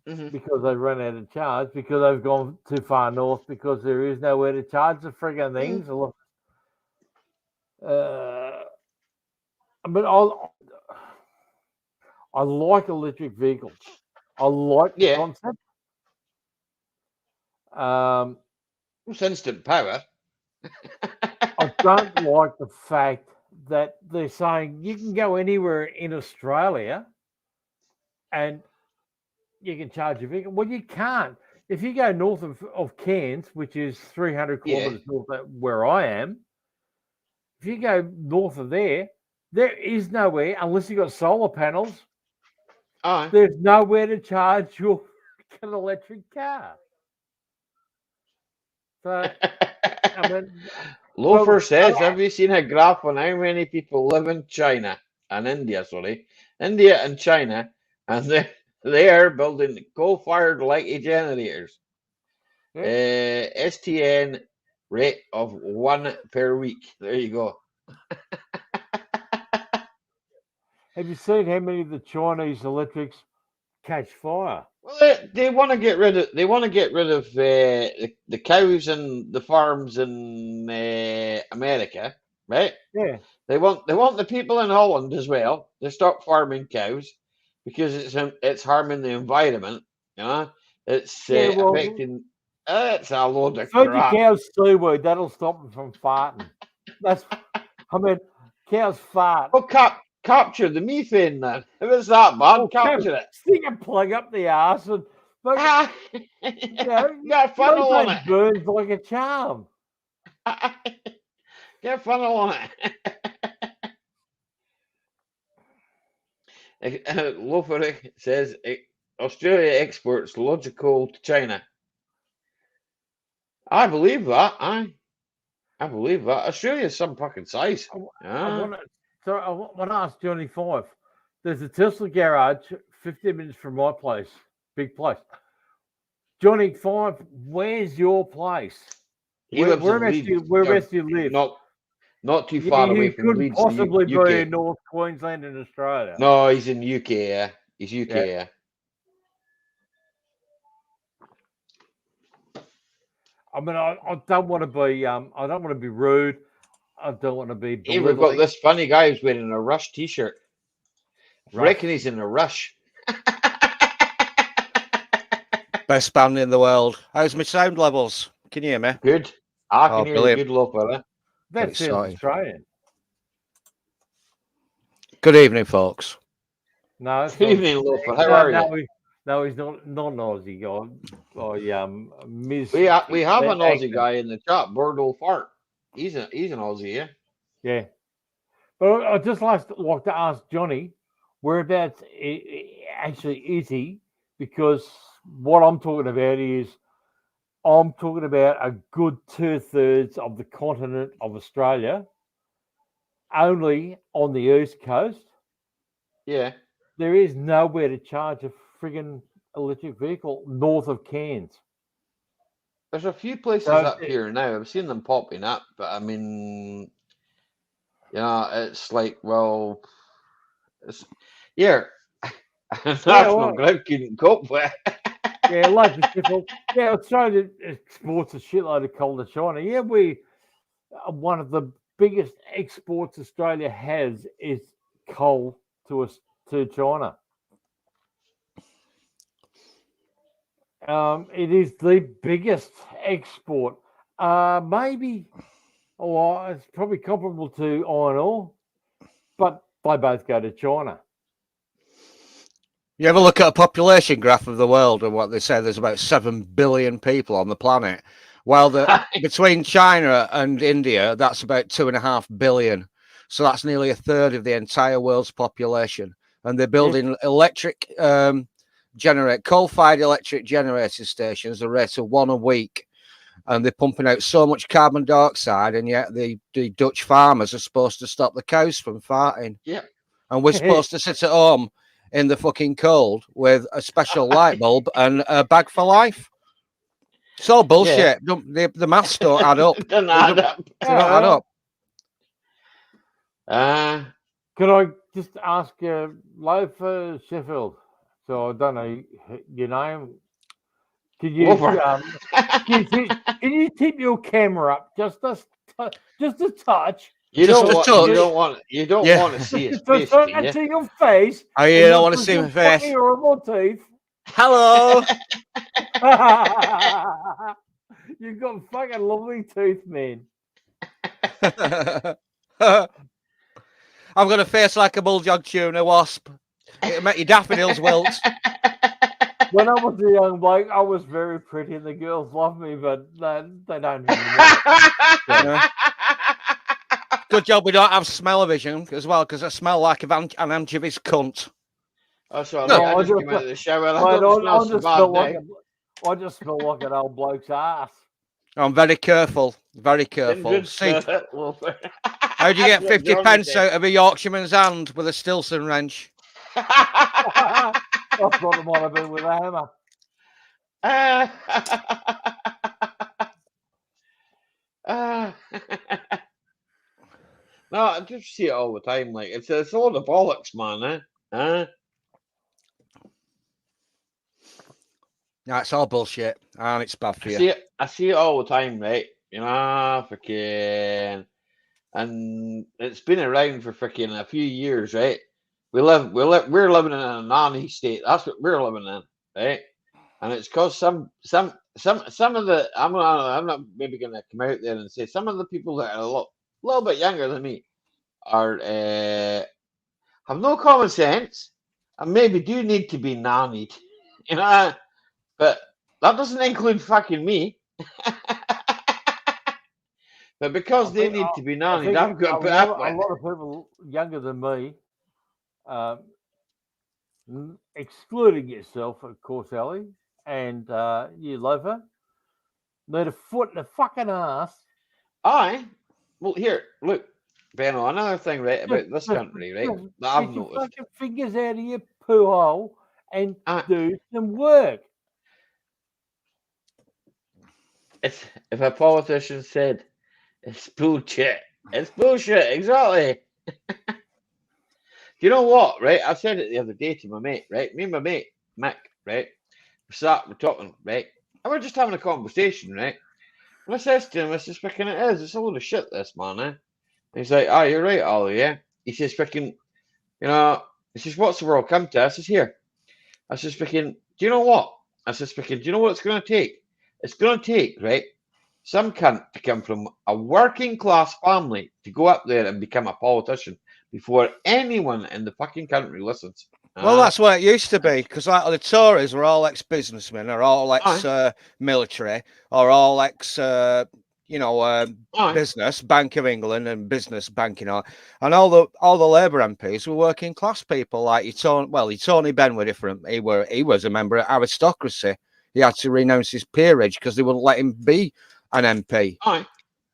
Speaker 1: Mhm.
Speaker 5: because they've run out of charge, because they've gone too far north, because there is nowhere to charge the friggin' things. Look, but I like electric vehicles. I like the
Speaker 1: Yeah.
Speaker 5: concept.
Speaker 1: It's instant power.
Speaker 5: I don't like the fact that they're saying you can go anywhere in Australia and you can charge your vehicle. Well, you can't. If you go north of Cairns, which is 300
Speaker 1: Yeah.
Speaker 5: kilometres north of where I am, if you go north of there is nowhere, unless you've got solar panels,
Speaker 1: Aye.
Speaker 5: there's nowhere to charge your an electric car. So, I mean,
Speaker 1: Loafer says, have you seen a graph on how many people live in China and India, India and China, and they're building coal-fired lighty generators. STN rate of 1 per week. There you go.
Speaker 5: have you seen how many of the Chinese electrics catch fire?
Speaker 1: Well, they want to get rid of the cows and the farms in America, right?
Speaker 5: Yeah.
Speaker 1: They want the people in Holland as well to stop farming cows because it's harming the environment. You know, it's affecting. It's a load of
Speaker 5: feed your
Speaker 1: crap.
Speaker 5: cows seaweed. That'll stop them from farting. I mean, cows fart.
Speaker 1: Well, capture the methane then. If it's that bad, capture it.
Speaker 5: Stick a plug up the arse and
Speaker 1: Got a funnel on it.
Speaker 5: Burns like a charm.
Speaker 1: Get a funnel on it. Loafer says Australia exports logical to China. I believe that. I believe that. Australia's some fucking size.
Speaker 5: I want to ask Johnny Five. There's a Tesla garage 15 minutes from my place. Big place. Johnny Five, where's your place? Whereabouts do you live?
Speaker 1: Not too far away from
Speaker 5: couldn't
Speaker 1: Leeds.
Speaker 5: possibly
Speaker 1: UK.
Speaker 5: be in North Queensland in Australia.
Speaker 1: No, he's in UK. Yeah, he's UK. Yeah.
Speaker 5: I mean, I don't want to be. I don't want to be rude. I don't want to be.
Speaker 1: Hey, we've got this funny guy who's wearing a Rush T-shirt. I reckon he's in a Rush.
Speaker 6: Best band in the world. How's my sound levels? Can you hear me?
Speaker 1: Good. I can hear you good, Loafer.
Speaker 5: That's Australian.
Speaker 6: Good evening, folks.
Speaker 5: No,
Speaker 1: good evening, Loafer. How are you?
Speaker 5: No, he's not an Aussie guy.
Speaker 1: We have an Aussie guy in the chat, Bordeaux Fart. He's an Aussie, yeah.
Speaker 5: Yeah. But I just like to ask Johnny, whereabouts actually is he? Because what I'm talking about is I'm talking about a good 2/3 of the continent of Australia, only on the east coast.
Speaker 1: Yeah.
Speaker 5: There is nowhere to charge a friggin' electric vehicle north of Cairns.
Speaker 1: There's a few places up here now. I've seen them popping up, but I mean, it's like, well, national grid couldn't cope with.
Speaker 5: Yeah, loads of people. Yeah, Australia exports a shitload of coal to China. Yeah, one of the biggest exports Australia has is coal to China. It is the biggest export. Maybe, it's probably comparable to iron ore, but they both go to China.
Speaker 6: You ever look at a population graph of the world and what they say? There's about 7 billion people on the planet. While between China and India, that's about 2.5 billion. So that's nearly a third of the entire world's population. And they're building electric coal-fired electric generator stations at a rate of 1 a week. And they're pumping out so much carbon dioxide, and yet the Dutch farmers are supposed to stop the cows from farting.
Speaker 1: Yeah.
Speaker 6: And we're supposed to sit at home in the fucking cold with a special light bulb and a bag for life. It's all bullshit. Yeah. The maths don't add up.
Speaker 1: They don't add
Speaker 6: up.
Speaker 5: Can I just ask Loafer Sheffield? So I don't know your name. Can you
Speaker 1: Wolfer.
Speaker 5: can you tip your camera up just a touch?
Speaker 1: You
Speaker 6: Just
Speaker 1: don't
Speaker 6: a
Speaker 1: want.
Speaker 6: touch.
Speaker 1: You don't
Speaker 6: Yeah.
Speaker 1: want to see his
Speaker 5: Just
Speaker 1: face,
Speaker 5: so I
Speaker 1: do
Speaker 5: can
Speaker 1: you?
Speaker 5: see your face.
Speaker 6: Oh, you
Speaker 5: and
Speaker 6: don't
Speaker 5: not
Speaker 6: want to
Speaker 5: just
Speaker 6: see
Speaker 5: your
Speaker 6: my face.
Speaker 5: fucking horrible teeth.
Speaker 6: Hello.
Speaker 5: You've got fucking lovely teeth, man.
Speaker 6: I've got a face like a bulldog tuna wasp. It'll make your daffodils wilt.
Speaker 5: When I was a young bloke, I was very pretty, and the girls loved me, but they don't anymore.
Speaker 6: Yeah. Good job we don't have smell-o-vision as well, because I smell like an anchovy's cunt.
Speaker 1: Oh, sorry,
Speaker 6: No,
Speaker 1: I just came out of the shower. I
Speaker 5: Mate,
Speaker 1: don't smell so bad now.
Speaker 5: I just smell like an old bloke's ass.
Speaker 6: I'm very careful. Very careful.
Speaker 1: Kindred
Speaker 6: See,
Speaker 1: spirit, Wolfer.
Speaker 6: how'd you get
Speaker 1: That's what
Speaker 6: 50
Speaker 1: Johnny
Speaker 6: pence
Speaker 1: said.
Speaker 6: out of a Yorkshireman's hand with a Stilson wrench?
Speaker 5: I thought it might have been with a hammer.
Speaker 1: No, I just see it all the time. Like it's a load of bollocks, man. Huh?
Speaker 6: No, it's all bullshit, and it's bad for
Speaker 1: I
Speaker 6: you.
Speaker 1: see it. I see it all the time, right? You know, freaking, and it's been around for freaking a few years, right? We're living in a nanny state. That's what we're living in, right? And it's because some of the I'm not maybe gonna come out there and say some of the people that are a little bit younger than me are have no common sense and maybe do need to be nannied, you know. But that doesn't include fucking me. But because they need to be
Speaker 5: I
Speaker 1: nannied,
Speaker 5: think
Speaker 1: I've got to
Speaker 5: a
Speaker 1: put
Speaker 5: lot,
Speaker 1: up
Speaker 5: a
Speaker 1: with.
Speaker 5: lot of people younger than me, excluding yourself, of course, Ellie, and you loafer, need a foot in the fucking ass.
Speaker 1: Well, here, look, Benno, another thing, right, about this country, right, that I've
Speaker 5: Get your
Speaker 1: noticed.
Speaker 5: fucking fingers out of your poo hole and
Speaker 1: Aye.
Speaker 5: do some work.
Speaker 1: If a politician said it's bullshit, it's bullshit, exactly. You know what, right? I said it the other day to my mate, right? Me and my mate, Mick, right? We're talking, right? And we're just having a conversation, right? And I says to him, I says, freaking it is, it's a load of shit, this, man, eh? And he's like, oh, you're right, Ollie, yeah? He says, freaking, you know, he says, what's the world come to? I says, here. I says, freaking, do you know what? I says, freaking, do you know what it's going to take? It's going to take, right, some cunt to come from a working class family to go up there and become a politician before anyone in the fucking country listens.
Speaker 6: Well, that's what it used to be, because like the Tories were all ex-businessmen, or all ex-military, or all ex, business, Bank of England and business banking, and all the Labour MPs were working class people. Like your Tony Benn were different. He was a member of aristocracy. He had to renounce his peerage because they wouldn't let him be an MP.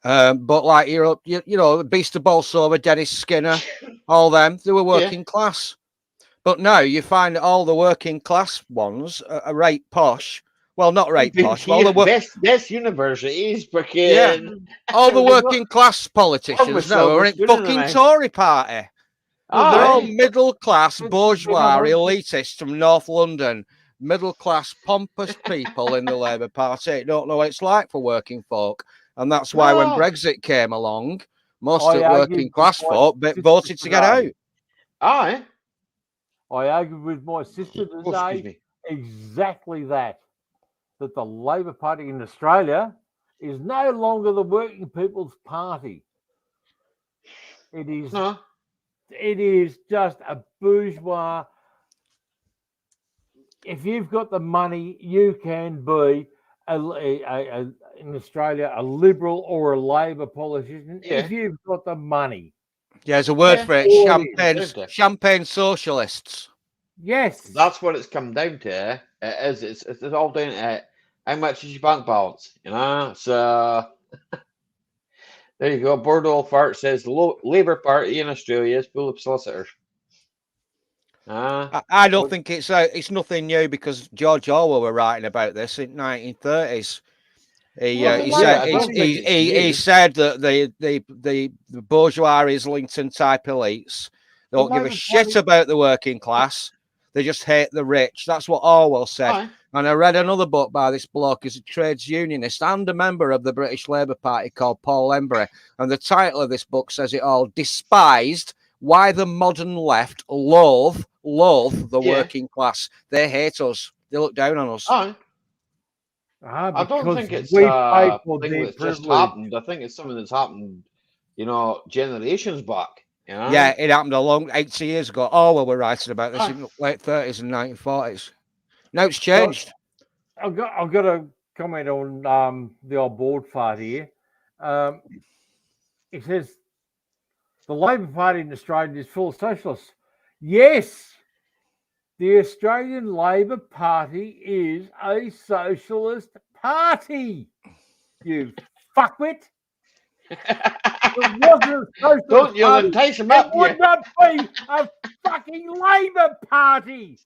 Speaker 6: But like the Beast of Bolsover, Dennis Skinner, all them, they were working class. But now you find all the working class ones are right posh. Well, not right posh. Well, the
Speaker 1: best universities, freaking
Speaker 6: all the working class politicians now are in fucking Tory party. They're all middle class, bourgeois, elitists from North London, middle class, pompous people in the Labour Party. Don't know what it's like for working folk, and that's why when Brexit came along, most of the working class folk voted to get out.
Speaker 5: I argued with my sister today exactly that the Labor Party in Australia is no longer the working people's party. It is just a bourgeois. If you've got the money, you can be in Australia a Liberal or a Labor politician if you've got the money.
Speaker 6: Yeah, there's a word for it. Champagne socialists.
Speaker 5: Yes.
Speaker 1: That's what it's come down to. It is. It's all down to how much is your bank balance, you know? So there you go. Bordeaux Fart says the Labour Party in Australia is full of solicitors.
Speaker 6: I don't think it's nothing new, because George Orwell were writing about this in 1930s. He said that the bourgeois, Islington type elites don't give a shit about the working class. They just hate the rich. That's what Orwell said.
Speaker 1: Aye.
Speaker 6: And I read another book by this bloke who's a trades unionist and a member of the British Labour Party called Paul Embry. And the title of this book says it all: Despised, Why the Modern Left Loathe the Working Class. They hate us. They look down on us.
Speaker 1: Aye. I don't
Speaker 5: because
Speaker 1: think it's
Speaker 5: we
Speaker 1: a
Speaker 5: pay for
Speaker 1: thing
Speaker 5: their
Speaker 1: that's just
Speaker 5: privilege.
Speaker 1: happened. I think it's something that's happened, generations back. You know?
Speaker 6: Yeah, it happened a long 80 years ago. Orwell were writing about this
Speaker 1: Aye.
Speaker 6: in the late 30s and 1940s. Now it's changed.
Speaker 5: I've got to comment on the old board fart here. It says the Labor Party in Australia is full of socialists. Yes, the Australian Labor Party is a socialist party. You fuckwit. It wasn't a socialist
Speaker 1: Don't you
Speaker 5: party.
Speaker 1: entice him
Speaker 5: It
Speaker 1: up
Speaker 5: would
Speaker 1: here.
Speaker 5: not be a fucking Labor Party.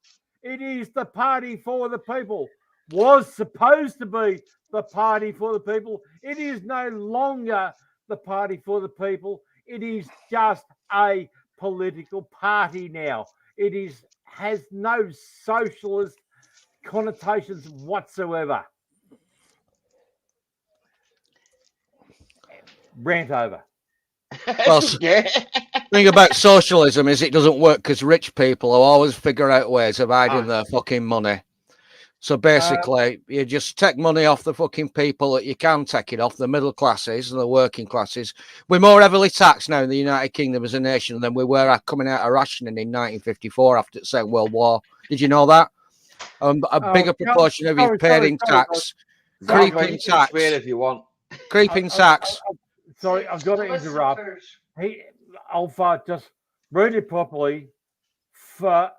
Speaker 5: It is the party for the people. Was supposed to be the party for the people. It is no longer the party for the people. It is just a political party now. It has no socialist connotations whatsoever. Rant over.
Speaker 6: Well,
Speaker 1: Okay.
Speaker 6: thing about socialism is it doesn't work because rich people will always figure out ways of hiding
Speaker 1: Aye.
Speaker 6: their fucking money. So basically, you just take money off the fucking people that you can take it off, the middle classes and the working classes. We're more heavily taxed now in the United Kingdom as a nation than we were coming out of rationing in 1954 after the Second World War. Did you know that? A bigger proportion of you paid in tax. Creeping
Speaker 1: You can swear
Speaker 6: tax.
Speaker 1: if you want.
Speaker 6: Creeping tax.
Speaker 5: Sorry, I've got to interrupt. Alpha, just read it properly. I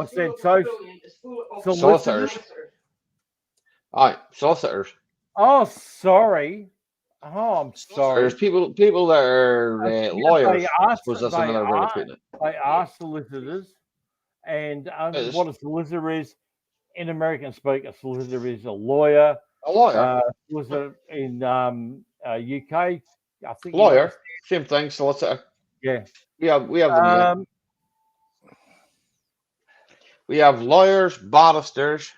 Speaker 5: said
Speaker 1: Saucers. Aye, saucers.
Speaker 5: Oh, sorry. Oh, I'm sorry.
Speaker 1: There's people that are
Speaker 5: Yes,
Speaker 1: lawyers.
Speaker 5: they
Speaker 1: I
Speaker 5: are-
Speaker 1: suppose that's
Speaker 5: they
Speaker 1: another way
Speaker 5: are.
Speaker 1: of putting it.
Speaker 5: They are solicitors, and
Speaker 1: Yes.
Speaker 5: what a solicitor is in American speak, a solicitor is a lawyer.
Speaker 1: A lawyer.
Speaker 5: Solicitor in UK, I think.
Speaker 1: Lawyer. Same thing, solicitor.
Speaker 5: Yeah.
Speaker 1: We have them. We have lawyers, barristers.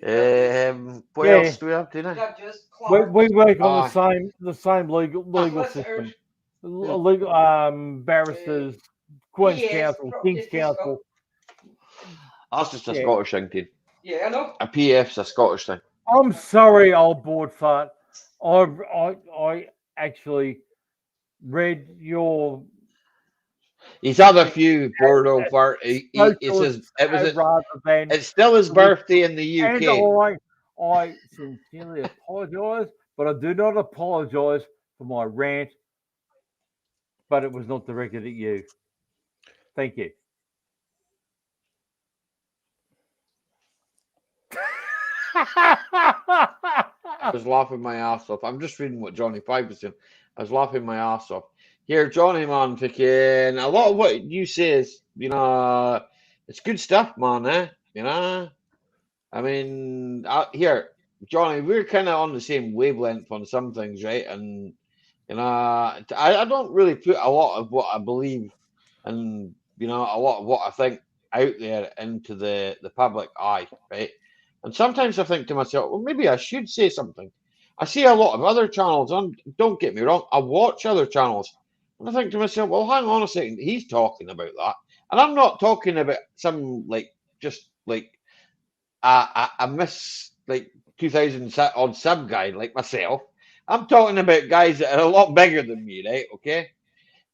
Speaker 1: What else do we have tonight?
Speaker 2: Judges,
Speaker 5: We work on
Speaker 1: Aye.
Speaker 5: the same legal system.
Speaker 2: solicitors,
Speaker 5: Legal barristers, Queen's
Speaker 2: PAs,
Speaker 5: Counsel, King's Counsel.
Speaker 1: That's just a
Speaker 5: Yeah.
Speaker 1: Scottish thing, dude.
Speaker 2: Yeah, I know.
Speaker 1: A PF's a Scottish thing.
Speaker 5: I'm sorry, old board fart. I actually read your
Speaker 1: He's had a few Bordeaux fart. He says it was.
Speaker 5: rather than
Speaker 1: It's still his birthday in the
Speaker 5: and
Speaker 1: UK.
Speaker 5: I sincerely apologise, but I do not apologise for my rant. But it was not directed at you. Thank you.
Speaker 1: I was laughing my ass off. I'm just reading what Johnny Pipe was saying. I was laughing my ass off. Here, Johnny, man, fucking a lot of what you say is, it's good stuff, man. I mean, here, Johnny, we're kind of on the same wavelength on some things, right? And I don't really put a lot of what I believe and a lot of what I think out there into the public eye, right? And sometimes I think to myself, well, maybe I should say something. I see a lot of other channels, and don't get me wrong, I watch other channels, and I think to myself, well, hang on a second, he's talking about that, and I'm not talking about some just a miss 2000 odd sub guy like myself. I'm talking about guys that are a lot bigger than me, right? Okay,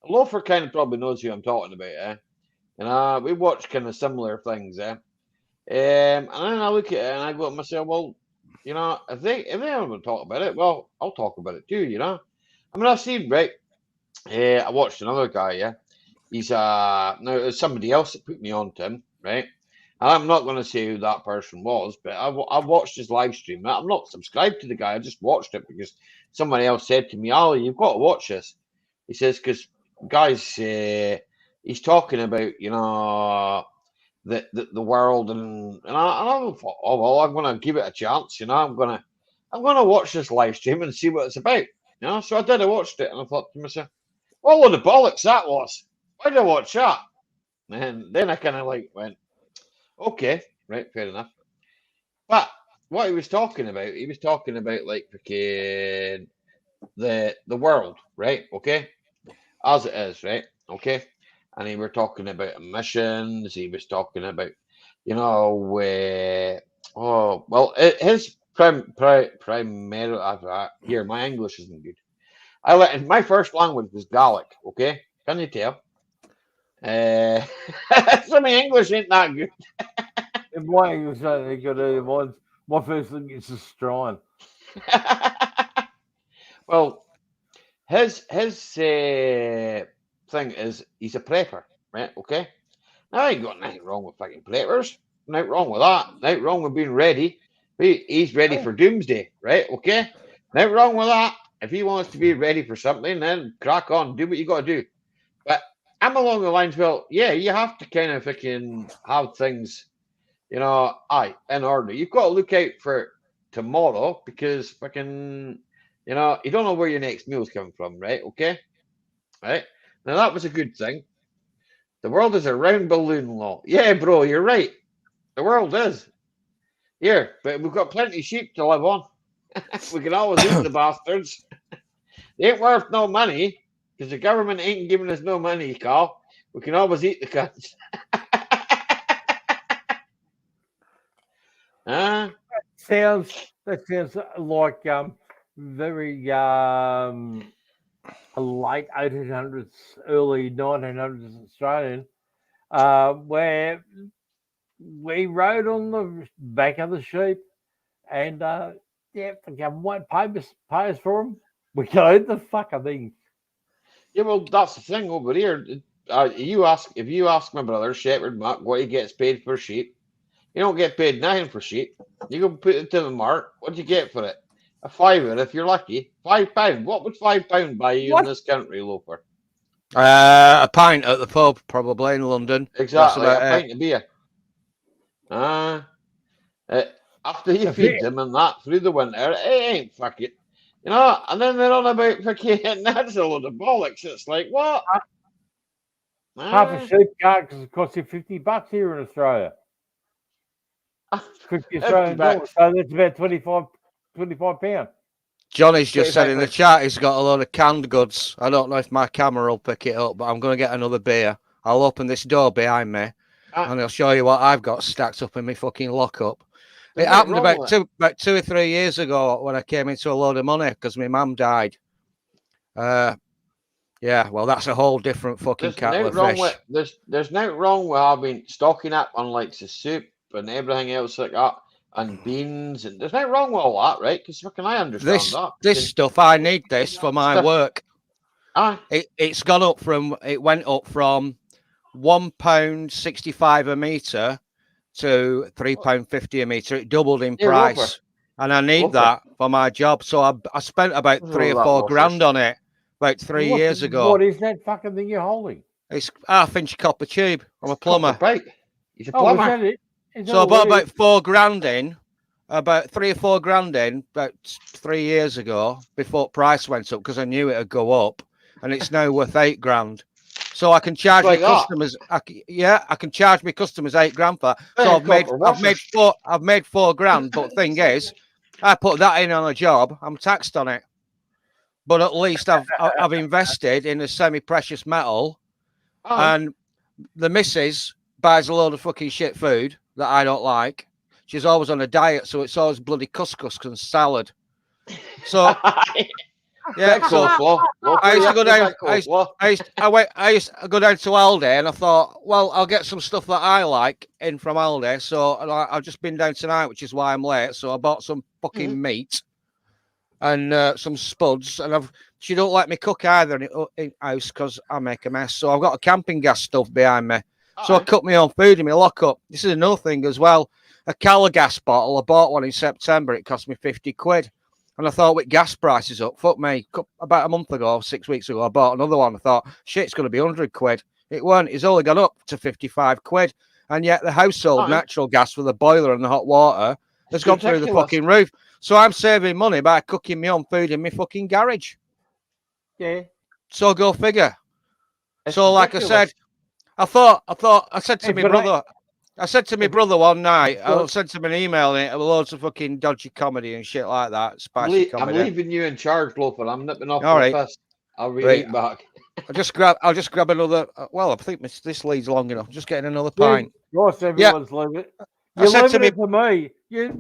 Speaker 1: Loafer kind of probably knows who I'm talking about, and we watch kind of similar things, and then I look at it and I go to myself, well, if they ever want to talk about it, well, I'll talk about it too, I mean, I've seen, right? I watched another guy, yeah. He's now it's somebody else that put me on to him, right? And I'm not going to say who that person was, but I watched his live stream. I'm not subscribed to the guy. I just watched it because somebody else said to me, "Ali, you've got to watch this." He says, because guys, he's talking about the world, and I thought, oh well, I'm going to give it a chance. I'm going to watch this live stream and see what it's about. So I watched it, and I thought to myself, what a load of bollocks that was. Why did I watch that? And then I kind of like went, okay, right, fair enough. But what he was talking about like freaking the world, right? Okay, as it is, right? Okay, and he were talking about emissions. He was talking about, oh well, his primary here. My English isn't good. My first language was Gaelic. Okay, can you tell? So my English ain't that good.
Speaker 5: In my English, I think my first thing is Australian.
Speaker 1: Well, his thing is he's a prepper, right? Okay. Now I ain't got nothing wrong with fucking preppers. Nothing wrong with that. Nothing wrong with being ready. He's ready for doomsday, right? Okay. Nothing wrong with that. If he wants to be ready for something, then crack on, do what you got to do. But I'm along the lines. Well, yeah, you have to kind of fucking have things, in order. You've got to look out for tomorrow because fucking, you don't know where your next meal's coming from, right? Okay. Right. Now that was a good thing. The world is a round balloon, law. Yeah, bro, you're right. The world is. Here, but we've got plenty of sheep to live on. We can always eat the bastards. They ain't worth no money because the government ain't giving us no money, Carl. We can always eat the cunts. Huh?
Speaker 5: That sounds like very late 1800s, early 1900s Australian, where we rode on the back of the sheep, and the government won't pay us for them. We go eat the fucking thing.
Speaker 1: Yeah, well, that's the thing over here. If you ask my brother Shepherd Mac what he gets paid for sheep, you don't get paid nothing for sheep. You go put it to the mark. What do you get for it? A fiver if you're lucky. £5. What would £5 buy you in this country, Loper?
Speaker 6: A pint at the pub, probably in London.
Speaker 1: Exactly, a pint of beer. After you feed them and that through the winter, it ain't fucking, and then they're on about fucking, that's a load of bollocks. It's like, what?
Speaker 5: Half a sheep carcass costs you $50 here in Australia. 50 Australian dollars. So that's about 25 £25.
Speaker 6: Johnny's just said in the chat he's got a load of canned goods. I don't know if my camera will pick it up, but I'm going to get another beer. I'll open this door behind me and I'll show you what I've got stacked up in my fucking lockup. It happened about 2 or 3 years ago when I came into a load of money because my mum died. Yeah, well, that's a whole different fucking kettle of fish.
Speaker 1: There's nothing wrong with having stocking up on like the soup and everything else like that, and beans, and there's nothing wrong with all that, right? Because fucking I understand that.
Speaker 6: This stuff, I need this for my work. It went up from £1.65 a metre to £3.50 a metre. It doubled in price, and I need that for my job. So I spent about 3 or 4 grand on it about 3 years ago.
Speaker 5: What is that fucking thing you're holding?
Speaker 6: It's half-inch copper tube. I'm a plumber.
Speaker 1: He's a plumber.
Speaker 6: So I bought about 4 grand in, about 3 or 4 grand in, about 3 years ago, before price went up because I knew it'd go up, and it's now worth 8 grand. So I can charge my customers. I can charge my customers 8 grand for that. So I've made 4 grand. But the thing is, I put that in on a job. I'm taxed on it. But at least I've invested in a semi-precious metal, and the missus buys a load of fucking shit food that I don't like. She's always on a diet, so it's always bloody couscous and salad. So yeah, so I used to go down. I used to go down to Aldi, and I thought, well, I'll get some stuff that I like in from Aldi. So I've just been down tonight, which is why I'm late. So I bought some fucking meat and some spuds, and she don't let me cook either in house because I make a mess. So I've got a camping gas stuff behind me. So I cook my own food in my lockup. This is another thing as well. A Calagas bottle. I bought one in September. It cost me 50 quid. And I thought, with gas prices up, fuck me. About a month ago, 6 weeks ago, I bought another one. I thought, shit, it's going to be 100 quid. It weren't. It's only gone up to 55 quid. And yet the household natural gas for the boiler and the hot water has gone through the fucking roof. So I'm saving money by cooking my own food in my fucking garage.
Speaker 5: Yeah.
Speaker 6: So go figure. So like I said, I said to my brother. I said to my brother one night, I sent him an email and it had loads of fucking dodgy comedy and shit like that. Spicy
Speaker 1: I'm
Speaker 6: comedy.
Speaker 1: leaving you in charge, Loper. I'm nipping off
Speaker 6: All
Speaker 1: for
Speaker 6: right.
Speaker 1: a piss. I'll be
Speaker 6: Right.
Speaker 1: right back.
Speaker 6: I'll just grab another. Well, I think this leads long enough. Just getting another pint.
Speaker 5: Ross, everyone's leaving it.
Speaker 6: I
Speaker 5: You're
Speaker 6: said to
Speaker 5: leaving it to me.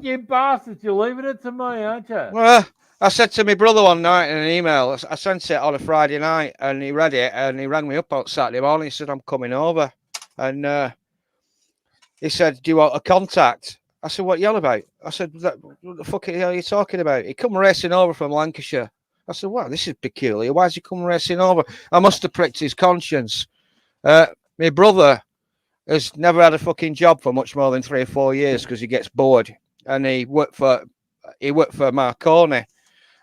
Speaker 5: You bastards, you're leaving it to me, aren't you?
Speaker 6: Well, I said to my brother one night in an email, I sent it on a Friday night and he read it and he rang me up on Saturday morning. He said, I'm coming over. And he said, do you want a contact? I said, what you on about? I said, what the fuck are you talking about? He come racing over from Lancashire. I said, wow, this is peculiar. Why is he come racing over? I must have pricked his conscience. My brother has never had a fucking job for much more than 3 or 4 years because he gets bored. And he worked for Marconi.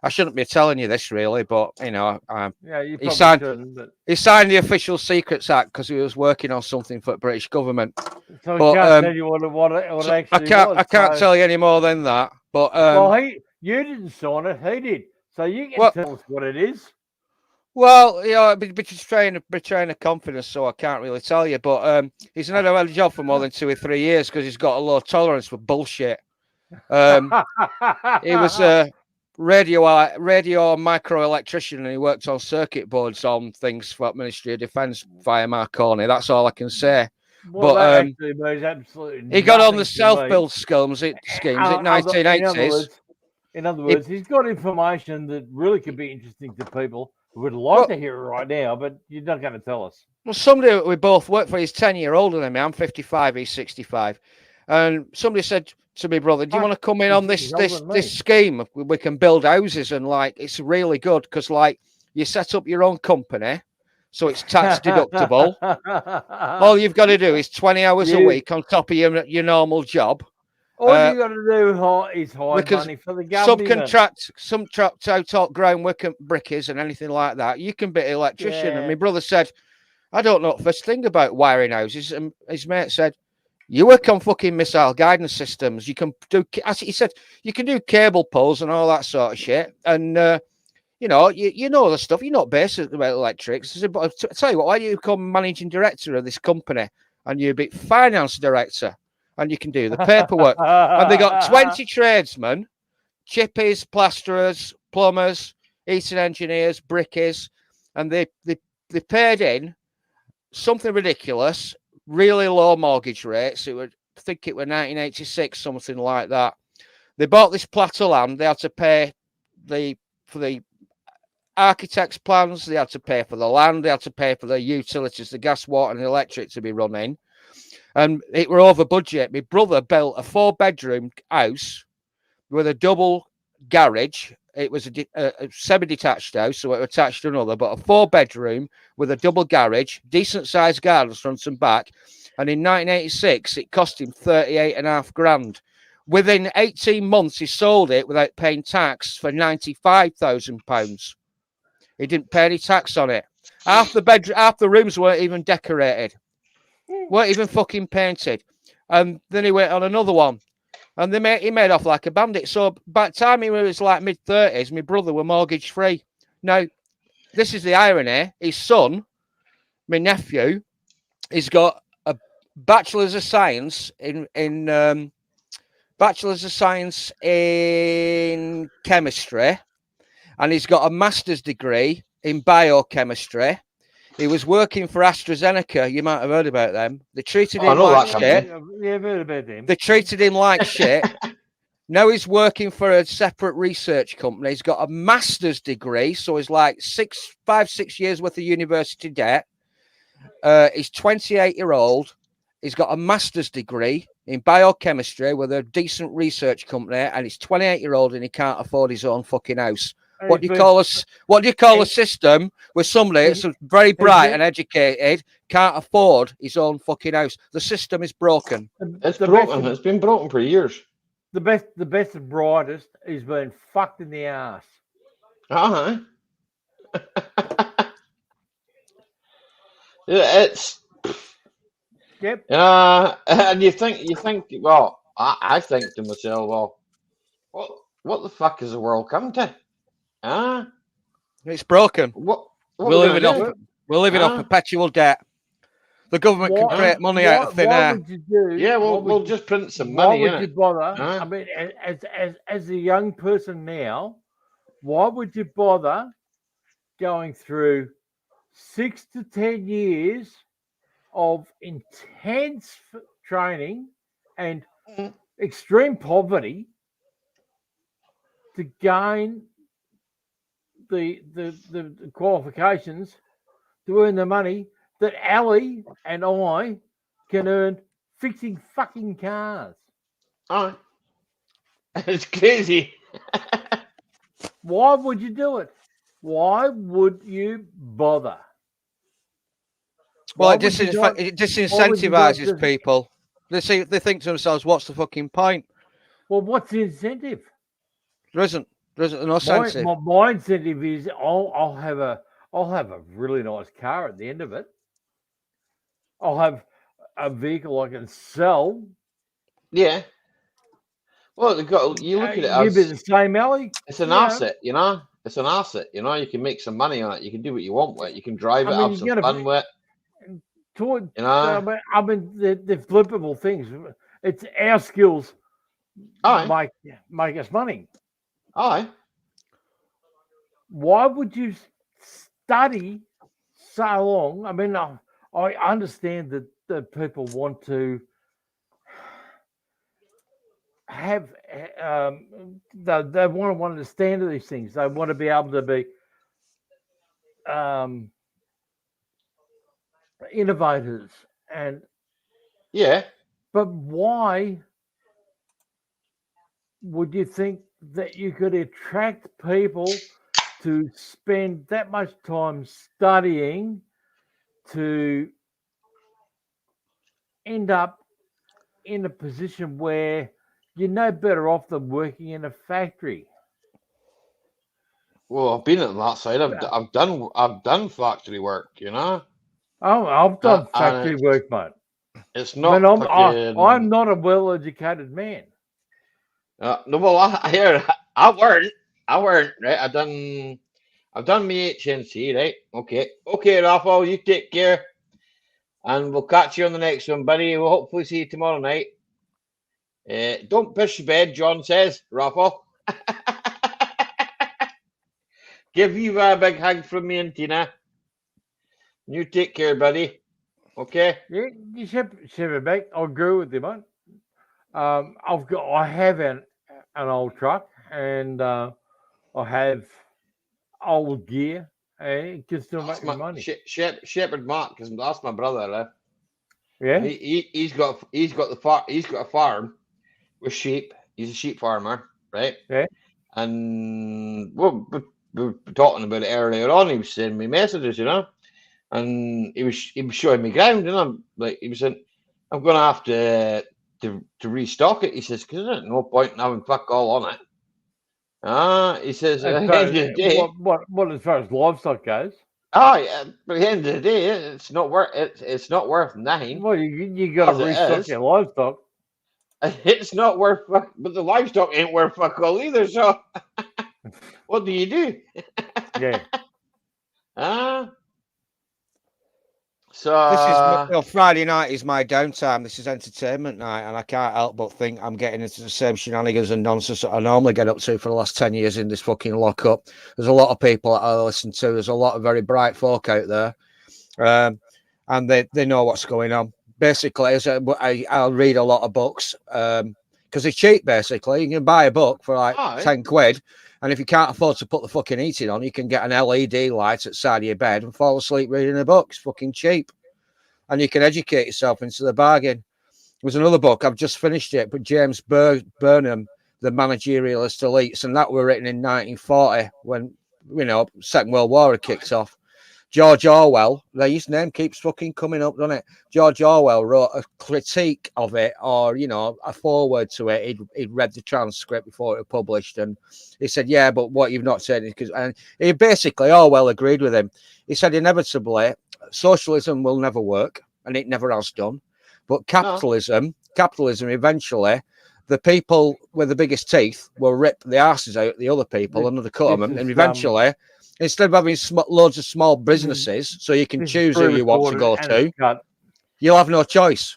Speaker 6: I shouldn't be telling you this really, but you know,
Speaker 5: you
Speaker 6: he signed
Speaker 5: shouldn't. But...
Speaker 6: he signed the Official Secrets Act because he was working on something for the British government.
Speaker 5: So I can't tell you what actually was.
Speaker 6: I can't tell you any more than that. But
Speaker 5: well, you didn't sign it. He did. So you can tell us what it is.
Speaker 6: Well, you know, betraying a confidence, so I can't really tell you. But he's never had a job for more than 2 or 3 years because he's got a low tolerance for bullshit. He was a radio microelectrician and he worked on circuit boards on things for Ministry of Defence via Marconi. That's all I can say.
Speaker 5: Well, but that actually means absolutely
Speaker 6: he got on the self-build schemes in 1980s.
Speaker 5: In other words, he's got information that really could be interesting to people who would like to hear it right now, but you're not going to tell us.
Speaker 6: Well, somebody we both work for, he's 10 years older than me. I'm 55, he's 65. And somebody said to me, brother, do you want to come in on this scheme? We can build houses and like it's really good because like you set up your own company, so it's tax deductible. All you've got to do is 20 hours a week on top of your normal job.
Speaker 5: All you got to do is hide money for the government.
Speaker 6: Subcontract out groundwork and brickies and anything like that. You can be an electrician. Yeah. And my brother said, I don't know the first thing about wiring houses. And his mate said, you work on fucking missile guidance systems. You can do, he said, you can do cable pulls and all that sort of shit. And, you know the stuff. You're not basic about electrics. I said, but I tell you what, why do you become managing director of this company and you be finance director? And you can do the paperwork. And they got 20 tradesmen, chippies, plasterers, plumbers, heating engineers, brickies, and they paid in something ridiculous, really low mortgage rates. I think it was 1986, something like that. They bought this plot of land. They had to pay for the architect's plans. They had to pay for the land. They had to pay for the utilities, the gas, water, and electric to be running. And it were over budget. My brother built a 4-bedroom house with a double garage. It was a semi-detached house, so it was attached to another, but a 4-bedroom with a double garage, decent-sized gardens front and back. And in 1986, it cost him 38.5 grand. Within 18 months, he sold it without paying tax for £95,000. He didn't pay any tax on it. Half the rooms weren't even decorated. Weren't even fucking painted. And then he went on another one. And he made off like a bandit. So by the time he was like mid-30s, my brother were mortgage free. Now, this is the irony. His son, my nephew, he's got a Bachelor's of Science in chemistry, and he's got a master's degree in biochemistry. He was working for AstraZeneca. You might have heard about them. They treated him like shit.
Speaker 5: Yeah, I've heard about them.
Speaker 6: They treated him like shit. Now he's working for a separate research company. He's got a master's degree, so he's like 6 years worth of university debt. He's 28-year-old. He's got a master's degree in biochemistry with a decent research company, and he's 28-year-old and he can't afford his own fucking house. What do you call a system where somebody that's very bright and educated can't afford his own fucking house? The system is broken.
Speaker 1: It's broken. It's been broken for years.
Speaker 5: The best and brightest is being fucked in the ass.
Speaker 1: It's.
Speaker 5: Yep.
Speaker 1: And you think. Well, I think to myself, well, what the fuck has the world come to?
Speaker 6: It's broken.
Speaker 1: What
Speaker 6: we're living off perpetual debt. The government can create money out of thin
Speaker 5: why
Speaker 6: air.
Speaker 5: would you do?
Speaker 1: Yeah,
Speaker 5: why
Speaker 1: we'll
Speaker 5: would
Speaker 1: just print some
Speaker 5: why
Speaker 1: money,
Speaker 5: would you
Speaker 1: innit?
Speaker 5: bother?
Speaker 1: Huh?
Speaker 5: I mean, as a young person now, why would you bother going through 6 to 10 years of intense training and
Speaker 1: Mm.
Speaker 5: extreme poverty to gain the qualifications to earn the money that Ali and I can earn fixing fucking cars?
Speaker 1: Aye. It's crazy.
Speaker 5: Why would you do it? Why would you bother?
Speaker 6: Well,
Speaker 5: Why
Speaker 6: it
Speaker 5: would you not?
Speaker 6: disincentivizes people. They think to themselves, "What's the fucking point?"
Speaker 5: Well, what's the incentive?
Speaker 6: There isn't no
Speaker 5: My,
Speaker 6: incentive.
Speaker 5: my incentive is I'll have a really nice car at the end of it. I'll have a vehicle I can sell.
Speaker 1: Yeah. Well, you look at it
Speaker 5: You be
Speaker 1: as
Speaker 5: the same, Ali.
Speaker 1: it's an
Speaker 5: You know,
Speaker 1: asset, you know. It's an asset, you know. You can make some money on it. You can do what you want with it. You can drive
Speaker 5: I
Speaker 1: it,
Speaker 5: mean,
Speaker 1: have
Speaker 5: you
Speaker 1: some
Speaker 5: got
Speaker 1: fun with it,
Speaker 5: to.
Speaker 1: you know.
Speaker 5: I mean, they're flippable things. It's our skills
Speaker 1: Aye,
Speaker 5: make us money.
Speaker 1: aye.
Speaker 5: Why would you study so long? I mean, I understand that people want to have they want to understand these things. They want to be able to be innovators, and
Speaker 1: Yeah.
Speaker 5: but why would you think that you could attract people to spend that much time studying to end up in a position where you're no better off than working in a factory?
Speaker 1: Well, I've been on that side. I've done factory work, you know.
Speaker 5: Oh, I've done
Speaker 1: And
Speaker 5: factory work, mate.
Speaker 1: it's
Speaker 5: I mean,
Speaker 1: not
Speaker 5: I'm
Speaker 1: fucking.
Speaker 5: not a well-educated man.
Speaker 1: No, well, I weren't right. I've done my HNC, right? Okay, Rafael, you take care, and we'll catch you on the next one, buddy. We'll hopefully see you tomorrow night. Don't piss your bed, John says, Rafael. Give you a big hug from me and Tina. You take care, buddy. Okay.
Speaker 5: Yeah, you should it back. I agree with you, mate. I have an old truck, and I have old gear, and it can still
Speaker 1: That's
Speaker 5: make me
Speaker 1: my
Speaker 5: money.
Speaker 1: Shepherd Mark, because that's my brother.
Speaker 5: Yeah,
Speaker 1: He's got a farm with sheep. He's a sheep farmer, right?
Speaker 5: yeah.
Speaker 1: And we were talking about it earlier on. He was sending me messages, you know, and he was showing me ground, and I'm like, he was saying, I'm gonna have to restock it. He says, because there's no point in having fuck all on it. He says
Speaker 5: As
Speaker 1: at the
Speaker 5: far
Speaker 1: end of the day,
Speaker 5: what as far as livestock goes,
Speaker 1: yeah, but at the end of the day, it's not worth it's not worth nothing
Speaker 5: well, you got to
Speaker 1: as it
Speaker 5: restock
Speaker 1: is.
Speaker 5: your livestock.
Speaker 1: It's not worth fuck, but the livestock ain't worth fuck all either. So what do you do?
Speaker 5: Yeah,
Speaker 1: So
Speaker 6: This is Friday night is my downtime. This is entertainment night, and I can't help but think I'm getting into the same shenanigans and nonsense that I normally get up to for the last 10 years in this fucking lockup. There's a lot of people that I listen to. There's a lot of very bright folk out there, and they know what's going on. Basically, I'll read a lot of books because it's cheap. Basically, you can buy a book for like 10 quid. And if you can't afford to put the fucking heating on, you can get an LED light at the side of your bed and fall asleep reading a book. It's fucking cheap. And you can educate yourself into the bargain. There's another book, I've just finished it, but James Burnham, The Managerialist Elites, and that were written in 1940 when, Second World War had kicked off. George Orwell, his name keeps fucking coming up, doesn't it? George Orwell wrote a critique of it, or, a foreword to it. He'd read the transcript before it was published, and he said, yeah, but what you've not said is because, and he basically, Orwell agreed with him. He said, inevitably, socialism will never work, and it never has done. But capitalism eventually, the people with the biggest teeth will rip the asses out of the other people and cut them, and eventually, instead of having loads of small businesses, so you can choose who you want to go to. you'll have no choice.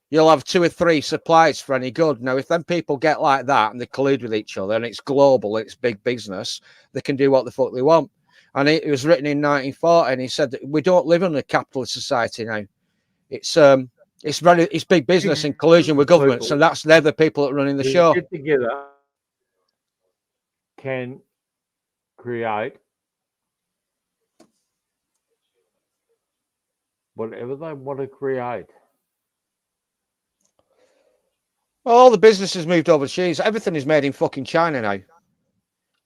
Speaker 6: You'll have 2 or 3 suppliers for any good. Now, if them people get like that and they collude with each other and it's global, it's big business, they can do what the fuck they want. And it was written in 1940, and he said that we don't live in a capitalist society now. It's big business in collusion with governments,
Speaker 5: People,
Speaker 6: and they're the people that are running the
Speaker 5: who
Speaker 6: show.
Speaker 5: get together can create whatever they want to create.
Speaker 6: All the businesses moved overseas. Everything is made in fucking China now.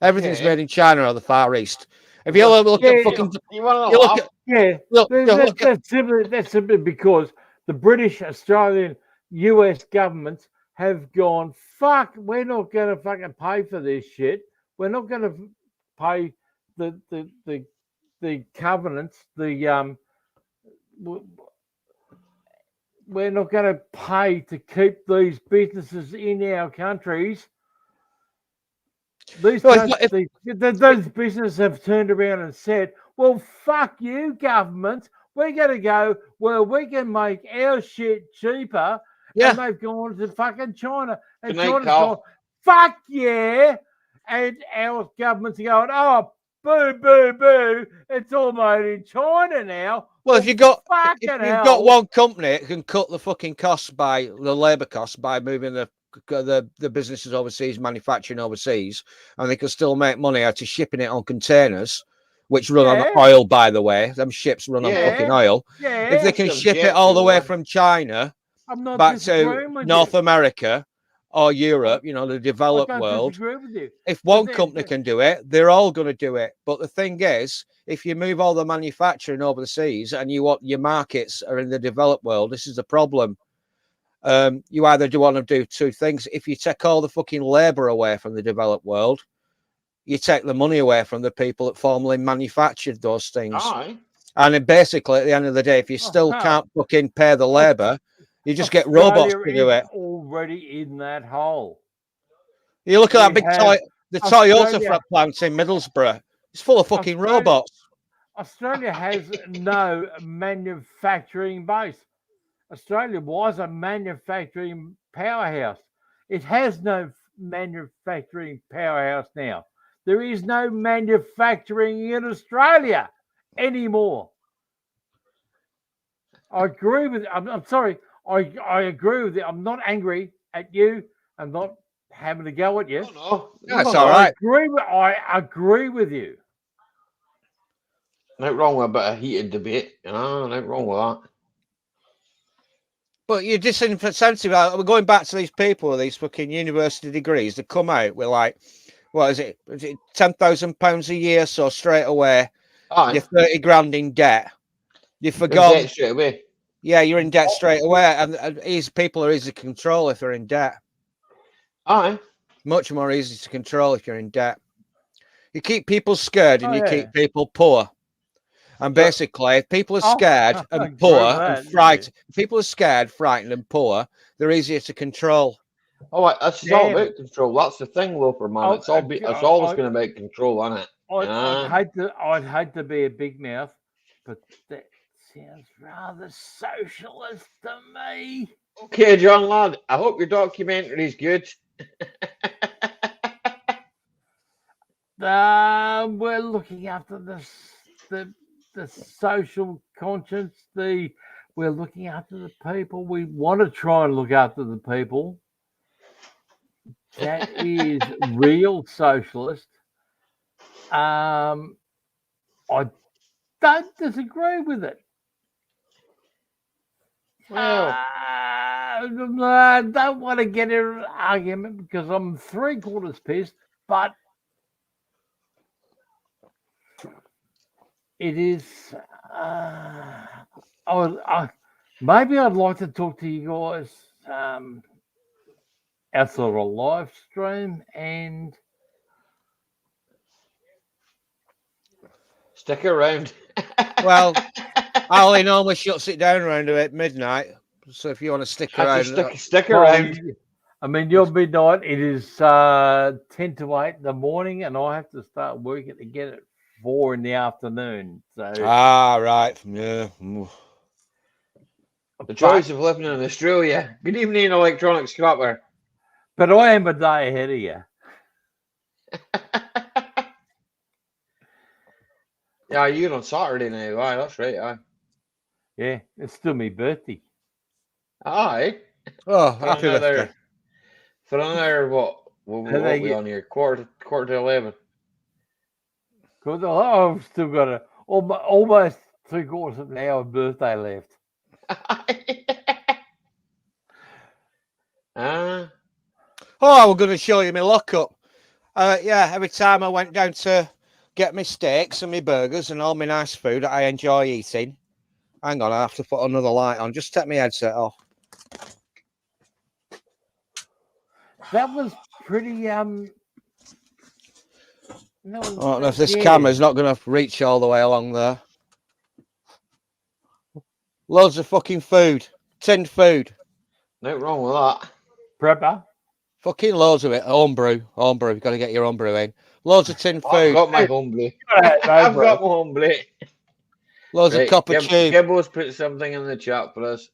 Speaker 6: Everything's made in China or the Far East. If you look at fucking,
Speaker 1: You want to
Speaker 6: you look
Speaker 1: laugh?
Speaker 6: at,
Speaker 5: That's simply because the British, Australian, US governments have gone, fuck, we're not going to fucking pay for this shit. We're not going to pay the covenants, we're not going to pay to keep these businesses in our countries. Those businesses have turned around and said, well, fuck you, government. We're going to go where we can make our shit cheaper.
Speaker 6: Yeah.
Speaker 5: And they've gone to fucking China. And
Speaker 1: Good night,
Speaker 5: China's
Speaker 1: Carl.
Speaker 5: gone, fuck yeah. And our government's going, oh, boo, boo, boo. It's all made in China now.
Speaker 6: well, if you've got
Speaker 5: hell.
Speaker 6: one company that can cut the fucking costs by the labour costs by moving the businesses overseas, manufacturing overseas, and they can still make money out of shipping it on containers, which run on oil, by the way. Them ships run on fucking oil.
Speaker 5: Yeah.
Speaker 6: If they can ship it all the way from China
Speaker 5: I'm not
Speaker 6: back to
Speaker 5: disagreeing with
Speaker 6: North
Speaker 5: you.
Speaker 6: America or Europe, the developed
Speaker 5: I don't
Speaker 6: world,
Speaker 5: disagree with you.
Speaker 6: if one company can do it, they're all going to do it. But the thing is, if you move all the manufacturing overseas and your markets are in the developed world, this is the problem. You either do want to do 2 things. If you take all the fucking labor away from the developed world, you take the money away from the people that formerly manufactured those things.
Speaker 1: Aye.
Speaker 6: And then basically, at the end of the day, if you still can't fucking pay the labor, you just get robots to do it.
Speaker 5: Already in that hole.
Speaker 6: You look at that big Toyota plant in Middlesbrough. It's full of fucking robots.
Speaker 5: Australia has no manufacturing base. Australia was a manufacturing powerhouse. It has no manufacturing powerhouse now. There is no manufacturing in Australia anymore. I agree with. I'm sorry. I agree with it. I'm not angry at you. I'm not having to go at you.
Speaker 1: No,
Speaker 6: that's all right.
Speaker 5: I agree with you.
Speaker 1: Nothing wrong with a bit of heated debate. Nothing wrong with that.
Speaker 6: But you're disincentive. We're going back to these people with these fucking university degrees that come out with like, what is it? Is it £10,000 a year? So straight away, you're 30 grand in debt. You forgot.
Speaker 1: Debt straight away.
Speaker 6: Yeah, you're in debt straight away, and people are easy to control if they're in debt.
Speaker 1: Aye.
Speaker 6: Much more easy to control if you're in debt. You keep people scared and you keep people poor. And basically, if people are scared and poor and frightened, people are scared, frightened, and poor, they're easier to control.
Speaker 1: Oh, that's all about control. That's the thing, Loper, man. It's always going to be about control, isn't it?
Speaker 5: I'd hate to be a big mouth, but that sounds rather socialist to me.
Speaker 1: Okay, John lad. I hope your documentary's good.
Speaker 5: We're looking after the social conscience. We're looking after the people. We want to try and look after the people. That is real socialist. I don't disagree with it.
Speaker 1: Well,
Speaker 5: I don't want to get in an argument because I'm 3/4 pissed, but it is. Maybe I'd like to talk to you guys outside of a live stream and
Speaker 1: stick around.
Speaker 6: Well, Ali normally shuts it down around about midnight. So if you want to stick around,
Speaker 1: stick around.
Speaker 5: I mean, your midnight. It is 10 to 8 in the morning, and I have to start working again at 4 in the afternoon. So
Speaker 6: right, yeah.
Speaker 1: The joys of living in Australia. Good evening, electronic scrapper.
Speaker 5: But I am a day ahead of you.
Speaker 1: Yeah, you're on Saturday now. Aye, that's right. Aye.
Speaker 5: Yeah, it's still my birthday.
Speaker 1: Aye.
Speaker 6: Oh,
Speaker 1: For
Speaker 6: happy birthday.
Speaker 1: what? What
Speaker 5: And they
Speaker 1: we
Speaker 5: get-
Speaker 1: on here? Quarter to 11.
Speaker 5: Cause I've still got almost 3/4 of an hour birthday left.
Speaker 1: Ah.
Speaker 6: Oh, we're going to show you my lockup. Yeah, every time I went down to get my steaks and my burgers and all my nice food that I enjoy eating. Hang on, I have to put another light on. Just take my headset off.
Speaker 5: That was pretty No,
Speaker 6: I don't know if this camera's not going to reach all the way along there. Loads of fucking food. Tinned food.
Speaker 1: Nothing wrong with that.
Speaker 5: prepper.
Speaker 6: Fucking loads of it. Homebrew. Homebrew. You've got to get your homebrew in. Loads of tinned
Speaker 1: I've
Speaker 6: food.
Speaker 1: got my homebrew.
Speaker 5: I've
Speaker 1: I've got my homebrew.
Speaker 6: Loads of
Speaker 1: Right,
Speaker 6: copper tube.
Speaker 1: Gibbo's put something in the chat for us.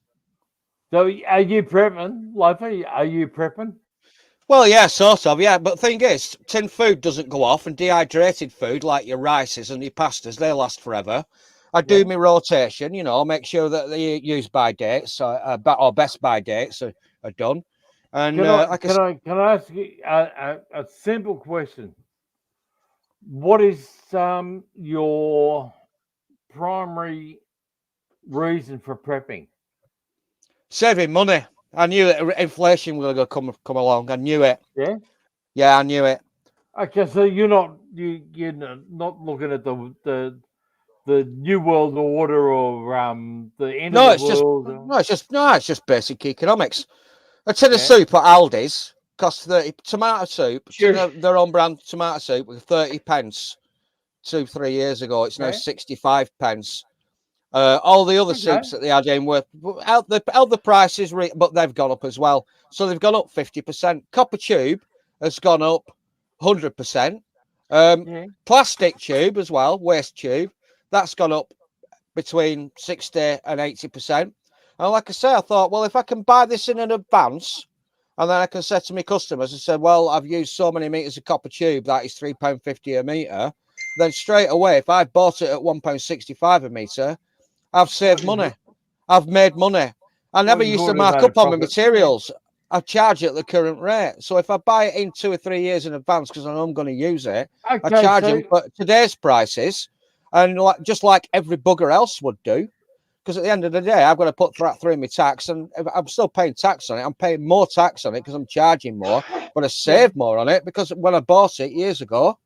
Speaker 5: So are you prepping, Lofi? Are you prepping?
Speaker 6: Well, yeah, sort of, yeah. But the thing is, tinned food doesn't go off, and dehydrated food, like your rices and your pastas, they last forever. I do my rotation, you know, make sure that the use by dates or best by dates are done. And
Speaker 5: Can I ask you a simple question? What is your primary reason for prepping?
Speaker 6: saving money. I knew that inflation was going to come along. I knew it.
Speaker 5: Yeah.
Speaker 6: Yeah, I knew it.
Speaker 5: Okay, so you're not looking at the new world order or the end
Speaker 6: No,
Speaker 5: of
Speaker 6: it's
Speaker 5: the
Speaker 6: just
Speaker 5: world.
Speaker 6: it's just basic economics. A tin of
Speaker 5: Yeah.
Speaker 6: soup at Aldi's costs 30. Tomato soup,
Speaker 1: Sure.
Speaker 6: their own brand tomato soup with 30 pence 2-3 years ago. It's now
Speaker 5: Okay.
Speaker 6: 65 pence. All the other soups that they had in were out the prices, but they've gone up as well. So they've gone up 50%. Copper tube has gone up 100%. Plastic tube as well, waste tube, that's gone up between 60 and 80%. And like I say, I thought, well, if I can buy this in advance, and then I can say to my customers, I said, well, I've used so many meters of copper tube, that is £3.50 a metre. Then straight away, if I bought it at £1.65 a metre, I've saved money. I've made money. I never used to mark up on my materials. I charge it at the current rate. So if I buy it in 2 or 3 years in advance because I know I'm going to use it, I charge them for today's prices, and just like every bugger else would do. Because at the end of the day, I've got to put that through my tax, and I'm still paying tax on it. I'm paying more tax on it because I'm charging more, but I saved more on it because when I bought it years ago,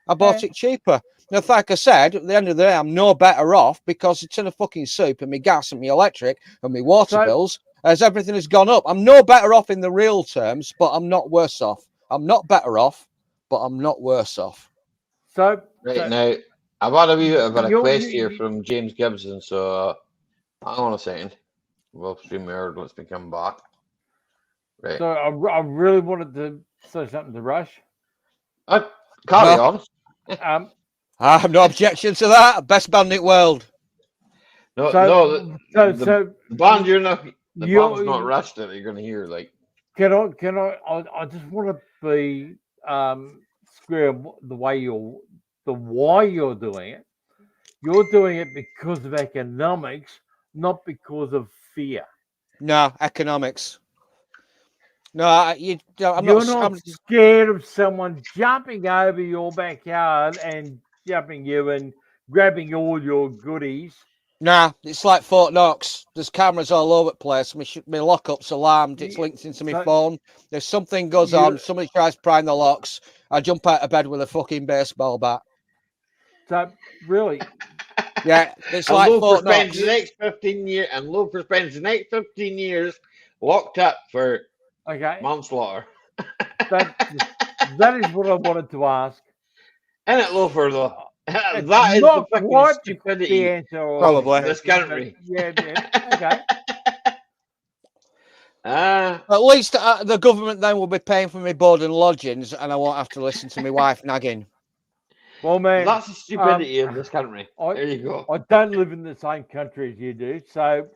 Speaker 6: I bought it cheaper. Now, like I said, at the end of the day, I'm no better off because it's in a fucking soup and my gas and my electric and my water bills, as everything has gone up. I'm no better off in the real terms, but I'm not worse off. I'm not better off, but I'm not worse off.
Speaker 1: Now, I've had a wee bit of a request here from James Gibson, so hang on a second. Well, StreamYard lets me come back. Right.
Speaker 5: So I really wanted to say something to Rush.
Speaker 1: Carry on.
Speaker 6: I have no objection to that. Best band in the world.
Speaker 1: The band the band's not Rush that you're going to hear. Like,
Speaker 5: I just want to be square why you're doing it. You're doing it because of economics, not because of fear.
Speaker 6: No, economics. No, I'm
Speaker 5: not scared of someone jumping over your backyard and jumping you and grabbing all your goodies.
Speaker 6: Nah, it's like Fort Knox. There's cameras all over the place. My lockup's alarmed. It's linked into my phone. If something goes on, somebody tries prying the locks, I jump out of bed with a fucking baseball bat.
Speaker 5: So, really?
Speaker 6: Yeah, it's like Fort Knox.
Speaker 1: The next 15 years, and Loafer spends the next 15 years locked up for manslaughter.
Speaker 5: That is what I wanted to ask.
Speaker 1: Isn't it, Loafer, though? That is the fucking stupidity
Speaker 5: the answer
Speaker 6: probably
Speaker 1: of this country.
Speaker 5: Okay.
Speaker 6: At least the government then will be paying for my board and lodgings, and I won't have to listen to my wife nagging.
Speaker 5: Well, man,
Speaker 1: that's the stupidity of this country. There you go.
Speaker 5: I don't live in the same country as you do, so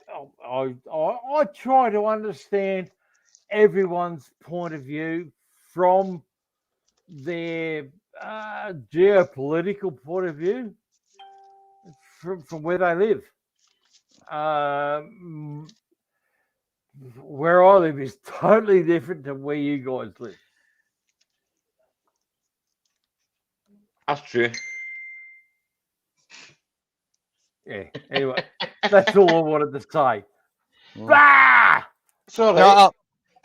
Speaker 5: I try to understand everyone's point of view from their geopolitical point of view, from where they live. Where I live is totally different to where you guys live.
Speaker 1: That's true.
Speaker 5: Yeah. Anyway, that's all I wanted to say.
Speaker 6: Mm.
Speaker 5: Bah!
Speaker 1: It's all
Speaker 6: No,
Speaker 1: right.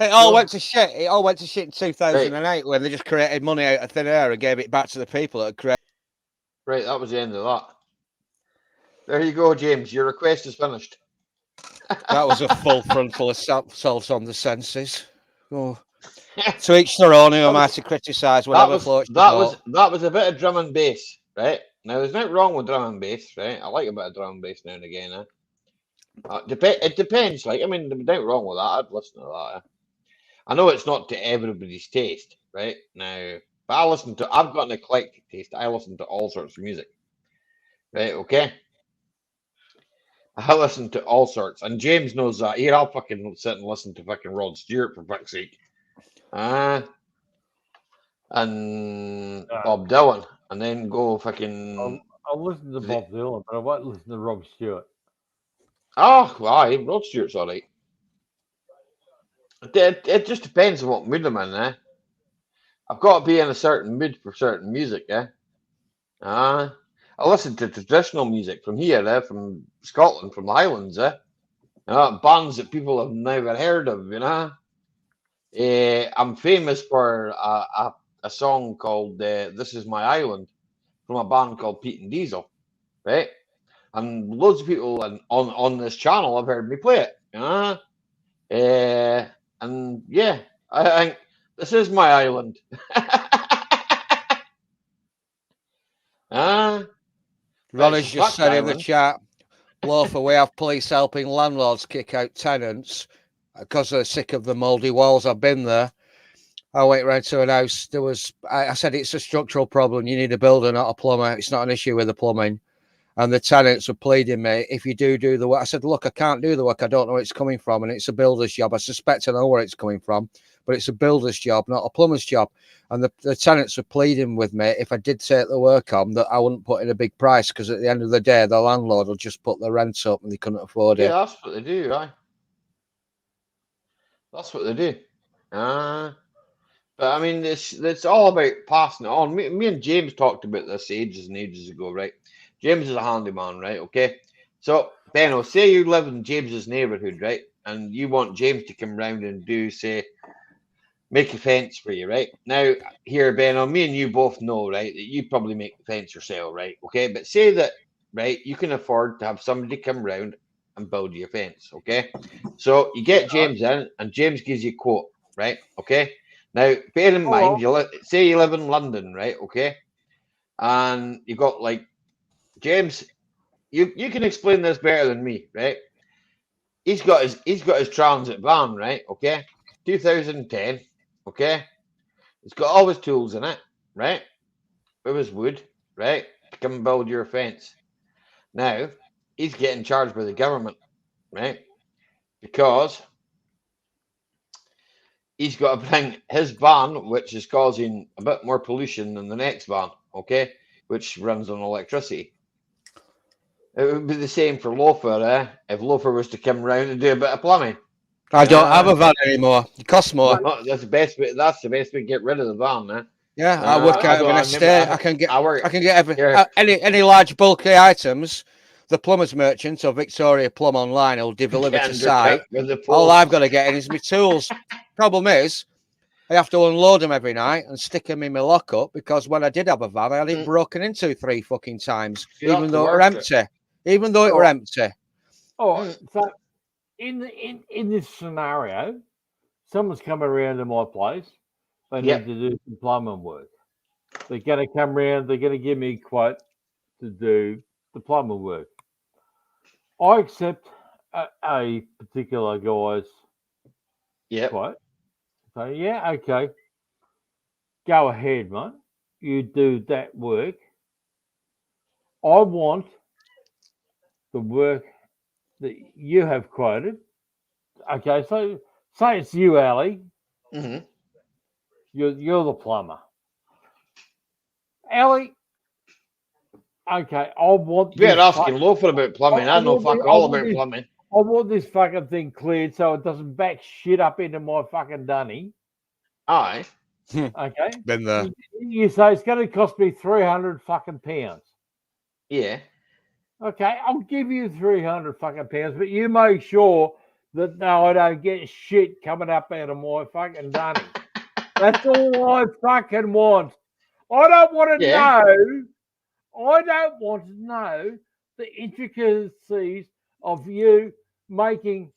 Speaker 6: it all
Speaker 1: No.
Speaker 6: went to shit. It all went to shit in 2008 when they just created money out of thin air and gave it back to the people that had created.
Speaker 1: Right, that was the end of that. There you go, James. Your request is finished.
Speaker 6: That was a full frontal assault on the senses. Oh. To each their own. Who am I to criticise whatever floats your boat?
Speaker 1: That was a bit of drum and bass, right? Now there's nothing wrong with drum and bass, right? I like a bit of drum and bass now and again. It depends. Like, I mean, there's nothing wrong with that. I'd listen to that. I know it's not to everybody's taste, right? Now, but I've got an eclectic taste. I listen to all sorts of music, right? Okay. I listen to all sorts, and James knows that. Here, I'll fucking sit and listen to fucking Rod Stewart for fuck's sake. And Bob Dylan, and then go fucking.
Speaker 5: I'll listen to Bob Dylan, but I won't listen to Rob Stewart.
Speaker 1: Oh, well, Rod Stewart's all right. It just depends on what mood I'm in, eh? I've got to be in a certain mood for certain music, eh? I listen to traditional music from here, from Scotland, from the Highlands, eh? Bands that people have never heard of, you know? I'm famous for a song called This Is My Island from a band called Pete and Diesel, right? And loads of people on this channel have heard me play it, you know? And yeah, I think this is my island.
Speaker 6: Ronnie's just said in the chat, Loafer, we have police helping landlords kick out tenants because they're sick of the mouldy walls. I've been there. I went round to an house. I said, it's a structural problem. You need a builder, not a plumber. It's not an issue with the plumbing. And the tenants were pleading me, if you do the work. I said, look, I can't do the work. I don't know where it's coming from. And it's a builder's job. I suspect I know where it's coming from, but it's a builder's job, not a plumber's job. And the tenants were pleading with me, if I did take the work on, that I wouldn't put in a big price, because at the end of the day, the landlord will just put the rent up and they couldn't afford it.
Speaker 1: Yeah, that's what they do, right? That's what they do. But I mean, it's all about passing it on. Me and James talked about this ages and ages ago, right? James is a handyman, right? Okay. So, Benno, say you live in James's neighbourhood, right? And you want James to come round and make a fence for you, right? Now, here, Benno, me and you both know, right, that you probably make the fence yourself, right? Okay. But say that, right, you can afford to have somebody come round and build you a fence, okay? So you get James in, and James gives you a quote, right? Okay. Now, bear in mind, say you live in London, right? Okay. And you got like, James, you can explain this better than me, right? He's got his transit van, right? Okay, 2010. Okay, it's got all his tools in it, right? With his wood, right? To come and build your fence. Now he's getting charged by the government, right? Because he's got to bring his van, which is causing a bit more pollution than the next van, okay, which runs on electricity. It would be the same for Loafer, if Loafer was to come round and do a bit of plumbing.
Speaker 6: I don't have a van anymore. It costs more.
Speaker 1: No, that's the best way. That's the best way to get rid of the van, man.
Speaker 6: Yeah, I work out of an estate. I can get any large bulky items. The plumber's merchant or Victoria Plumb online will deliver to site. All I've got to get in is my tools. Problem is, I have to unload them every night and stick them in my lockup, because when I did have a van, I had it broken into 3 fucking times, even though it were empty. Even though it were empty.
Speaker 5: Oh, so in this scenario, someone's coming around to my place. They need to do some plumbing work. They're going to come around. They're going to give me a quote to do the plumbing work. I accept a particular guy's quote. So, yeah, okay. Go ahead, mate. You do that work. I want the work that you have quoted. Okay, so say it's you, Ali.
Speaker 1: Hmm.
Speaker 5: You're the plumber. Ali, okay, I want
Speaker 1: You're
Speaker 5: this.
Speaker 1: asking loafer about plumbing. I know fuck all about plumbing.
Speaker 5: I want this fucking thing cleared so it doesn't back shit up into my fucking dunny.
Speaker 1: Aye.
Speaker 5: Okay,
Speaker 6: Been there.
Speaker 5: you say it's going to cost me 300 fucking pounds.
Speaker 1: Yeah.
Speaker 5: Okay, I'll give you 300 fucking pounds, but you make sure that I don't get shit coming up out of my fucking dunny. That's all I fucking want. I don't want to
Speaker 1: Yeah.
Speaker 5: know. I don't want to know the intricacies of you making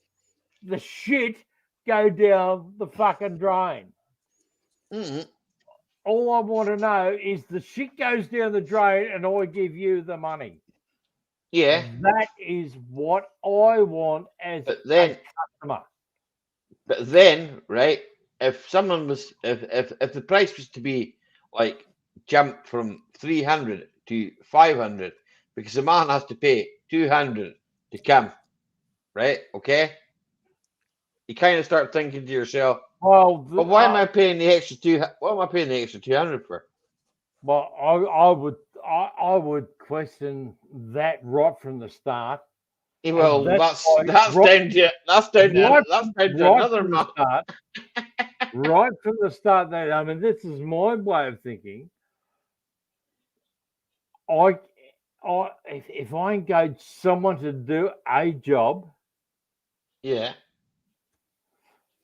Speaker 5: the shit go down the fucking drain.
Speaker 1: Hmm.
Speaker 5: All I want to know is the shit goes down the drain and I give you the money.
Speaker 1: Yeah.
Speaker 5: That is what I want as
Speaker 1: But then,
Speaker 5: a customer.
Speaker 1: right? If someone was, if the price was to be like jumped from 300 to 500, because the man has to pay 200 to come, right? Okay. You kind of start thinking to yourself,
Speaker 5: Well,
Speaker 1: well, why am I paying the extra two? What am I paying the extra 200 for?
Speaker 5: well, I would question that right from the start.
Speaker 1: Well,
Speaker 5: And
Speaker 1: that's
Speaker 5: why
Speaker 1: that's
Speaker 5: right,
Speaker 1: down to that's down to
Speaker 5: right,
Speaker 1: that's down to
Speaker 5: right
Speaker 1: another
Speaker 5: from the
Speaker 1: man.
Speaker 5: start, right from the start. That I mean, this is my way of thinking. If I engage someone to do a job
Speaker 1: Yeah.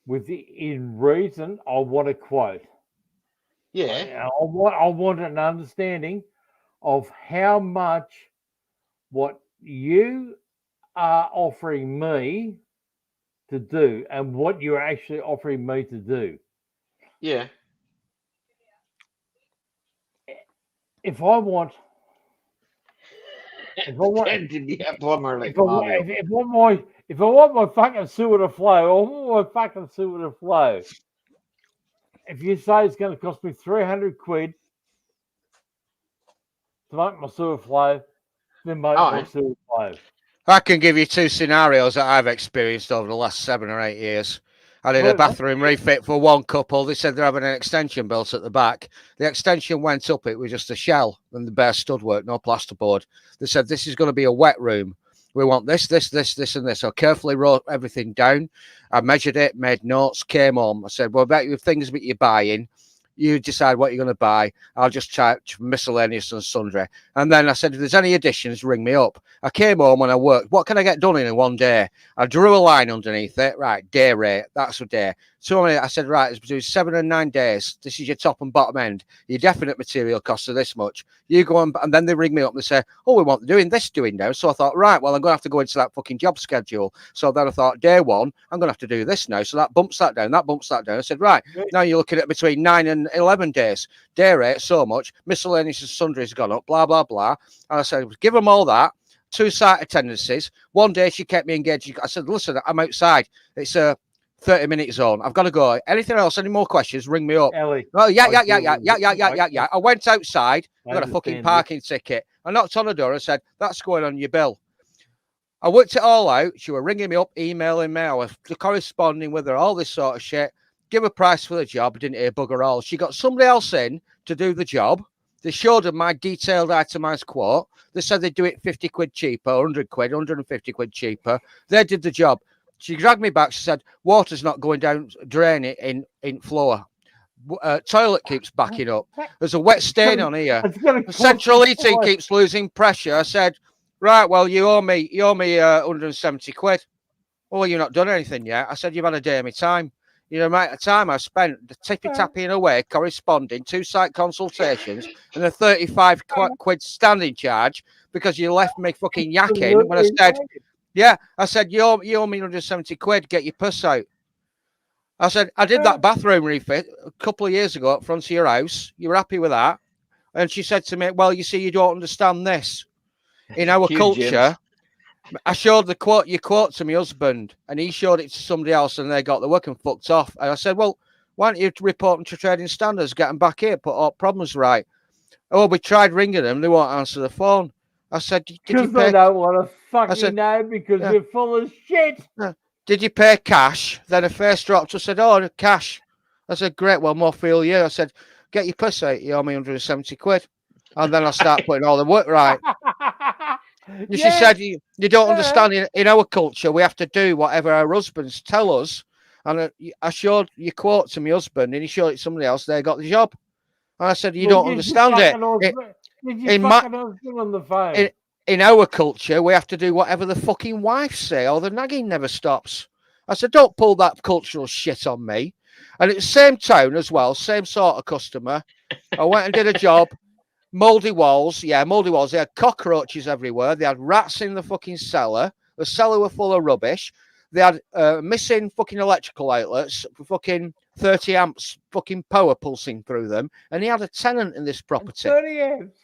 Speaker 5: within reason, I want a quote.
Speaker 1: Yeah.
Speaker 5: I want an understanding of how much what you are offering me to do and what you're actually offering me to do.
Speaker 1: Yeah.
Speaker 5: If I want, if I want,
Speaker 1: Tend to be a plumber like
Speaker 5: if I want,
Speaker 1: Mario.
Speaker 5: if I want my fucking sewer to flow, I want my fucking sewer to flow. If you say it's going to cost me 300 quid to make my sewer flow, then make my
Speaker 1: Aye.
Speaker 5: sewer flow.
Speaker 6: I can give you two scenarios that I've experienced over the last 7 or 8 years. I did a
Speaker 5: Well,
Speaker 6: bathroom refit for one couple. They said they're having an extension built at the back. The extension went up. It was just a shell and the bare stud-work, no plasterboard. They said, this is going to be a wet room. We want this, this, this, this, and this. I carefully wrote everything down. I measured it, made notes, came home. I said, well, about your things that you're buying, you decide what you're going to buy. I'll just charge miscellaneous and sundry. And then I said, if there's any additions, ring me up. I came home and I worked. What can I get done in one day? I drew a line underneath it. Right, day rate. That's a day. So I said, right, it's between 7 and 9 days. This is your top and bottom end. Your definite material costs are this much. You go and then they ring me up and they say, oh, we want doing now. So I thought, right, well, I'm going to have to go into that fucking job schedule. So then I thought, day one, I'm going to have to do this now. So that bumps that down. That bumps that down. I said, right, now you're looking at between 9 and 11 days. Day rate, so much. Miscellaneous and sundry has gone up, blah, blah, blah. And I said, give them all that. 2 site attendances. One day she kept me engaged. I said, listen, I'm outside. It's a 30-minute zone. I've got to go. Anything else? Any more questions? Ring me up.
Speaker 5: Ellie,
Speaker 6: Oh, yeah. I went outside. I got a fucking parking ticket. I knocked on the door and said, that's going on your bill. I worked it all out. She was ringing me up, emailing me. I was corresponding with her, all this sort of shit. Give a price for the job. Didn't hear bugger all. She got somebody else in to do the job. They showed them my detailed itemized quote. They said they'd do it 50 quid cheaper, 100 quid, 150 quid cheaper. They did the job. She dragged me back. She said, water's not going down, drain it in floor. Toilet keeps backing up. There's a wet stain on here. Central heating keeps losing pressure. I said, right, well, you owe me 170 quid. Well, you've not done anything yet. I said, you've had a day of my time. You know, amount of time I spent the tippy-tapping away, corresponding, 2 site consultations, and a 35 quid standing charge because you left me fucking yakking when I said, yeah, I said, you owe me 170 quid, get your puss out. I said, I did that bathroom refit a couple of years ago up front of your house. You were happy with that? And she said to me, well, you see, you don't understand this. In our culture, James. I showed your quote to my husband, and he showed it to somebody else, and they got the work and fucked off. And I said, well, why don't you report them to trading standards, get them back here, put all problems right? Oh, we tried ringing them, they won't answer the phone. I said,
Speaker 5: because they don't want to fucking
Speaker 6: said,
Speaker 5: know because
Speaker 6: yeah.
Speaker 5: we're full of shit.
Speaker 6: Did you pay cash? Then her face dropped. I said, oh, cash. I said, great, well, more for you. I said, get your puss out. You owe me 170 quid. And then I start putting all the work right. And she said, you don't understand. In our culture, we have to do whatever our husbands tell us. And I showed your quote to my husband, and he showed it to somebody else. They got the job. And I said, you don't understand it.
Speaker 5: Did you fucking husband on the phone?
Speaker 6: In our culture, we have to do whatever the fucking wives say, or the nagging never stops. I said, don't pull that cultural shit on me. And it's the same town as well, same sort of customer. I went and did a job. Mouldy walls. They had cockroaches everywhere. They had rats in the fucking cellar. The cellar were full of rubbish. They had missing fucking electrical outlets, fucking 30 amps fucking power pulsing through them. And he had a tenant in this property.
Speaker 5: 30 amps?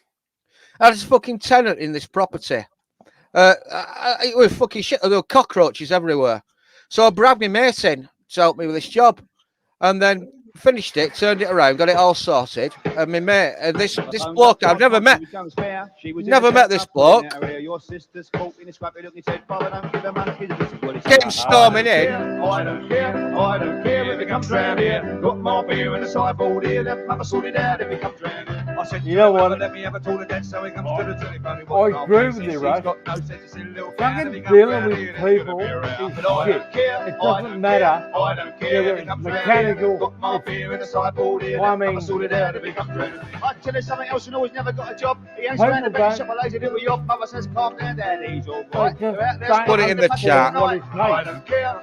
Speaker 6: Had a fucking tenant in this property. It was fucking shit. There were cockroaches everywhere. So I grabbed my mate in to help me with this job. And then finished it, turned it around, got it all sorted. And my mate, this bloke I've never met. Never met this bloke. Came storming in.
Speaker 7: I don't care if he comes round here. Got more beer in the sideboard here. Let mama sort it out if he comes round here. I said,
Speaker 5: you know what?
Speaker 7: Let me have a tour of that so he comes to the telephone.
Speaker 5: I agree with you, right? Fucking dealing with people is shit. It doesn't matter whether it's mechanical, plumbing.
Speaker 7: I tell you something else, you know he's never got a job. He hangs around the back shop, a lazy little yacht. Mother says, calm down, Dad, he's all right.
Speaker 6: Put it in the chat.
Speaker 7: I don't care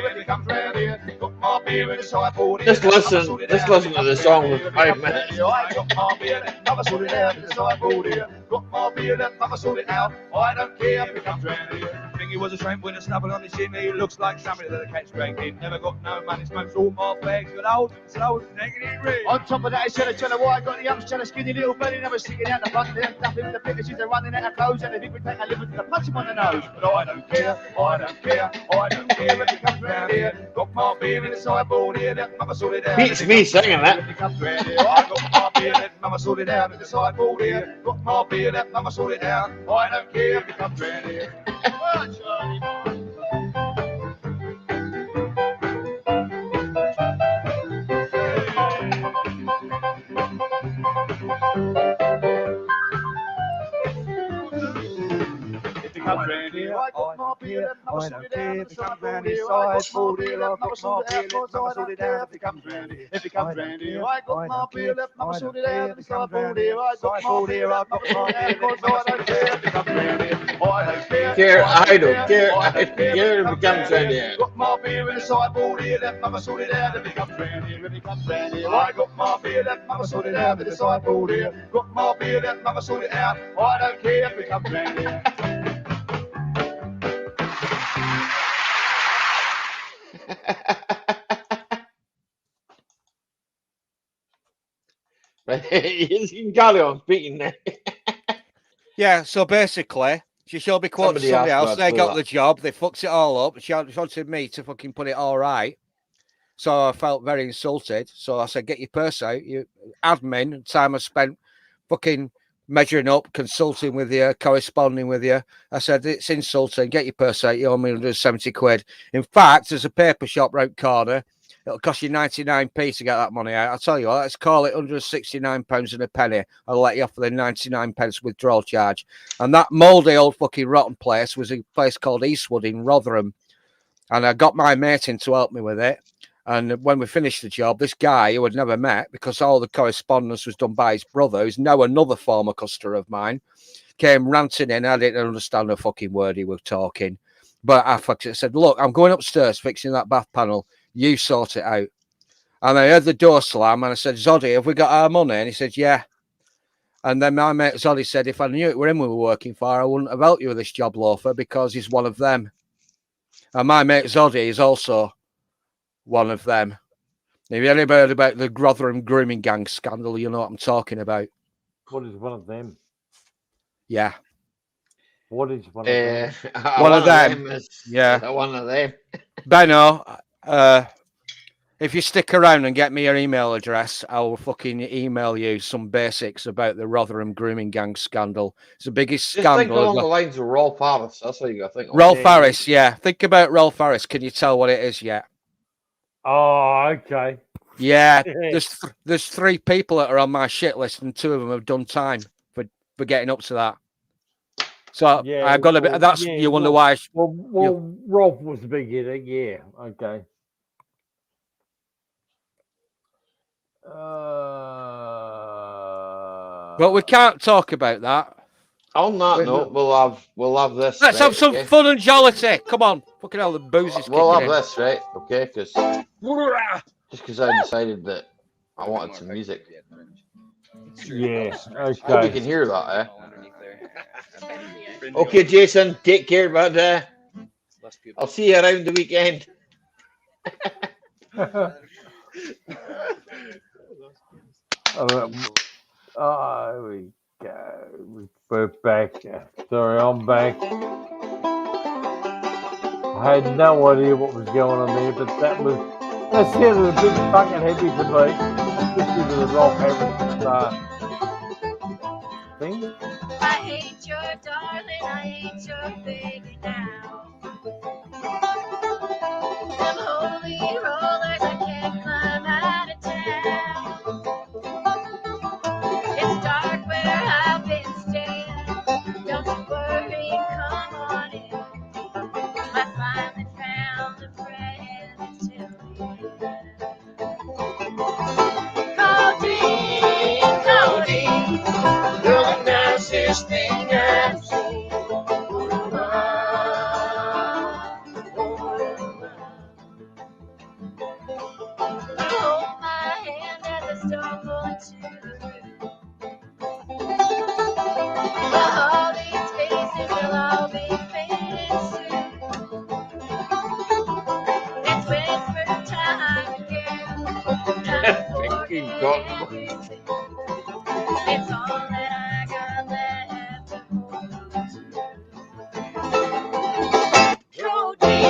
Speaker 7: if he comes round here. Got my beer in the sideboard.
Speaker 1: Just listen to the song for 5 minutes.
Speaker 7: I got my beer, let mother sort it out in the sideboard here. Got my beer, let mother sort it out. I don't care if he comes round here. Think he was a tramp with a stubble on his chin. He looks like somebody that the cat's dragged in. Never got no money, smokes all my bags, but old, slow, negative ring. On top of that, he said, tell her why I got the youngster, a skinny little belly, never sticking out the front there. Nothing with the figures, she's running out of clothes, and if he would take a liver to punch him on the nose. But I don't care if he comes round here. Got my beer in the sideboard here, let mama sort it out.
Speaker 1: Beats me singing that.
Speaker 7: If he comes round here, I got my beer, let mama sort it out in the sideboard here. Got my beer, let mama sort it out. I don't care if he comes round here. Well, Charlie, boy. Comes round here, I got my beer, let mama sort it out. If he comes round here, I got my beer, let mama sort it out. Cause I don't care if he comes round here. If he comes round here, I got my beer, let mama sort it out. If he comes round here, I got my beer, let mama sort it out. Cause I don't care if he comes round here. I don't care.
Speaker 1: I don't care if he comes round here.
Speaker 7: Got my beer in the sideboard here, let mama sort it out. If he comes round here, if he comes round here, I got my beer, let mama sort it out. In the sideboard here, got my beer, let mama sort it out. I don't care if he comes round here.
Speaker 1: You can carry on speaking now.
Speaker 6: Yeah, so basically, she showed me quote to somebody else. They got the job. They fucked it all up. She wanted me to fucking put it all right. So I felt very insulted. So I said, get your purse out. You admin, time I spent fucking measuring up, consulting with you, corresponding with you. I said, it's insulting. Get your purse out. You owe me 170 quid. In fact, there's a paper shop round corner. It'll cost you 99p to get that money out. I'll tell you what, let's call it £169 and a penny. I'll let you off for the 99 pence withdrawal charge. And that mouldy old fucking rotten place was a place called Eastwood in Rotherham. And I got my mate in to help me with it. And when we finished the job, this guy who I'd never met, because all the correspondence was done by his brother, who's now another former customer of mine, came ranting in. I didn't understand a fucking word he was talking. But I said, look, I'm going upstairs fixing that bath panel. You sort it out. And I heard the door slam and I said, Zoddy, have we got our money? And he said, yeah. And then my mate Zoddy said, if I knew it were him we were working for, I wouldn't have helped you with this job, loafer, because he's one of them. And my mate Zoddy is also one of them. If you ever heard about the Rotherham grooming gang scandal, you know what I'm talking about.
Speaker 5: What is one of them?
Speaker 6: Yeah.
Speaker 5: What is one of them?
Speaker 6: One of them.
Speaker 1: Is,
Speaker 6: yeah.
Speaker 1: One of them.
Speaker 6: Benno, If you stick around and get me your email address, I'll fucking email you some basics about the Rotherham grooming gang scandal. It's the biggest
Speaker 1: Just think
Speaker 6: scandal.
Speaker 1: along the lines of Rolf Harris. That's what you got to think.
Speaker 6: Rolf Harris, yeah. Think about Rolf Harris. Can you tell what it is yet?
Speaker 5: Oh, okay.
Speaker 6: Yeah, there's 3 people that are on my shit list, and 2 of them have done time for getting up to that. So
Speaker 5: Yeah,
Speaker 6: I've got a bit. That's you wonder why.
Speaker 5: Well, Rolf was a big hitter. Yeah, okay.
Speaker 6: But we can't talk about that.
Speaker 1: On that note, we'll have this.
Speaker 6: Let's
Speaker 1: right,
Speaker 6: have some fun and jollity. Come on, fucking hell, the booze is
Speaker 1: We'll have
Speaker 6: kicking in.
Speaker 1: this, right? Okay, because just because I decided that I wanted some music.
Speaker 5: Yeah,
Speaker 1: Hope you
Speaker 5: okay.
Speaker 1: can hear that, Okay, Jason, take care, bud. I'll see you around the weekend.
Speaker 5: Here we go. We're back. Sorry, I'm back. I had no idea what was going on there, but that sounded a bit fucking heavy to me. Especially with the Rolf Harris thing.
Speaker 8: I hate your darling, I hate your baby now. Them holy rollers, I can't climb out of town. It's dark where I've been staying. Don't you worry, come on in. I finally found a friend until the end. Cody, you're the nicest thing I've seen. Hold my hand as I stumble into the room. All these faces will all be fading soon. It's whisper time again. Time for everything. It's all that I got left to hold on to. Cody,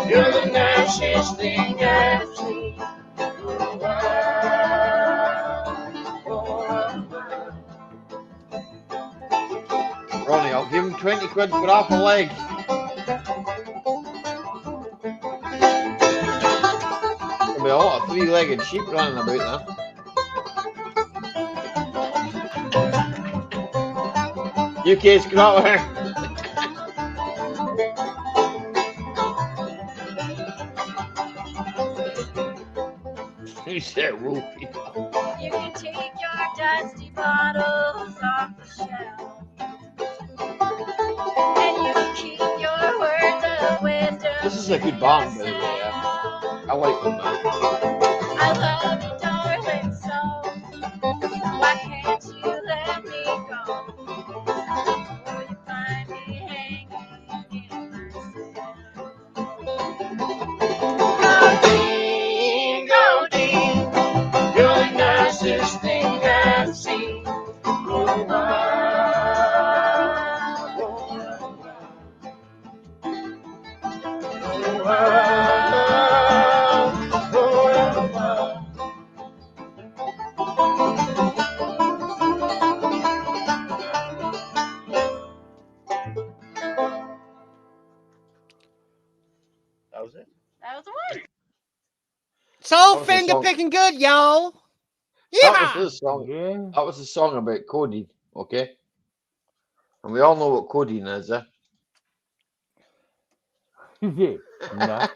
Speaker 8: you're the nicest thing I've seen.
Speaker 1: Ronnie, I'll give him 20 quid for half a leg. There'll be a lot of 3-legged sheep running about there. UK Scrotter. He said Wolfie.
Speaker 8: You can take your dusty bottles off the shelf. And you can keep your words of wisdom.
Speaker 1: This is a good band, by the way. I like them, man.
Speaker 8: I love you, darling, so why can't you let me go? Before you find me hanging in myself. Cody, you're the nicest thing I've seen.
Speaker 1: That was it.
Speaker 8: That was the one.
Speaker 6: It's all
Speaker 1: That was the
Speaker 6: finger
Speaker 1: song.
Speaker 6: picking good, y'all.
Speaker 1: That was the song.
Speaker 5: Yeah.
Speaker 1: That was the song about codeine, okay? And we all know what codeine is, eh?
Speaker 5: Yeah. No.
Speaker 1: Are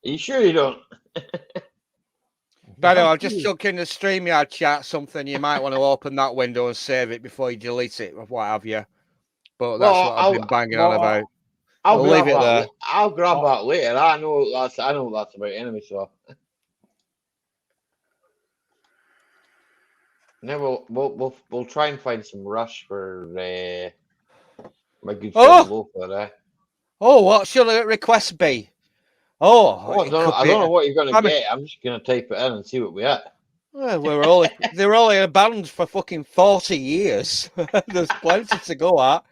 Speaker 1: you sure you don't?
Speaker 6: By the way, I've just chucked in the StreamYard chat something. You might want to open that window and save it before you delete it or what have you. But that's
Speaker 1: Well,
Speaker 6: what I've been banging on about.
Speaker 1: I'll
Speaker 6: We'll
Speaker 1: grab
Speaker 6: leave it
Speaker 1: that.
Speaker 6: there.
Speaker 1: I'll grab that later. I know what that's about anyway. So now we'll try and find some rush for my good friend Lothar.
Speaker 6: Oh, what should the request be? Oh,
Speaker 1: I don't know what you're gonna get. I'm just gonna type it in and see what we get.
Speaker 6: Well, they were only a band for fucking 40 years. There's plenty to go at.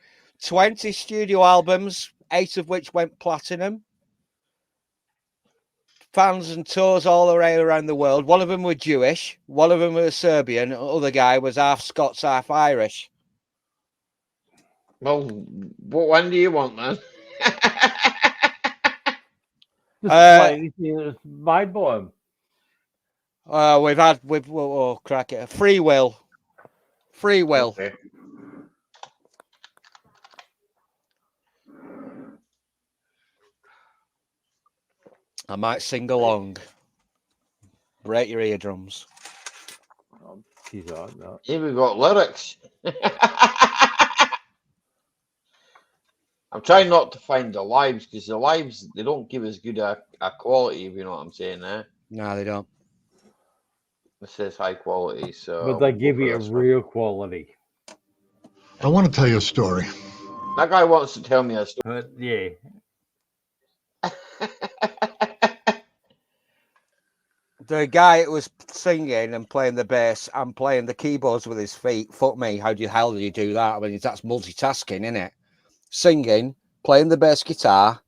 Speaker 6: 20 studio albums, 8 of which went platinum. fans and tours all around the world. One of them were Jewish, one of them was Serbian, the other guy was half Scots, half Irish.
Speaker 1: Well, what one do you want, man?
Speaker 5: Just play anything that's made by him.
Speaker 6: Crack it. Free will.
Speaker 1: Okay.
Speaker 6: I might sing along. Break your eardrums.
Speaker 5: Oh, geez, I don't know.
Speaker 1: Here we got lyrics. I'm trying not to find the lives because the lives, they don't give as good a quality, if you know what I'm saying, eh?
Speaker 6: No, they don't.
Speaker 1: This is high quality, so.
Speaker 5: But they
Speaker 1: we'll go
Speaker 5: give
Speaker 1: for
Speaker 5: you a
Speaker 1: this one.
Speaker 5: real quality.
Speaker 9: I want to tell you a story.
Speaker 1: That guy wants to tell me a story.
Speaker 5: But yeah.
Speaker 6: The guy who was singing and playing the bass and playing the keyboards with his feet. Fuck me, how the hell do you do that? I mean, that's multitasking, isn't it? Singing, playing the bass guitar,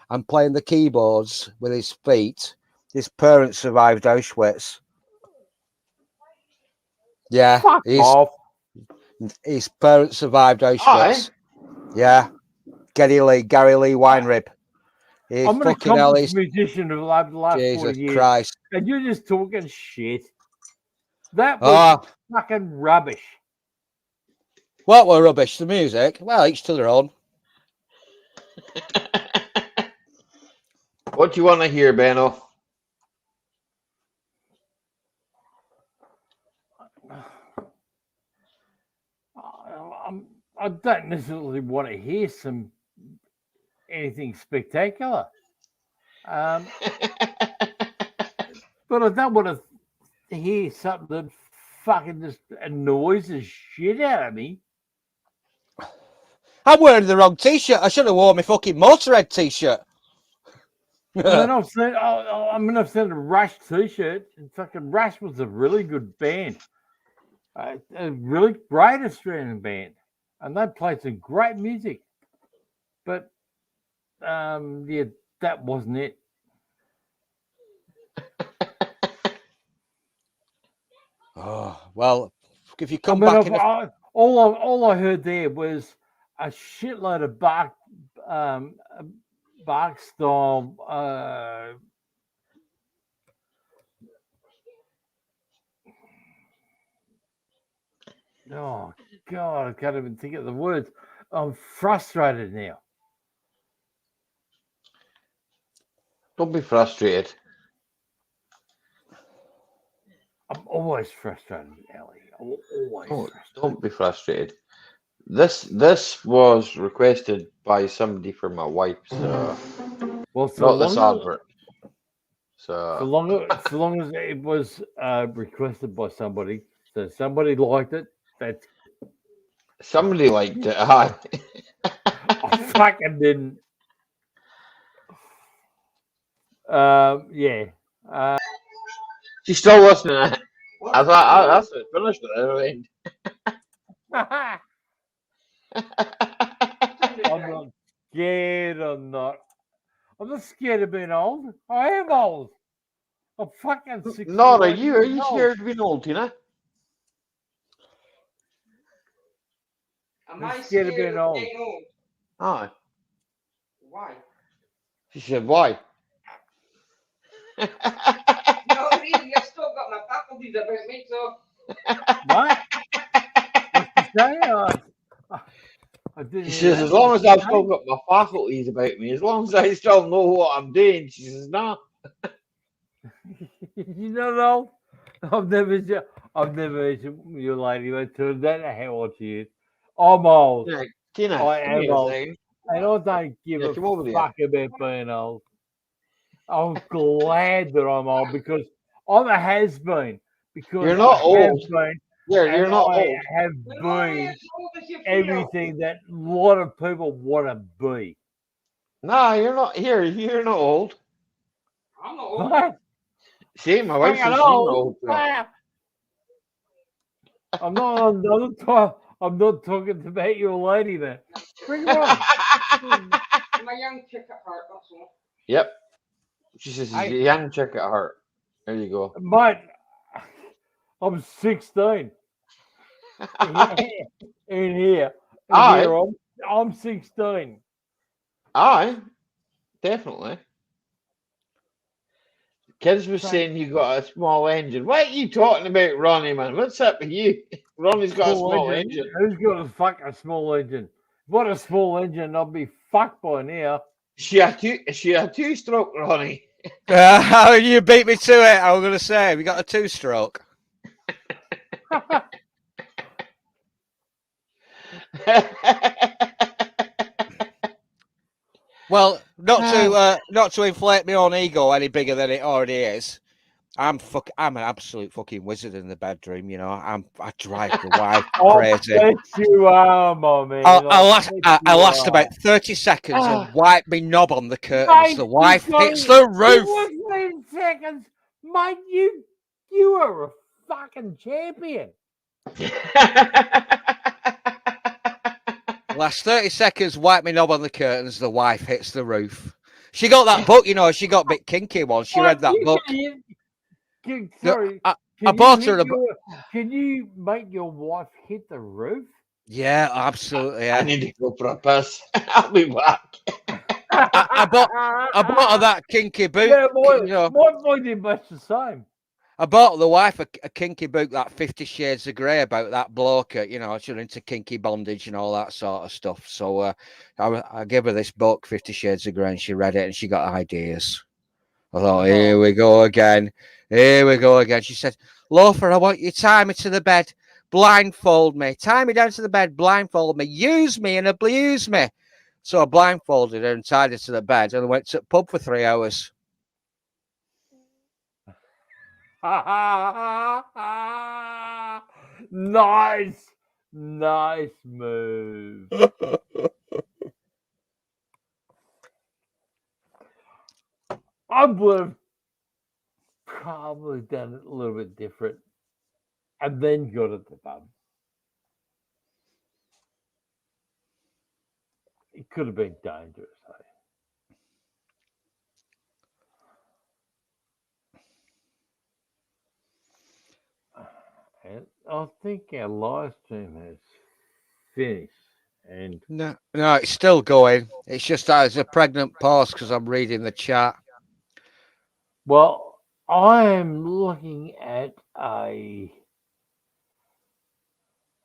Speaker 6: and playing the keyboards with his feet. His parents survived Auschwitz. Yeah,
Speaker 5: Fuck off.
Speaker 6: His parents survived Auschwitz. Yeah, Gary Lee Weinrib.
Speaker 5: I'm an accomplished musician of the last 40
Speaker 6: Jesus
Speaker 5: years.
Speaker 6: Christ.
Speaker 5: And you're just talking shit. That was fucking rubbish.
Speaker 6: What were rubbish? The music? Well, each to their own.
Speaker 1: What do you want to hear, Benno?
Speaker 5: I don't necessarily want to hear anything spectacular. But I don't want to hear something that fucking just annoys the shit out of me.
Speaker 6: I'm wearing the wrong t-shirt. I should have worn my fucking Motorhead t-shirt.
Speaker 5: And I've seen a Rush t-shirt. And fucking Rush was a really good band. A really great Australian band. And they played some great music. But, yeah, that wasn't it.
Speaker 6: Oh, well, if you come back...
Speaker 5: All I heard there was a shitload of bark style oh God, I can't even think of the words. I'm frustrated now.
Speaker 1: Don't be frustrated.
Speaker 5: I'm always frustrated, Ellie. I'm always frustrated.
Speaker 1: Don't be frustrated. This was requested by somebody for my wife, so not this advert. So
Speaker 5: long as it was requested by somebody, so somebody liked it. That's
Speaker 1: somebody liked it. I
Speaker 5: fucking didn't. Yeah.
Speaker 1: She's still listening. I thought that's it. Finished it.
Speaker 5: I'm not scared. I'm not scared of being old. I am old. I'm fucking 60.
Speaker 1: Not are you? Are you scared of being old, Tina?
Speaker 2: Am I scared of being old?
Speaker 1: Aye.
Speaker 2: Why?
Speaker 1: She said, why?
Speaker 2: No reason. I've still got my faculties about me, so.
Speaker 5: What? What's she saying? I didn't.
Speaker 1: She says, as long as I've still got my faculties about me, as long as I still know what I'm doing, she says, nah.
Speaker 5: You don't know. I've never your lady went to that how old she is. I'm old.
Speaker 1: Yeah, Tina,
Speaker 5: I am old. And I don't give a fuck about being old. I'm glad that I'm old because I'm a has-been. Because
Speaker 1: you're not old.
Speaker 5: You're
Speaker 1: not old.
Speaker 5: I have been everything that a lot of people want to be.
Speaker 1: Nah, you're not here. You're not old.
Speaker 2: I'm not old.
Speaker 5: What?
Speaker 1: See, my wife says she's old.
Speaker 5: I'm not talking about your lady there. Bring her on.
Speaker 2: My young chick at heart, that's all.
Speaker 1: Yep. She says,
Speaker 5: Hey.
Speaker 1: "You can check it out." There you go.
Speaker 5: Mate, I'm 16. In here.
Speaker 1: Aye.
Speaker 5: I'm 16.
Speaker 1: Aye, definitely. Kids was
Speaker 5: So,
Speaker 1: saying you got a small engine. What are you talking about, Ronnie, man? What's up with you? Ronnie's got a small engine.
Speaker 5: Who's got a fucking small engine? What a small engine, I'll be fucked by now.
Speaker 1: She a two-stroke, Ronnie.
Speaker 6: You beat me to it. I was going to say, we got a 2-stroke. Well, not to inflate my own ego any bigger than it already is. I'm an absolute fucking wizard in the bedroom. You know, I drive the wife crazy.
Speaker 5: I bet you are, my man.
Speaker 6: I last about 30 seconds and wipe me knob on the curtains.
Speaker 5: Mate,
Speaker 6: the wife hits the roof.
Speaker 5: 15 seconds, mate. You are a fucking champion.
Speaker 6: Last 30 seconds, wipe me knob on the curtains. The wife hits the roof. She got that book, you know. She got a bit kinky once. She read that book.
Speaker 5: Sorry,
Speaker 6: I bought her a book.
Speaker 5: Can you make your wife hit the roof?
Speaker 6: Yeah, absolutely. Yeah.
Speaker 1: I need to go for a piss. I'll be back.
Speaker 6: I bought her that kinky boot.
Speaker 5: Yeah,
Speaker 6: you know.
Speaker 5: my did much the same.
Speaker 6: I bought the wife a kinky book, that 50 Shades of Grey, about that bloke, you know, she's into kinky bondage and all that sort of stuff. So I gave her this book, 50 Shades of Grey, and she read it and she got ideas. I thought, here we go again. Here we go again. She said, Loafer, I want you to tie me to the bed, blindfold me, tie me down to the bed, blindfold me, use me and abuse me. So I blindfolded her and tied her to the bed and went to the pub for 3 hours.
Speaker 5: Nice move. I would have probably done it a little bit different and then got at the pub. It could have been dangerous. And I think our live stream has finished. And
Speaker 6: no, it's still going. It's just that it's a pregnant pause because I'm reading the chat.
Speaker 5: Well, I am looking at a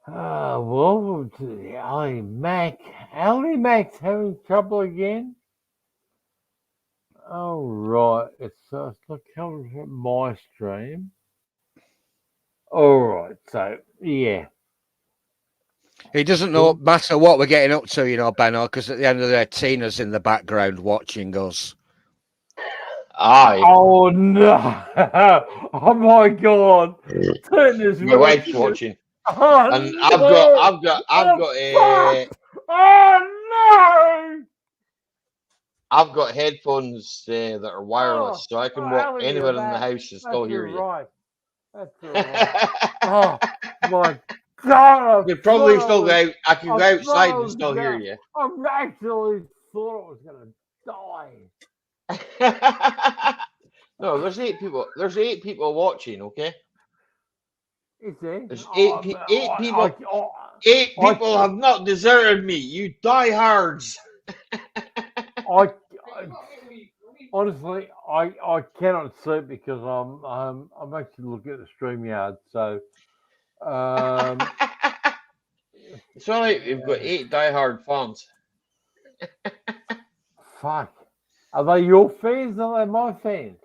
Speaker 5: Ali Mac's having trouble again. Oh right, it's not coming from my stream. All right, so yeah.
Speaker 6: He doesn't know matter what we're getting up to, you know, Benno, because at the end of the day, Tina's in the background watching us.
Speaker 1: Aye.
Speaker 5: Oh no! Oh my God!
Speaker 1: My wife's watching.
Speaker 5: Oh,
Speaker 1: And
Speaker 5: no.
Speaker 1: I've got a.
Speaker 5: Oh no!
Speaker 1: I've got headphones that are wireless, so I can walk
Speaker 5: Ali,
Speaker 1: anywhere
Speaker 5: you're
Speaker 1: in the
Speaker 5: back.
Speaker 1: house and still hear you.
Speaker 5: Right. That's all right. Oh my God!
Speaker 1: You probably still go out. I can go outside and still hear you.
Speaker 5: I actually thought I was gonna die.
Speaker 1: No, there's 8 people. There's 8 people watching. Okay.
Speaker 5: Is there?
Speaker 1: There's 8 people. 8 people have not deserted me. You diehards.
Speaker 5: Honestly, I cannot sleep because I'm actually looking at the StreamYard. So,
Speaker 1: it's all right. We've got 8 diehard fans.
Speaker 5: Fuck. Are they your fans or are they my fans?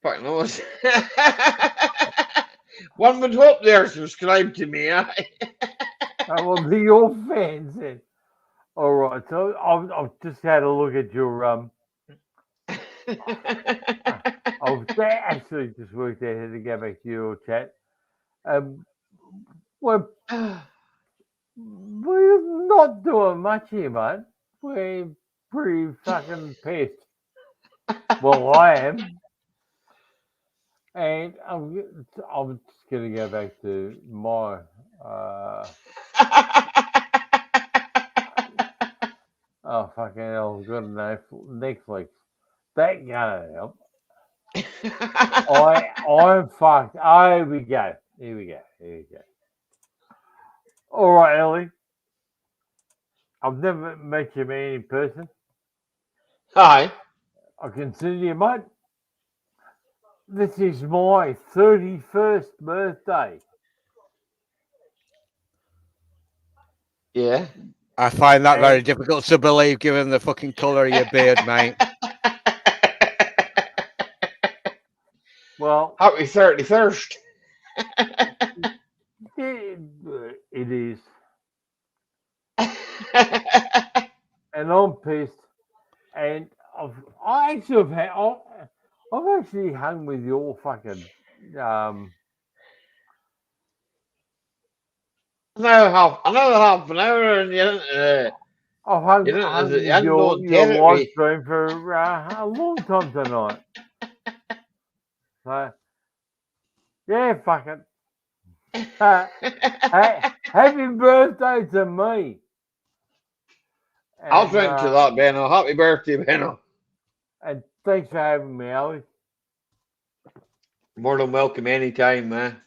Speaker 1: Fuck knows. One would hope they're subscribed to me.
Speaker 5: Well, they're your fans then. All right. So I've just had a look at your I've actually just worked out how to go back to your chat. We're not doing much here, mate. We're pretty fucking pissed. Well, I am. And I'm just going to go back to my oh fucking hell! I've got Netflix. That can't help. I'm fucked. Oh, here we go. Here we go. Here we go. All right, Ellie. I've never met you in person.
Speaker 1: Hi.
Speaker 5: I consider you, mate. This is my 31st birthday.
Speaker 1: Yeah.
Speaker 6: I find that very
Speaker 5: And
Speaker 6: difficult to believe given the fucking colour of your beard, mate.
Speaker 5: well,
Speaker 1: Happy 31st.
Speaker 5: it is. And I'm pissed. And I actually have had, I've actually hung with your fucking,
Speaker 1: Another half an hour and
Speaker 5: I've hung,
Speaker 1: you didn't
Speaker 5: hung
Speaker 1: the
Speaker 5: with your
Speaker 1: unknown
Speaker 5: live
Speaker 1: territory.
Speaker 5: stream for a long time tonight. So, yeah, fuck it. Happy birthday to me.
Speaker 1: I'll drink to that, Benno. Happy birthday, Benno.
Speaker 5: And thanks for having me, Alex.
Speaker 1: More than welcome anytime, man.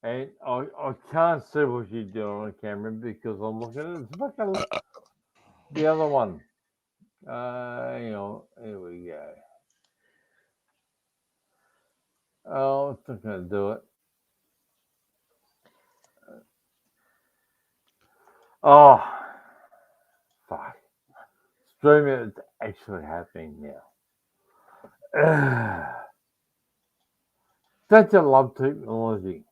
Speaker 5: And I can't see what you're doing on camera because I'm looking at fucking the other one. Hang on, here we go. Oh, it's not going to do it. Oh, fuck. Streaming is actually happening now. Such a love technology.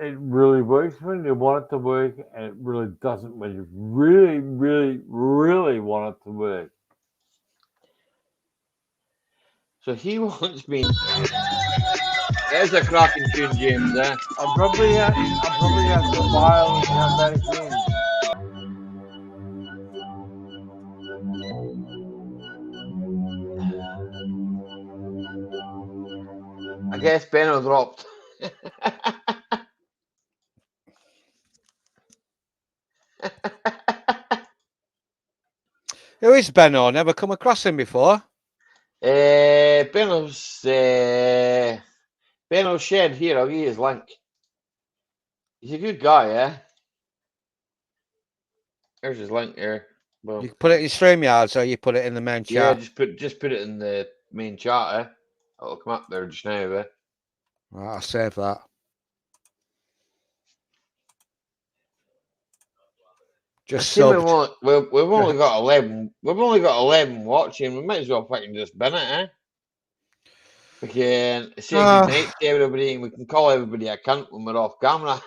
Speaker 5: It really works when you want it to work, and it really doesn't when you really, really, really want it to work.
Speaker 1: So he wants me. There's a cracking tune, James.
Speaker 5: I'm probably have to file and come back in.
Speaker 1: I guess Benno dropped.
Speaker 6: Who is Benno? Never come across him before.
Speaker 1: Benno's shed here. I'll give you his link. He's a good guy, yeah. There's his link there. Well,
Speaker 6: You put it in StreamYard, so you put it in the main
Speaker 1: yeah,
Speaker 6: chat.
Speaker 1: just put it in the main chat, eh? It'll come up there just now, eh?
Speaker 6: Right, I'll save that. Just
Speaker 1: we've
Speaker 6: subbed.
Speaker 1: only got 11. We've only got 11 watching. We might as well fucking just bin it, eh? We can say good night to everybody, and we can call everybody a cunt when we're off camera.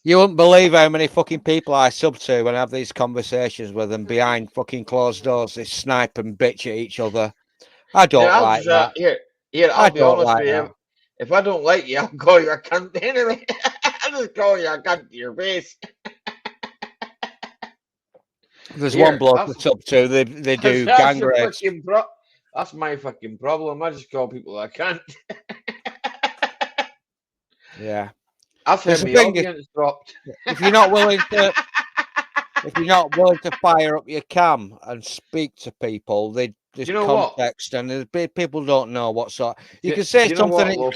Speaker 6: You wouldn't believe how many fucking people I sub to when I have these conversations with them behind fucking closed doors. They snipe and bitch at each other. I don't like that.
Speaker 1: Here, I'll be honest
Speaker 6: like
Speaker 1: with you. If I don't like you, I'll call you a cunt anyway. I'll just call you a cunt to your face.
Speaker 6: There's one bloke I sub to. They do gang rapes.
Speaker 1: That's my fucking problem. I just call people a cunt.
Speaker 6: Yeah.
Speaker 1: That's how my audience dropped.
Speaker 6: If you're not willing to, fire up your cam and speak to people, there's context, and people don't know what sort. You can say something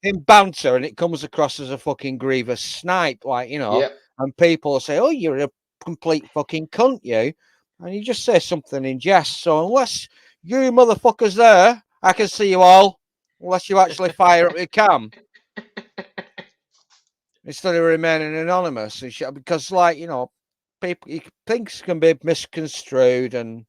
Speaker 6: in banter, and it comes across as a fucking grievous snipe, like and people say, "Oh, you're a complete fucking cunt, you," and you just say something in jest. So unless you motherfuckers there, I can see you all. Unless you actually fire up your cam. Instead of remaining anonymous, because, people, things can be misconstrued and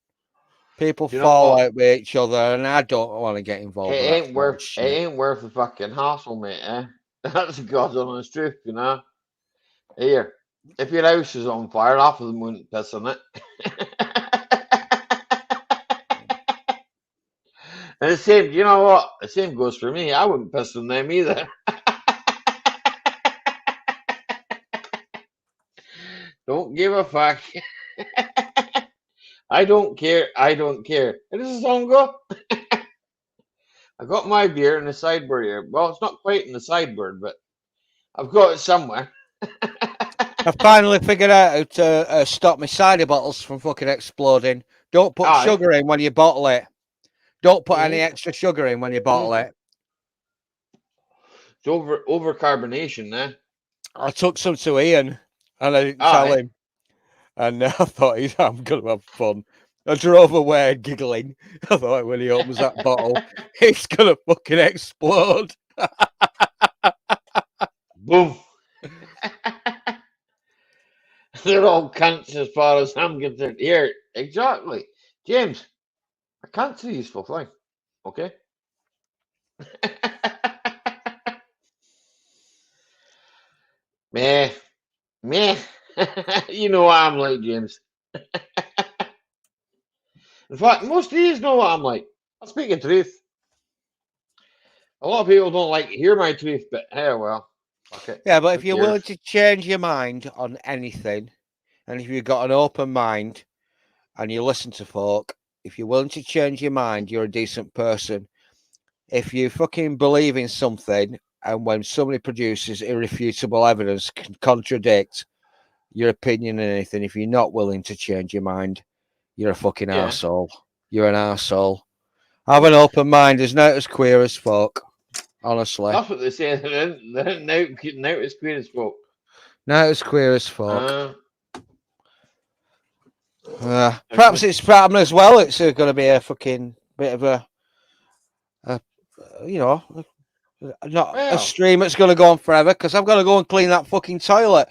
Speaker 6: people fall out with each other, and I don't want to get involved.
Speaker 1: It ain't worth the fucking hassle, mate. Eh? That's the God's honest truth, you know. Here, if your house is on fire, half of them wouldn't piss on it. And the same, you know what? The same goes for me. I wouldn't piss on them either. Don't give a fuck. I don't care. I don't care. How does the song go? I got my beer in the sideboard here. Well, it's not quite in the sideboard, but I've got it somewhere.
Speaker 6: I finally figured out how to stop my cider bottles from fucking exploding. Don't put
Speaker 1: Aye.
Speaker 6: sugar in when you bottle it. Don't put any
Speaker 1: Mhm.
Speaker 6: extra sugar in when you bottle it.
Speaker 1: It's over carbonation, eh?
Speaker 6: I took some to Ian and I didn't tell
Speaker 1: Aye.
Speaker 6: him. And I thought, I'm going to have fun. I drove away giggling. I thought when he opens that bottle, it's going to fucking explode.
Speaker 1: Boom. They're all cunts as far as I'm concerned. Here, exactly. James, I can't see useful thing. Okay? Meh. Meh. You know what I'm like, James. In fact, most of these know what I'm like. I speak the truth. A lot of people don't like to hear my truth, but hey, well. Okay.
Speaker 6: Yeah, but
Speaker 1: Who
Speaker 6: if you're
Speaker 1: cares?
Speaker 6: willing to change your mind on anything, and if you've got an open mind and you listen to folk, if you're willing to change your mind, you're a decent person. If you fucking believe in something and when somebody produces irrefutable evidence can contradict your opinion on anything, if you're not willing to change your mind, you're a fucking
Speaker 1: Yeah.
Speaker 6: arsehole. You're an arsehole. Have an open mind is not as queer as folk. Honestly.
Speaker 1: That's what they say. They're now as queer as folk.
Speaker 6: Not as queer as folk.
Speaker 1: Uh,
Speaker 6: Perhaps it's problem as well. It's going to be a fucking bit of a you know, not a
Speaker 1: well,
Speaker 6: stream that's going to go on forever because I've got to go and clean that fucking toilet.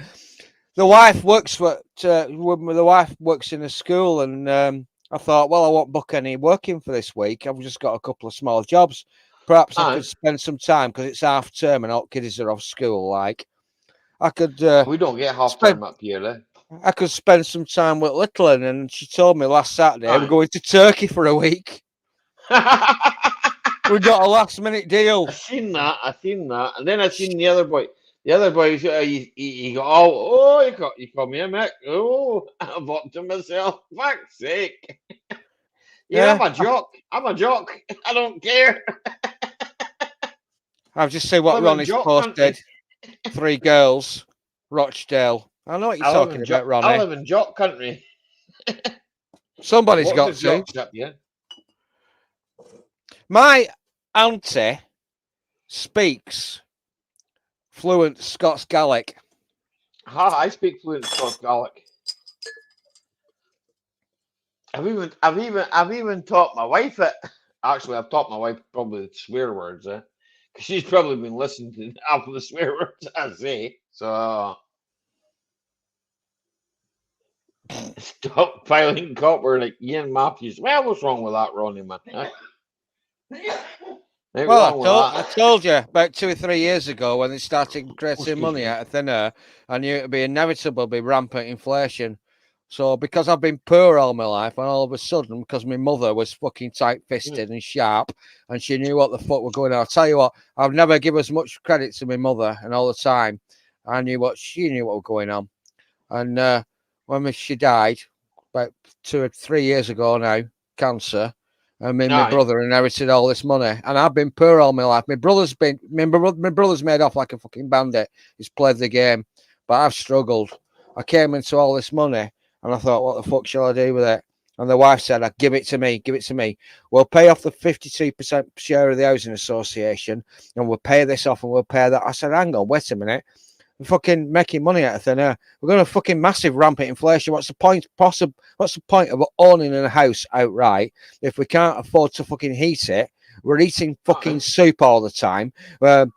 Speaker 6: The wife works the wife works in a school, and I thought, well, I won't book any working for this week. I've just got a couple of small jobs. Perhaps I could spend some time because it's half term and all kids are off school. Like I could.
Speaker 1: we don't get half term up here, eh?
Speaker 6: I could spend some time with Littlin, and she told me last Saturday we're going to Turkey for a week. We got a last minute deal.
Speaker 1: I seen that, and then I seen the other boy. The other boy, he got all, you call me a Mick. Oh, I thought to myself, fuck's sake. Yeah, I'm a jock. I don't care.
Speaker 6: I've just seen what Ronnie's posted. 3 girls, Rochdale. I know what you're talking about, Ronnie.
Speaker 1: I live in jock country.
Speaker 6: Somebody's got to.
Speaker 1: Up, yeah?
Speaker 6: My auntie speaks fluent Scots Gaelic.
Speaker 1: I speak fluent Scots Gaelic. I've even taught my wife it. Actually, I've taught my wife probably the swear words, because she's probably been listening to half of the swear words I say. So stop piling copper like Ian Matthews. Well, what's wrong with that, Ronnie, man?
Speaker 6: Well, I told you about 2 or 3 years ago when they started creating money out of thin air, I knew it would be inevitable, be rampant inflation. So because I've been poor all my life, and all of a sudden, because my mother was fucking tight-fisted and sharp, and she knew what the fuck were going on. I'll tell you what, I've never given as much credit to my mother, and all the time, she knew what was going on. And when she died, about 2 or 3 years ago now, cancer, and me and my brother inherited all this money, and I've been poor all my life. My brother's made off like a fucking bandit. He's played the game, but I've struggled. I came into all this money, and I thought, what the fuck shall I do with it? And the wife said, give it to me. We'll pay off the 52% share of the housing association, and we'll pay this off, and we'll pay that. I said, hang on, wait a minute. We're fucking making money out of thin air. We're going to fucking massive rampant inflation. What's the point? What's the point of owning a house outright if we can't afford to fucking heat it? We're eating fucking soup all the time. We're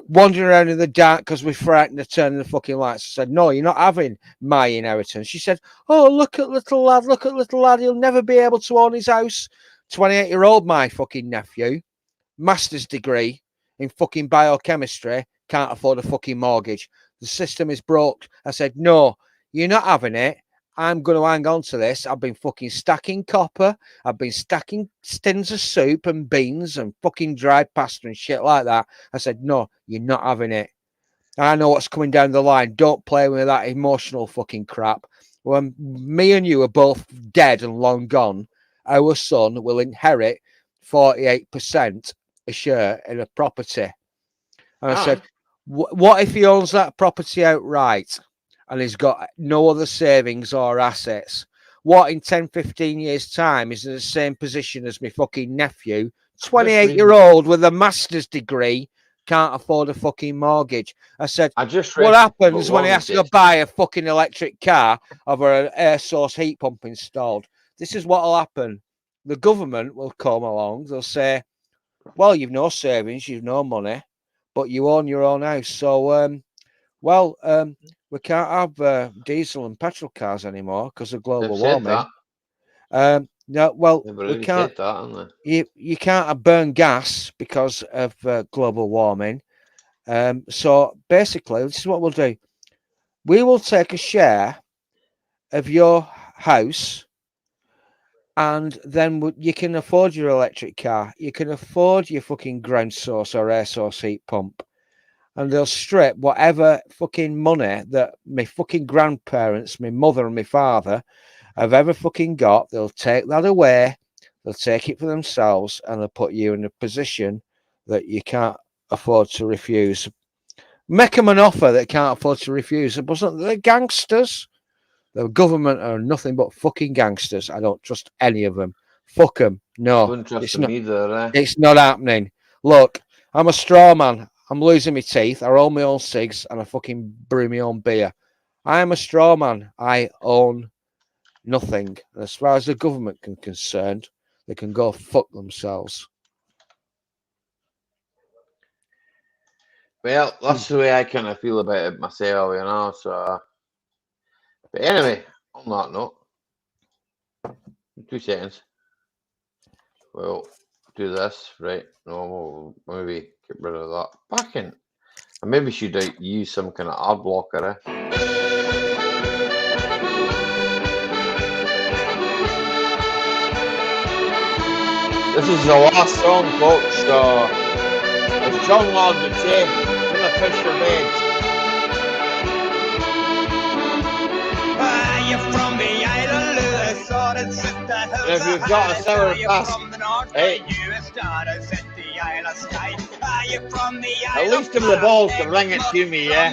Speaker 6: wandering around in the dark because we're frightened of turning the fucking lights. I said, no, you're not having my inheritance. She said, oh, look at little lad. He'll never be able to own his house. 28-year-old, my fucking nephew, master's degree in fucking biochemistry, can't afford a fucking mortgage. The system is broke. I said, no, you're not having it. I'm going to hang on to this. I've been fucking stacking copper. I've been stacking tins of soup and beans and fucking dried pasta and shit like that. I said, no, you're not having it. I know what's coming down the line. Don't play with that emotional fucking crap. When me and you are both dead and long gone, our son will inherit 48% a share in a property. And I said, what if he owns that property outright? and he's got no other savings or assets. What in 10, 15 years' time is in the same position as my fucking nephew, 28-year-old with a master's degree, can't afford a fucking mortgage. I said, what happens when he has to go buy a fucking electric car over an air source heat pump installed? This is what will happen. The government will come along. They'll say, well, you've no savings, you've no money, but you own your own house. So, we can't have diesel and petrol cars anymore because of global warming. No, well, we can't. You can't burn gas because of global warming. So basically, this is what we'll do. We will take a share of your house, and then you can afford your electric car. You can afford your fucking ground source or air source heat pump. And they'll strip whatever fucking money that my fucking grandparents, my mother and my father have ever fucking got. They'll take that away. They'll take it for themselves, and they'll put you in a position that you can't afford to refuse. Make them an offer that can't afford to refuse. It wasn't the gangsters. The government are nothing but fucking gangsters. I don't trust any of them. Fuck them. No, it's not happening. Look, I'm a straw man. I'm losing my teeth. I roll my own cigs and I fucking brew my own beer. I am a straw man. I own nothing. And as far as the government is concerned, they can go fuck themselves.
Speaker 1: Well, that's the way I kind of feel about it myself, you know. So, but anyway, on that note, 2 seconds. We'll do this, right? No, we'll maybe get rid of that. Back in. I maybe should use some kind of ad blocker. This is the last song, folks. So, as John Lord would say, gonna fish your beds.
Speaker 7: From the island of the
Speaker 1: And if you've got a sour patch, hey, at least give the balls to ring it to me, yeah?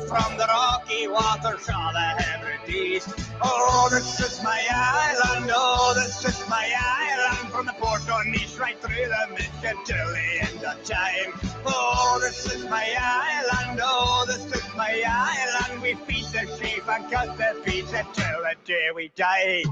Speaker 7: From the rocky waters of the Hebrides. Oh, this is my island, oh, this is my island. From the port on Nice right through the mission till the end of time. Oh, this is my island, oh, this is my island. We feed the sheep and cut the feet until the day we die.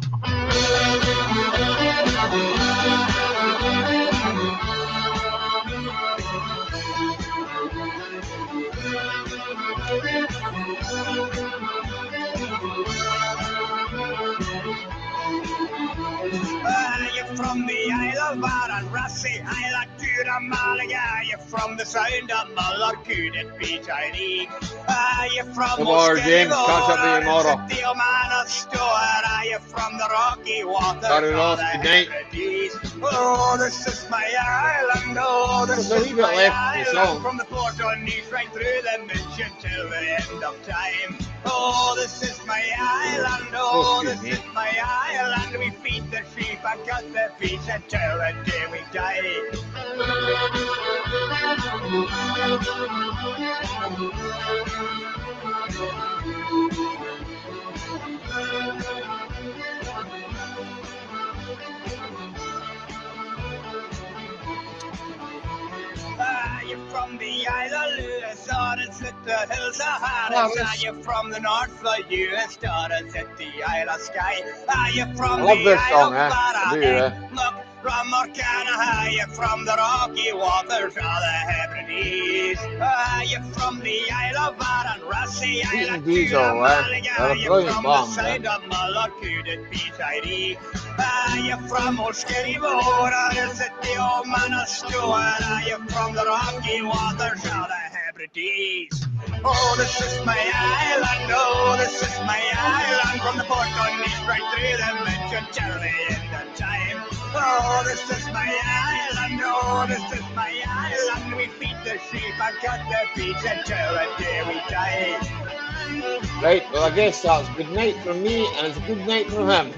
Speaker 7: You're from the Isle of Bar and Rassie, I like to the Malaga. You're from the sound of Muller, could it be Chinese? You're from
Speaker 1: tomorrow, James, catch up with you tomorrow.
Speaker 7: You're from the rocky waters
Speaker 1: Started off, good night.
Speaker 7: Oh, this is my island, oh, this is my island. From the port on Nice right through the mission till the end of time. Oh, this is my island, oh, this is my island. We feed the sheep and cut the feet until the day we die. You're from the Isle of Lewis, or it's at the hills of Harris. You're from the north of US, or it's at the Isle of Skye. You're from the Isle of Barra. Look, from Orcana, you're from the rocky waters of the Hebrides. You're from the Isle of Barra and Rassie, Isle of Malaga. You're from the side of Muller, could it be Tyree? You're from Old Skerry Border, is it the old man of Stewart? You're from the rocky waters of the Hebrides. Oh, this is my island, oh, this is my island. From the port on Nice right through the mission till the end of time. Oh, this is my island, oh, this is my island. We feed the sheep and cut the feet until the day we die.
Speaker 1: Right, well I guess that's good night from me and it's a good night from him.